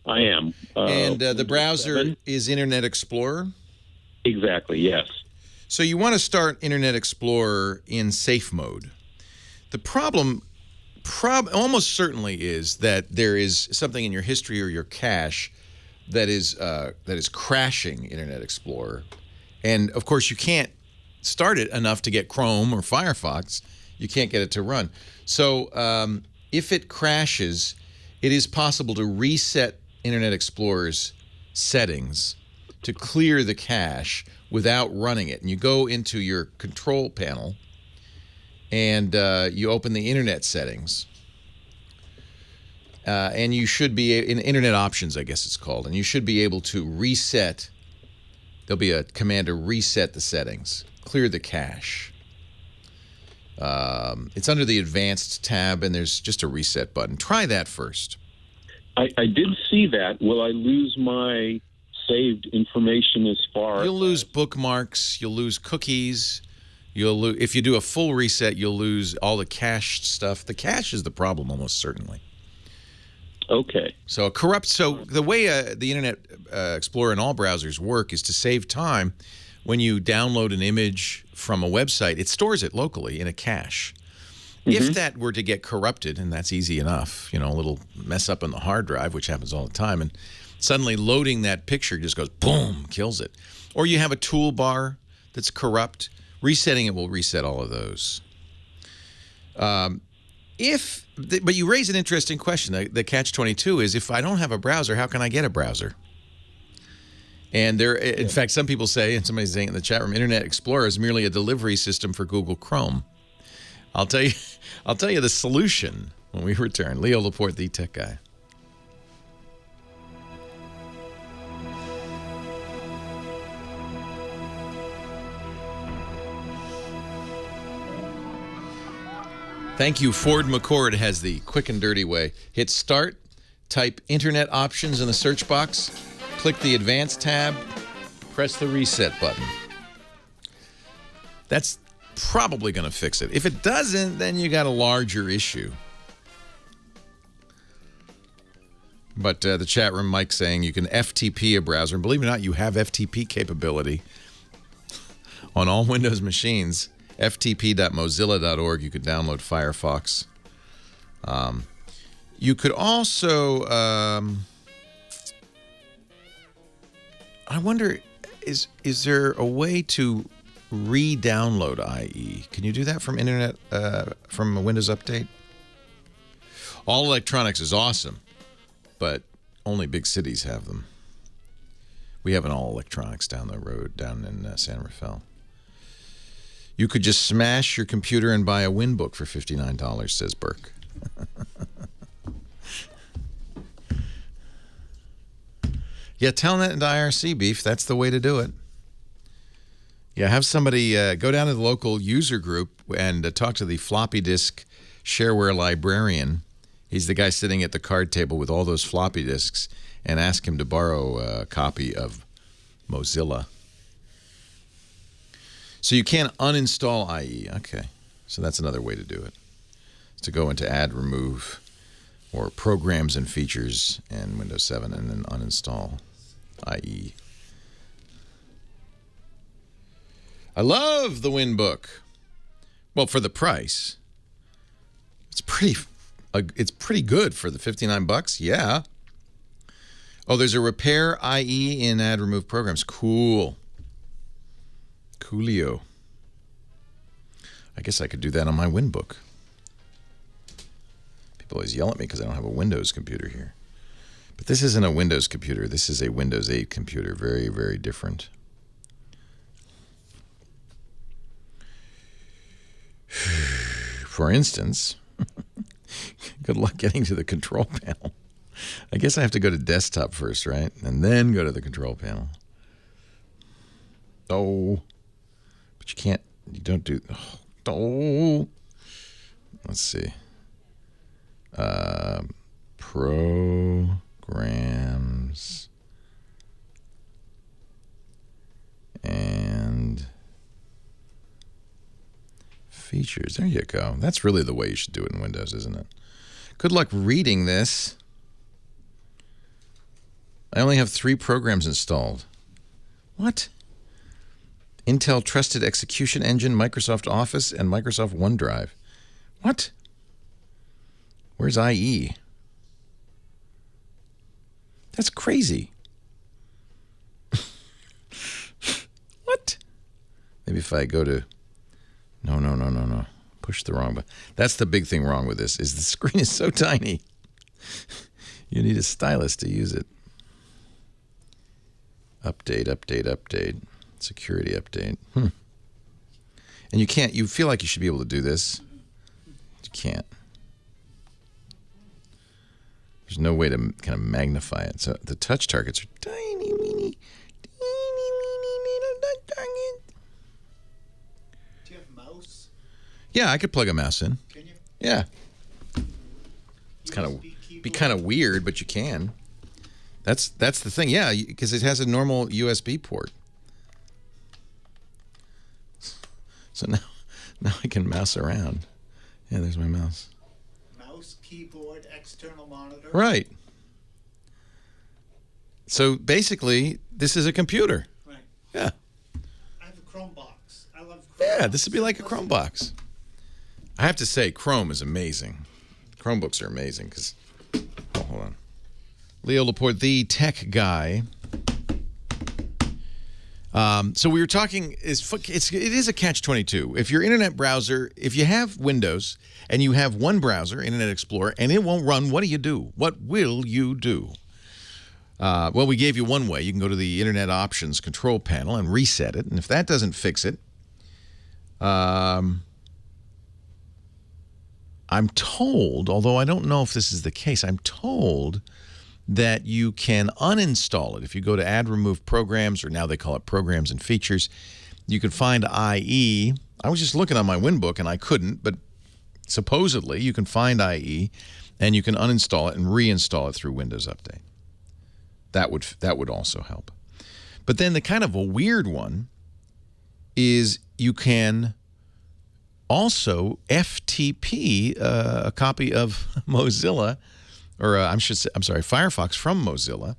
I am. And the Windows browser 7. is Internet Explorer? Exactly, yes. So you want to start Internet Explorer in safe mode. The problem almost certainly is that there is something in your history or your cache that is crashing Internet Explorer. And, of course, you can't start it enough to get Chrome or Firefox. You can't get it to run. So if it crashes, it is possible to reset Internet Explorer's settings to clear the cache without running it. And you go into your control panel and you open the Internet settings. And you should be in Internet Options, I guess it's called. And you should be able to reset. There'll be a command to reset the settings, clear the cache. It's under the Advanced tab, and there's just a reset button. Try that first. I did see that. Will I lose my saved information as far? You'll lose bookmarks. You'll lose cookies. You'll lose, if you do a full reset, you'll lose all the cached stuff. The cache is the problem, almost certainly. Okay. So the way the Internet Explorer and all browsers work is to save time. When you download an image from a website, it stores it locally in a cache. If that were to get corrupted, and that's easy enough, a little mess up on the hard drive, which happens all the time, and suddenly loading that picture just goes boom, kills it. Or you have a toolbar that's corrupt, resetting it will reset all of those. But you raise an interesting question. The catch-22 is, if I don't have a browser, how can I get a browser? And in fact, some people say, and somebody's saying in the chat room, Internet Explorer is merely a delivery system for Google Chrome. I'll tell you the solution when we return. Leo Laporte, the tech guy. Thank you. Ford McCord has the quick and dirty way. Hit start, type Internet Options in the search box, click the Advanced tab, press the reset button. That's probably going to fix it. If it doesn't, then you got a larger issue. But the chat room, Mike saying you can FTP a browser. And believe it or not, you have FTP capability on all Windows machines. ftp.mozilla.org. You could download Firefox. You could also... I wonder, is there a way to re-download IE? Can you do that from from a Windows Update? All electronics is awesome, but only big cities have them. We have an all electronics down the road, down in San Rafael. You could just smash your computer and buy a Winbook for $59, says Burke. Yeah, Telnet and IRC, Beef. That's the way to do it. Yeah, have somebody go down to the local user group and talk to the floppy disk shareware librarian. He's the guy sitting at the card table with all those floppy disks, and ask him to borrow a copy of Mozilla. So you can't uninstall IE. Okay, so that's another way to do it. It's to go into Add, Remove, or Programs and Features in Windows 7 and then uninstall IE. I love the Winbook. Well, for the price, it's pretty good for the $59. Yeah. Oh, there's a repair IE in Add Remove Programs. Cool. Coolio. I guess I could do that on my Winbook. People always yell at me because I don't have a Windows computer here. But this isn't a Windows computer. This is a Windows 8 computer. Very, very different. For instance, good luck getting to the control panel. I guess I have to go to desktop first, right? And then go to the control panel. Oh, but you can't, you don't do, oh, Oh. Let's see. Programs and features. There you go. That's really the way you should do it in Windows, isn't it? Good luck reading this. I only have 3 programs installed. What? Intel Trusted Execution Engine, Microsoft Office, and Microsoft OneDrive. What? Where's IE? That's crazy. What? Maybe if I go to... No. Push the wrong button. That's the big thing wrong with this, is the screen is so tiny. You need a stylus to use it. Update. Security update. And you can't, you feel like you should be able to do this. You can't. There's no way to kind of magnify it. So the touch targets are tiny, weeny, little touch targets. Do you have a mouse? Yeah, I could plug a mouse in. Can you? Yeah. It's kind of weird, but you can. That's the thing. Yeah, because it has a normal USB port. So now I can mouse around. Yeah, there's my mouse. Mouse, keyboard, external monitor. Right. So basically, this is a computer. Right. Yeah. I have a Chromebox. I love Chromebox. Yeah, this would be like a Chromebox. I have to say, Chrome is amazing. Chromebooks are amazing because... Oh, hold on. Leo Laporte, the tech guy. So we were talking, it is a catch-22. If your internet browser, if you have Windows and you have one browser, Internet Explorer, and it won't run, what do you do? What will you do? Well, we gave you one way. You can go to the Internet Options control panel and reset it. And if that doesn't fix it, I'm told, although I don't know if this is the case, I'm told that you can uninstall it. If you go to Add Remove Programs, or now they call it Programs and Features, you can find IE. I was just looking on my WinBook and I couldn't, but supposedly you can find IE and you can uninstall it and reinstall it through Windows Update. That would also help. But then the kind of a weird one is you can also FTP a copy of Mozilla, or I'm sorry, Firefox from Mozilla.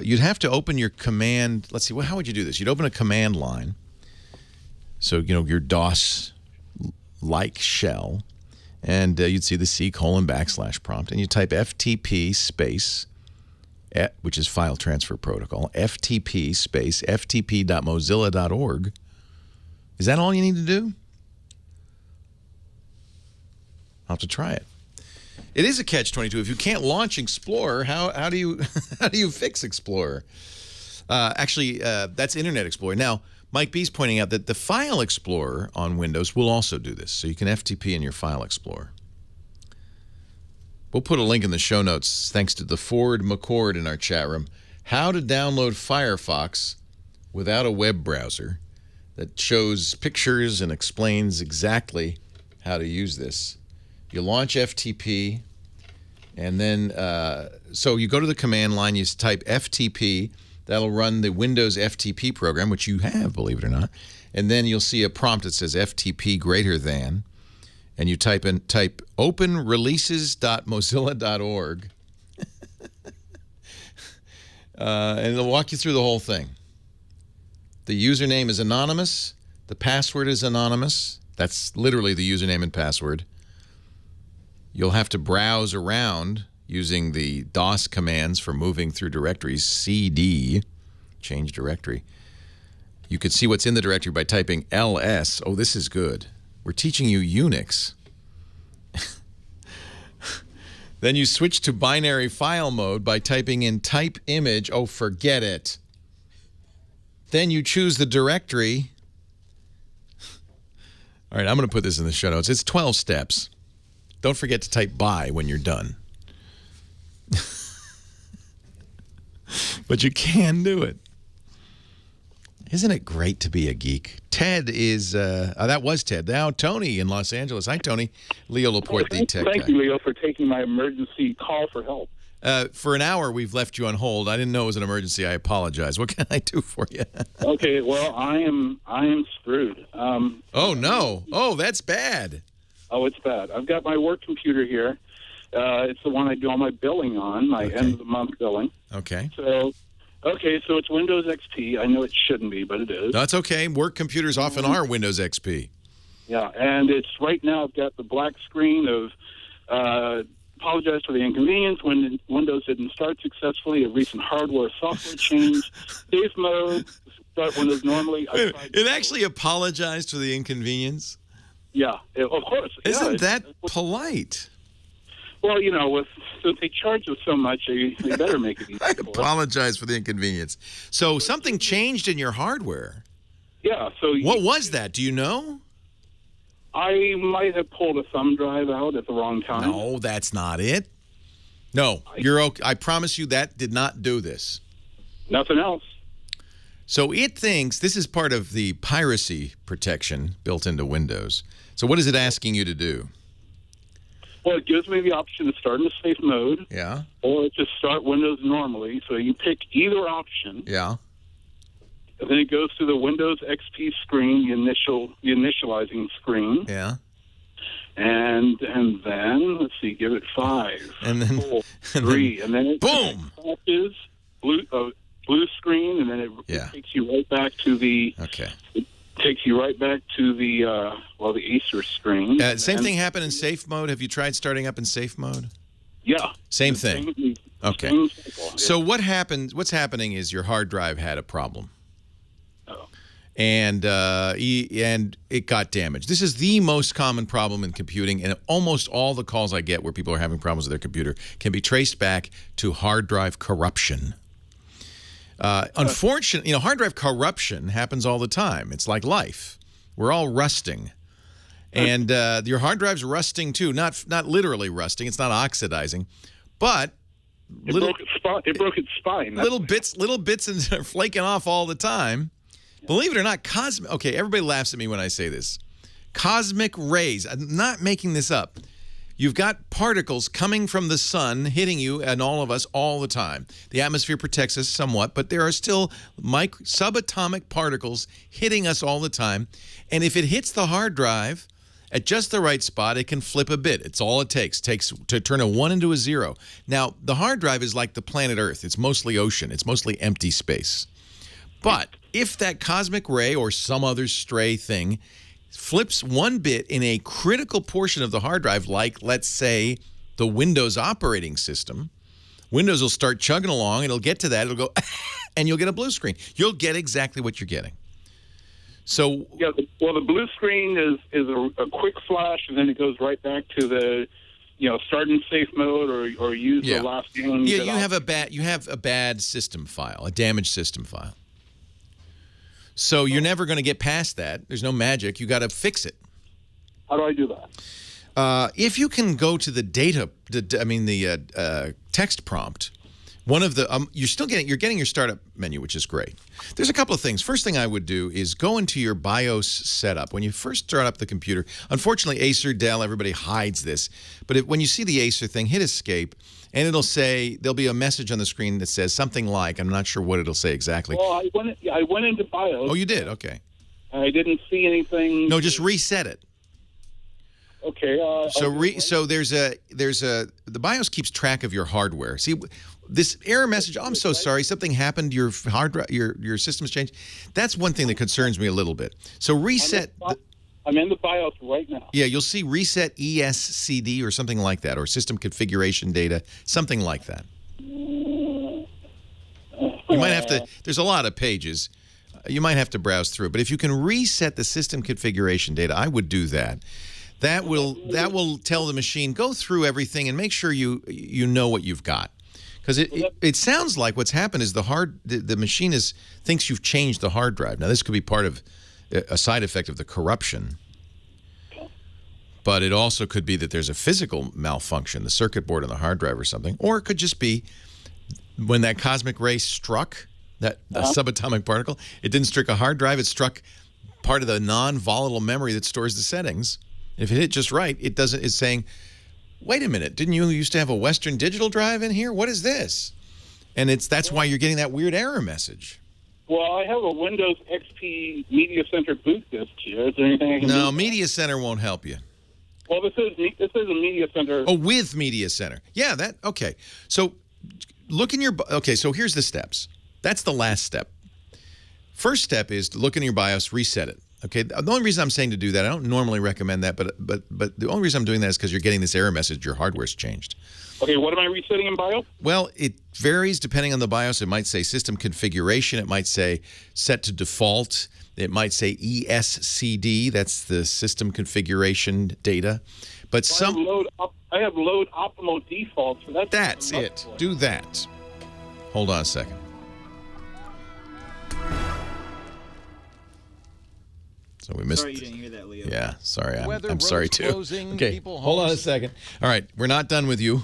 You'd have to open your command. Let's see, how would you do this? You'd open a command line. So, your DOS-like shell, and you'd see the C:\/ prompt, and you type FTP space, which is File Transfer Protocol, FTP space, ftp.mozilla.org. Is that all you need to do? I'll have to try it. It is a catch-22. If you can't launch Explorer, how do you fix Explorer? Actually, that's Internet Explorer. Now, Mike B's pointing out that the File Explorer on Windows will also do this, so you can FTP in your File Explorer. We'll put a link in the show notes, thanks to the Ford McCord in our chat room, how to download Firefox without a web browser that shows pictures and explains exactly how to use this. You launch FTP, and then, so you go to the command line, you type FTP, that'll run the Windows FTP program, which you have, believe it or not, and then you'll see a prompt that says FTP greater than, and you type openreleases.mozilla.org, and it'll walk you through the whole thing. The username is anonymous, the password is anonymous, that's literally the username and password. You'll have to browse around using the DOS commands for moving through directories, CD, change directory. You can see what's in the directory by typing ls. Oh, this is good. We're teaching you Unix. Then you switch to binary file mode by typing in type image. Oh, forget it. Then you choose the directory. All right, I'm going to put this in the show notes. It's 12 steps. Don't forget to type "by" when you're done. But you can do it. Isn't it great to be a geek? Ted is, that was Ted. Now Tony in Los Angeles. Hi, Tony. Leo Laporte, the tech Thank guy. you, Leo, for taking my emergency call for help. For an hour, we've left you on hold. I didn't know it was an emergency. I apologize. What can I do for you? Okay, well, I am screwed. Oh, no. Oh, that's bad. Oh, it's bad. I've got my work computer here. It's the one I do all my billing on, my end of the month billing. Okay. So it's Windows XP. I know it shouldn't be, but it is. That's okay. Work computers often are Windows XP. Yeah, and it's right now I've got the black screen of apologize for the inconvenience when Windows didn't start successfully, a recent hardware software change, safe mode, start Windows normally. It actually apologized for the inconvenience? Yeah, of course. Isn't that polite? Well, you know, if they charge us so much, they better make it easy. I apologize for the inconvenience. So something changed in your hardware. Yeah. So what was that? Do you know? I might have pulled a thumb drive out at the wrong time. No, that's not it. No, you're okay. I promise you that did not do this. Nothing else. So it thinks this is part of the piracy protection built into Windows. So what is it asking you to do? Well, it gives me the option to start in the safe mode. Yeah. Or to start Windows normally. So you pick either option. Yeah. And then it goes to the Windows XP screen, the initializing screen. Yeah. And then, let's see, give it 5, and then 4, 3, and then it boom! Flashes, blue screen, and then it takes you right back to the... Okay. It takes you right back to the, the Acer screen. Same thing happened in safe mode. Have you tried starting up in safe mode? Yeah. Same thing. Okay. So what's happening is your hard drive had a problem. And it got damaged. This is the most common problem in computing, and almost all the calls I get where people are having problems with their computer can be traced back to hard drive corruption. Unfortunately, hard drive corruption happens all the time. It's like life. We're all rusting. And your hard drive's rusting too. Not literally rusting. It's not oxidizing. But it broke its spine. Little bits are flaking off all the time. Believe it or not, okay, everybody laughs at me when I say this. Cosmic rays. I'm not making this up. You've got particles coming from the sun hitting you and all of us all the time. The atmosphere protects us somewhat, but there are still subatomic particles hitting us all the time. And if it hits the hard drive at just the right spot, it can flip a bit. It's all it takes to turn a 1 into a 0. Now, the hard drive is like the planet Earth. It's mostly ocean. It's mostly empty space. But if that cosmic ray or some other stray thing flips one bit in a critical portion of the hard drive, like, let's say, the Windows operating system, Windows will start chugging along. It'll get to that. It'll go, and you'll get a blue screen. You'll get exactly what you're getting. So yeah, the blue screen is a quick flash, and then it goes right back to the start in safe mode or use the last game. Yeah, you have a bad system file, a damaged system file. So you're never going to get past that. There's no magic. You got to fix it. How do I do that? If you can go to the text prompt, one of the you're getting your startup menu, which is great. There's a couple of things. First thing I would do is go into your BIOS setup. When you first start up the computer, unfortunately Acer, Dell, everybody hides this. But when you see the Acer thing, hit escape. And there'll be a message on the screen that says something like, I'm not sure what it'll say exactly. Well, I went into BIOS. Oh, you did? Okay. I didn't see anything. No, just reset it. Okay. So the BIOS keeps track of your hardware. See, this error message, I'm so sorry, something happened, your system's changed. That's one thing that concerns me a little bit. So reset. I'm in the BIOS right now. Yeah, you'll see reset ESCD or something like that, or system configuration data, something like that. You might have to, there's a lot of pages. You might have to browse through. But if you can reset the system configuration data, I would do that. That will tell the machine, go through everything and make sure you know what you've got. Because it sounds like what's happened is the machine thinks you've changed the hard drive. Now, this could be part of a side effect of the corruption, but it also could be that there's a physical malfunction, the circuit board on the hard drive or something, or it could just be when that cosmic ray struck, that subatomic particle. It didn't strike a hard drive. It struck part of the non-volatile memory that stores the settings. If it hit just right, it doesn't. It's saying, "Wait a minute! Didn't you used to have a Western Digital drive in here? What is this?" And that's why you're getting that weird error message. Well, I have a Windows XP Media Center boot disk here. Is there anything I can do? No, Media Center won't help you. Well, this is a Media Center. Oh, with Media Center. Yeah, okay. So look in your, so here's the steps. That's the last step. First step is to look in your BIOS, reset it. Okay, the only reason I'm saying to do that, I don't normally recommend that, but the only reason I'm doing that is because you're getting this error message, your hardware's changed. Okay, what am I resetting in BIOS? Well, it varies depending on the BIOS. It might say system configuration. It might say set to default. It might say ESCD. That's the system configuration data. But I have load optimal default. So that's it. Do that. Hold on a second. So we missed. Sorry you didn't hear that, Leo. Yeah, sorry. I'm sorry too. Okay, hold on a second. All right, we're not done with you.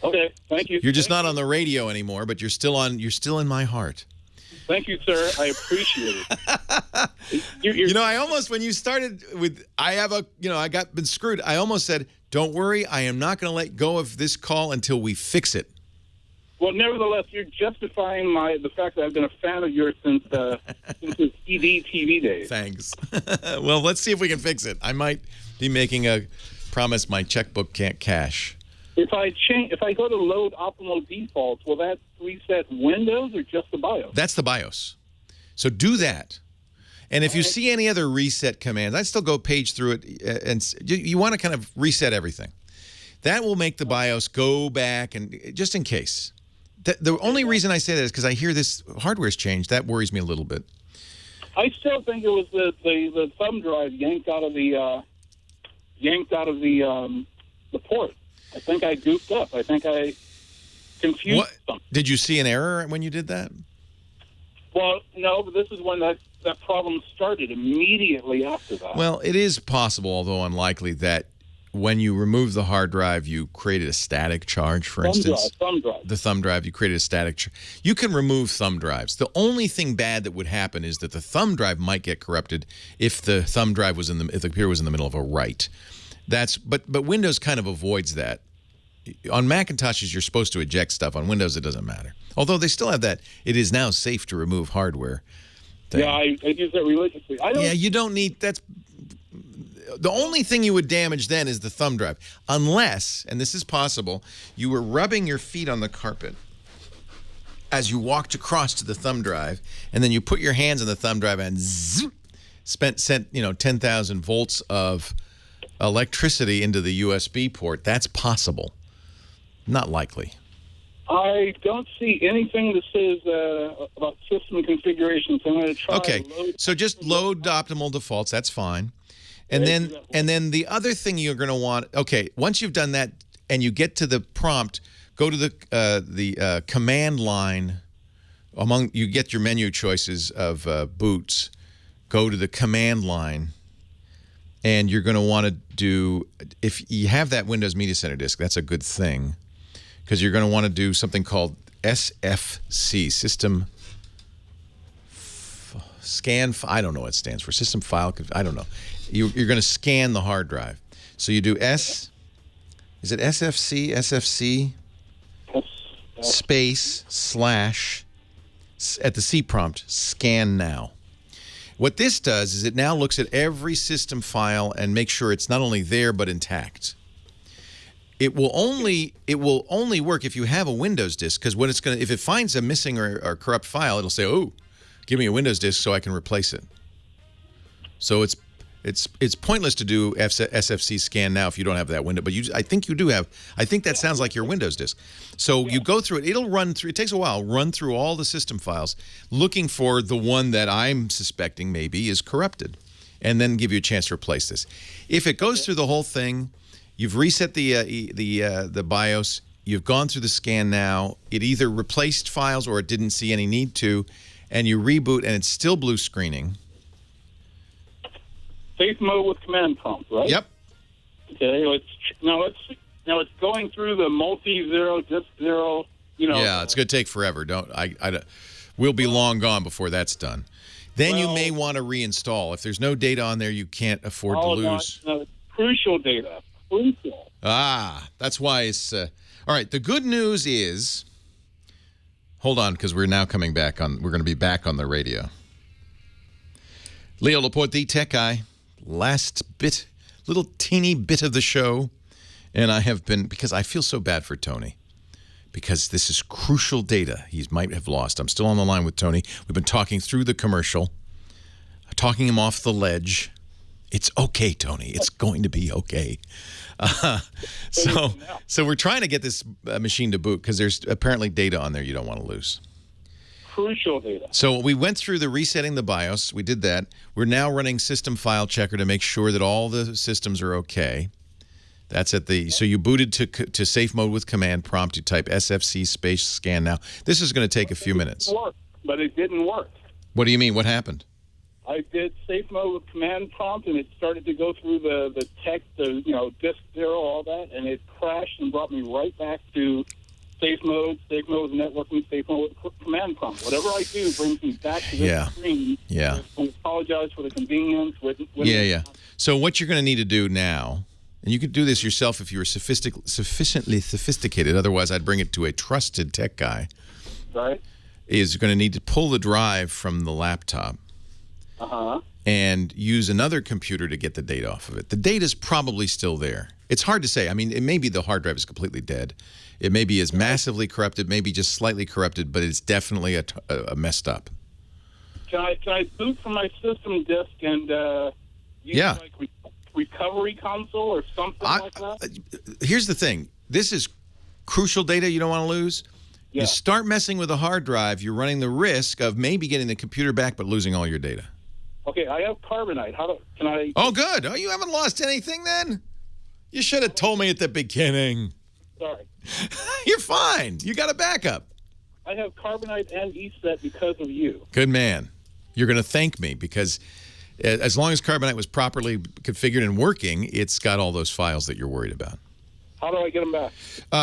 Okay, thank you. You're just not on the radio anymore, but you're still in my heart. Thank you, sir. I appreciate it. I almost, when you started with, I got been screwed. I almost said, "Don't worry, I am not going to let go of this call until we fix it." Well, nevertheless, you're justifying the fact that I've been a fan of yours since the TV days. Thanks. Well, let's see if we can fix it. I might be making a promise my checkbook can't cash. If I go to load optimal defaults, will that reset Windows or just the BIOS? That's the BIOS. So do that. And if you see any other reset commands, I'd still go page through it, and you want to kind of reset everything. That will make the BIOS go back, and just in case. The only reason I say that is because I hear this hardware's changed. That worries me a little bit. I still think it was the thumb drive yanked out of the port. I think I goofed up. I think I confused something. Did you see an error when you did that? Well, no, but this is when that problem started immediately after that. Well, it is possible, although unlikely, that when you remove the hard drive, you created a static charge, for instance. Thumb drive. The thumb drive, you created a static charge. You can remove thumb drives. The only thing bad that would happen is that the thumb drive might get corrupted if the thumb drive was if the computer was in the middle of a write. But Windows kind of avoids that. On Macintoshes, you're supposed to eject stuff. On Windows, it doesn't matter. Although they still have that, it is now safe to remove hardware thing. Yeah, I use that religiously. You don't need, that's, the only thing you would damage then is the thumb drive. Unless, and this is possible, you were rubbing your feet on the carpet as you walked across to the thumb drive, and then you put your hands on the thumb drive and sent 10,000 volts of electricity into the USB port. That's possible. Not likely. I don't see anything that says about system configuration, so I'm going to try. Okay, so just load optimal defaults. That's fine. And then the other thing you're going to want. Okay, once you've done that and you get to the prompt, go to the command line. You get your menu choices of boots. Go to the command line. And you're going to want to do, if you have that Windows Media Center disk, that's a good thing, because you're going to want to do something called SFC, System Scan. I don't know what it stands for. System File. I don't know. You're going to scan the hard drive. So you do is it SFC? SFC space / at the C prompt, scan now. What this does is it now looks at every system file and makes sure it's not only there but intact. It will only work if you have a Windows disk, because if it finds a missing or corrupt file, it'll say, "Oh, give me a Windows disk so I can replace it." So it's pointless to do SFC scan now if you don't have that window. But I think you do have. I think that sounds like your Windows disk. So you go through it. It'll run through. It takes a while. Run through all the system files, looking for the one that I'm suspecting maybe is corrupted, and then give you a chance to replace this. If it goes through the whole thing, you've reset the BIOS. You've gone through the scan now. It either replaced files or it didn't see any need to, and you reboot and it's still blue screening. Safe mode with command prompt, right? Yep. Okay. Now it's going through the multi-zero, disk zero. Yeah, it's going to take forever. We'll be long gone before that's done. Then you may want to reinstall. If there's no data on there, you can't afford to lose. No, crucial data. Crucial. That's why it's... all right, the good news is... Hold on, because we're now coming back on... We're going to be back on the radio. Leo Laporte, the tech guy. Last bit, little teeny bit of the show. And I have been... Because I feel so bad for Tony. Because this is crucial data he might have lost. I'm still on the line with Tony. We've been talking through the commercial, talking him off the ledge. It's okay, Tony. It's going to be okay. So we're trying to get this machine to boot because there's apparently data on there you don't want to lose. Crucial data. So we went through the resetting the BIOS. We did that. We're now running System File Checker to make sure that all the systems are okay. That's at the, so you booted to safe mode with command prompt. You type SFC space scan now. This is going to take a few minutes. But it didn't work. What do you mean? What happened? I did safe mode with command prompt, and it started to go through the text, disk 0, all that, and it crashed and brought me right back to safe mode with networking, safe mode with command prompt. Whatever I do brings me back to this screen. Yeah. I apologize for the convenience. So what you're going to need to do now, and you could do this yourself if you were sufficiently sophisticated, otherwise I'd bring it to a trusted tech guy, right? Is going to need to pull the drive from the laptop and use another computer to get the data off of it. The data's probably still there. It's hard to say. I mean, it may be the hard drive is completely dead. It may be as massively corrupted, maybe just slightly corrupted, but it's definitely a messed up. Can I boot from my system disk and use like recovery console or something like that? Here's the thing. This is crucial data you don't want to lose. Yeah. You start messing with a hard drive, you're running the risk of maybe getting the computer back but losing all your data. Okay, I have Carbonite. Can I... Oh, good. Oh, you haven't lost anything then? You should have told me at the beginning. Sorry. You're fine. You got a backup. I have Carbonite and ESET because of you. Good man. You're going to thank me because as long as Carbonite was properly configured and working, it's got all those files that you're worried about. How do I get them back?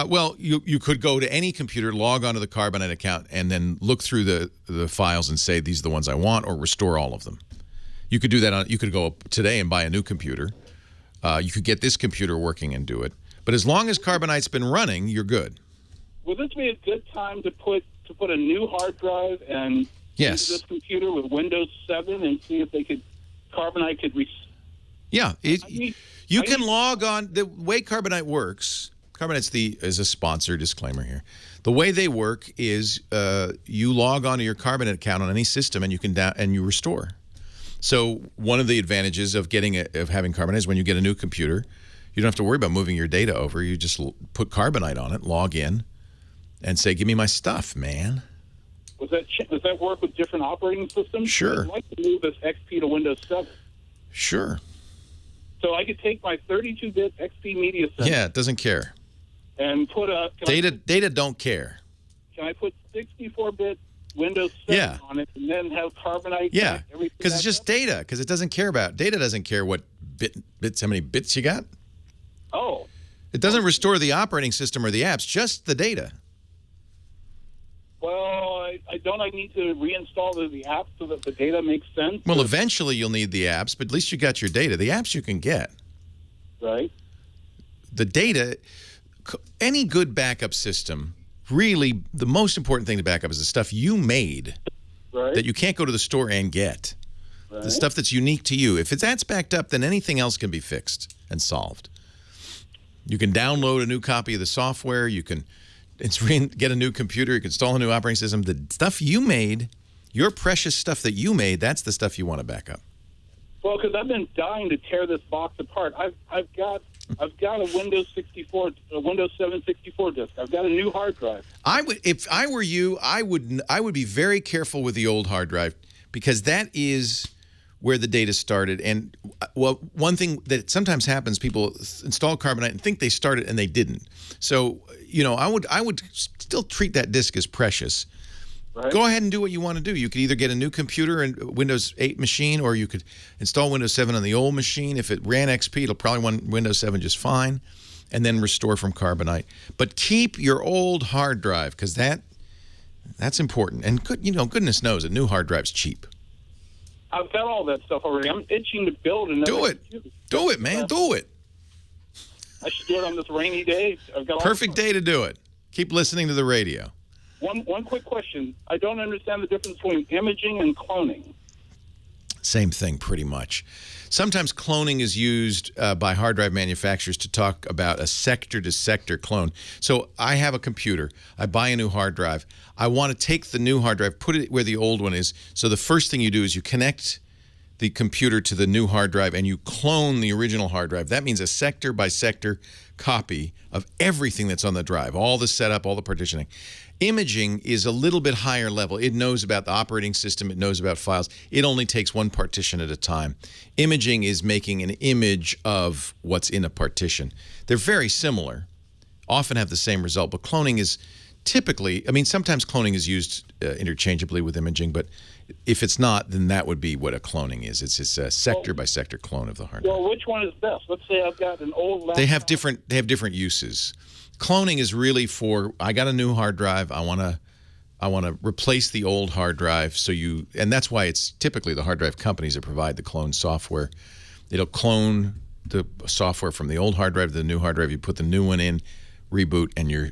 Well, you could go to any computer, log onto the Carbonite account, and then look through the files and say, these are the ones I want, or restore all of them. You could do that. You could go today and buy a new computer. You could get this computer working and do it. But as long as Carbonite's been running, you're good. Will this be a good time to put a new hard drive and use this computer with Windows 7 and see if Carbonite could... You can log on. The way Carbonite works, Carbonite's is a sponsor, disclaimer here. The way they work is you log onto your Carbonite account on any system and you restore. So one of the advantages of having Carbonite is when you get a new computer, you don't have to worry about moving your data over. You just put Carbonite on it, log in, and say, give me my stuff, man. Does that work with different operating systems? Sure. I'd like to move this XP to Windows 7. Sure. So I could take my 32-bit XP Media Center. Yeah, it doesnn't care. And put data don't care. Can I put 64-bit Windows 7 on it and then have Carbonite? Yeah, because it's just data. Because it doesn't care about data. Doesn't care what bits, how many bits you got. Oh. It doesn't restore the operating system or the apps, just the data. Well, I need to reinstall the apps so that the data makes sense? Well, eventually you'll need the apps, but at least you got your data. The apps you can get. Right. The data, any good backup system, really the most important thing to back up is the stuff you made that you can't go to the store and get. Right. The stuff that's unique to you. If that's backed up, then anything else can be fixed and solved. You can download a new copy of the software. You can get a new computer. You can install a new operating system. The stuff you made, your precious stuff that you made, that's the stuff you want to back up. Well, because I've been dying to tear this box apart. I've got a Windows 64, a Windows 7 64 disk. I've got a new hard drive. If I were you, I would be very careful with the old hard drive because that is where the data started. And well, one thing that sometimes happens, people install Carbonite and think they started and they didn't. So, I would still treat that disk as precious. Right. Go ahead and do what you want to do. You could either get a new computer and Windows 8 machine, or you could install Windows 7 on the old machine. If it ran XP, it'll probably run Windows 7 just fine, and then restore from Carbonite. But keep your old hard drive, because That's important. And goodness knows, a new hard drive's cheap. I've got all that stuff already. I'm itching to build another. Do it. Computer. Do it, man. Do it. I should do it on this rainy day. I've got Perfect day to do it. Keep listening to the radio. One quick question. I don't understand the difference between imaging and cloning. Same thing, pretty much. Sometimes cloning is used by hard drive manufacturers to talk about a sector-to-sector clone. So I have a computer. I buy a new hard drive. I want to take the new hard drive, put it where the old one is. So the first thing you do is you connect the computer to the new hard drive and you clone the original hard drive. That means a sector-by-sector copy of everything that's on the drive, all the setup, all the partitioning. Imaging is a little bit higher level. It knows about the operating system. It knows about files. It only takes one partition at a time. Imaging is making an image of what's in a partition. They're very similar, often have the same result, but cloning is typically, sometimes cloning is used interchangeably with imaging, but if it's not, then that would be what a cloning is. It's a sector-by-sector clone of the hard drive. Well, which one is best? Let's say I've got an old laptop. They have different uses. Cloning is really for, I got a new hard drive. I want to replace the old hard drive. And that's why it's typically the hard drive companies that provide the clone software. It'll clone the software from the old hard drive to the new hard drive. You put the new one in, reboot, and you're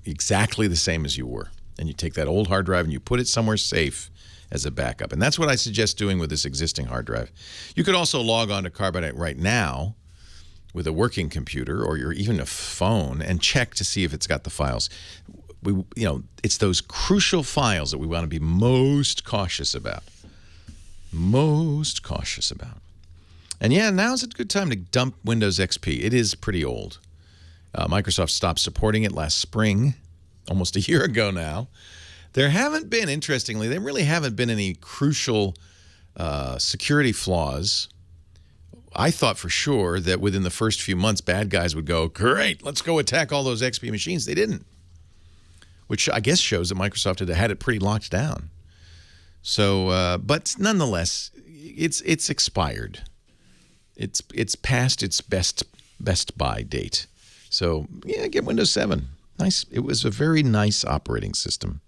exactly the same as you were. And you take that old hard drive and you put it somewhere safe as a backup. And that's what I suggest doing with this existing hard drive. You could also log on to Carbonite right now with a working computer or even a phone and check to see if it's got the files. It's those crucial files that we want to be most cautious about. Most cautious about. And yeah, now's a good time to dump Windows XP. It is pretty old. Microsoft stopped supporting it last spring, almost a year ago now. There haven't been, interestingly, there really haven't been any crucial security flaws. I thought for sure that within the first few months, bad guys would go, great, let's go attack all those XP machines. They didn't, which I guess shows that Microsoft had it pretty locked down. So, but nonetheless, it's expired. It's past its best buy date. So, yeah, get Windows 7. Nice. It was a very nice operating system.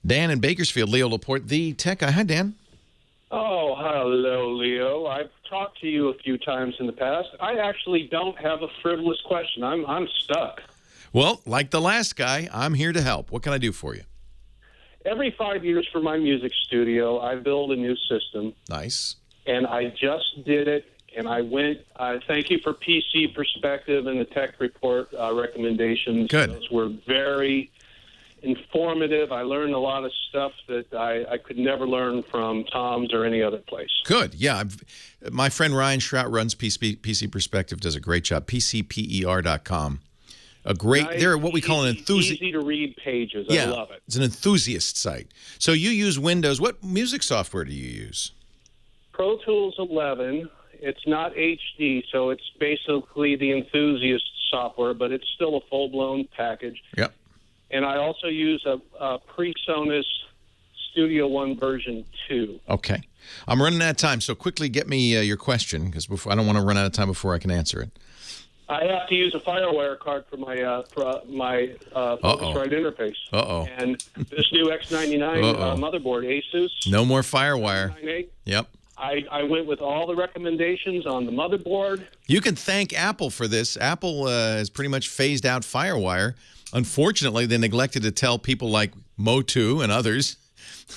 Dan in Bakersfield, Leo Laporte, the tech guy. Hi, Dan. Oh, hello, Leo. I've talked to you a few times in the past. I actually don't have a frivolous question. I'm stuck. Well, like the last guy, I'm here to help. What can I do for you? Every 5 years for my music studio, I build a new system. Nice. And I just did it, and I went. Thank you for PC Perspective and the Tech Report recommendations. Good. Those were very informative. I learned a lot of stuff that I could never learn from Tom's or any other place. Good. Yeah. My friend Ryan Schrout runs PC Perspective, does a great job. PCPER.com. They're what we call an enthusiast. Easy to read pages. Yeah, I love it. It's an enthusiast site. So you use Windows. What music software do you use? Pro Tools 11. It's not HD, so it's basically the enthusiast software, but it's still a full-blown package. Yep. And I also use a PreSonus Studio One version 2. Okay. I'm running out of time, so quickly get me your question, because I don't want to run out of time before I can answer it. I have to use a FireWire card for my Focusrite interface. Uh-oh. And this new X99 motherboard, Asus. No more FireWire. Yep. I went with all the recommendations on the motherboard. You can thank Apple for this. Apple has pretty much phased out FireWire. Unfortunately, they neglected to tell people like Motu and others.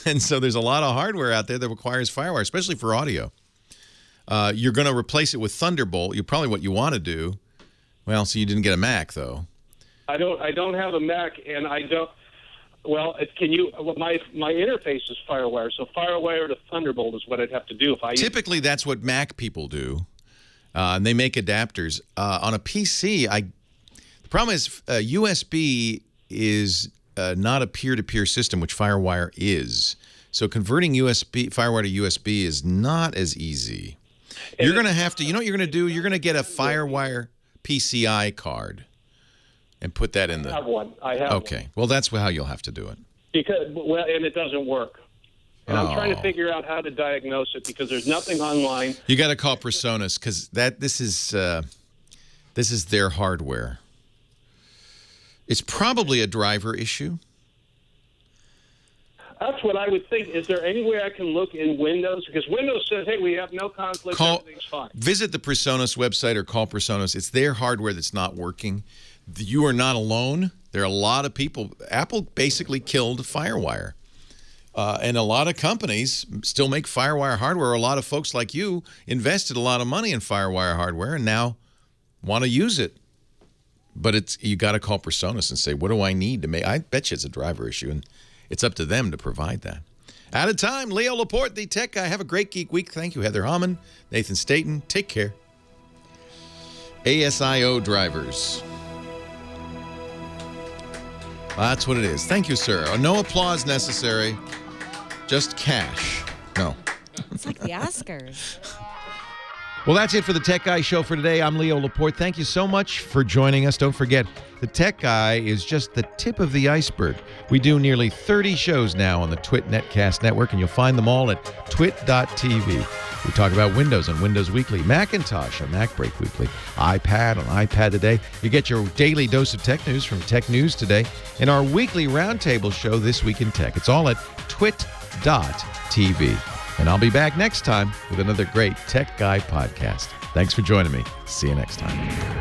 And so there's a lot of hardware out there that requires FireWire, especially for audio. You're going to replace it with Thunderbolt. Probably what you want to do. Well, so you didn't get a Mac, though. I don't have a Mac, and I don't. Well, my interface is FireWire, so FireWire to Thunderbolt is what I'd have to do if I. Typically, that's what Mac people do, and they make adapters. On a PC, the problem is USB is not a peer-to-peer system, which FireWire is. So converting FireWire to USB is not as easy. You're going to have to. You know what you're going to do? You're going to get a FireWire PCI card and put that in the. I have one. Okay. Well, that's how you'll have to do it. And it doesn't work. And I'm trying to figure out how to diagnose it because there's nothing online. You got to call PreSonus because this is their hardware. It's probably a driver issue. That's what I would think. Is there any way I can look in Windows? Because Windows says, hey, we have no conflict, everything's fine. Visit the PreSonus website or call PreSonus. It's their hardware that's not working. You are not alone. There are a lot of people. Apple basically killed FireWire. And a lot of companies still make FireWire hardware. A lot of folks like you invested a lot of money in FireWire hardware and now want to use it. But you got to call PreSonus and say, what do I need to make? I bet you it's a driver issue, and it's up to them to provide that. Out of time, Leo Laporte, the tech guy. Have a great Geek Week. Thank you, Heather Hammond, Nathan Staten. Take care. ASIO drivers. That's what it is. Thank you, sir. No applause necessary. Just cash. No. It's like the Oscars. Well, that's it for the Tech Guy Show for today. I'm Leo Laporte. Thank you so much for joining us. Don't forget, the Tech Guy is just the tip of the iceberg. We do nearly 30 shows now on the Twit Netcast Network, and you'll find them all at twit.tv. We talk about Windows on Windows Weekly, Macintosh on Mac Break Weekly, iPad on iPad Today. You get your daily dose of tech news from Tech News Today, and our weekly roundtable show, This Week in Tech. It's all at twit.tv. And I'll be back next time with another great Tech Guy podcast. Thanks for joining me. See you next time.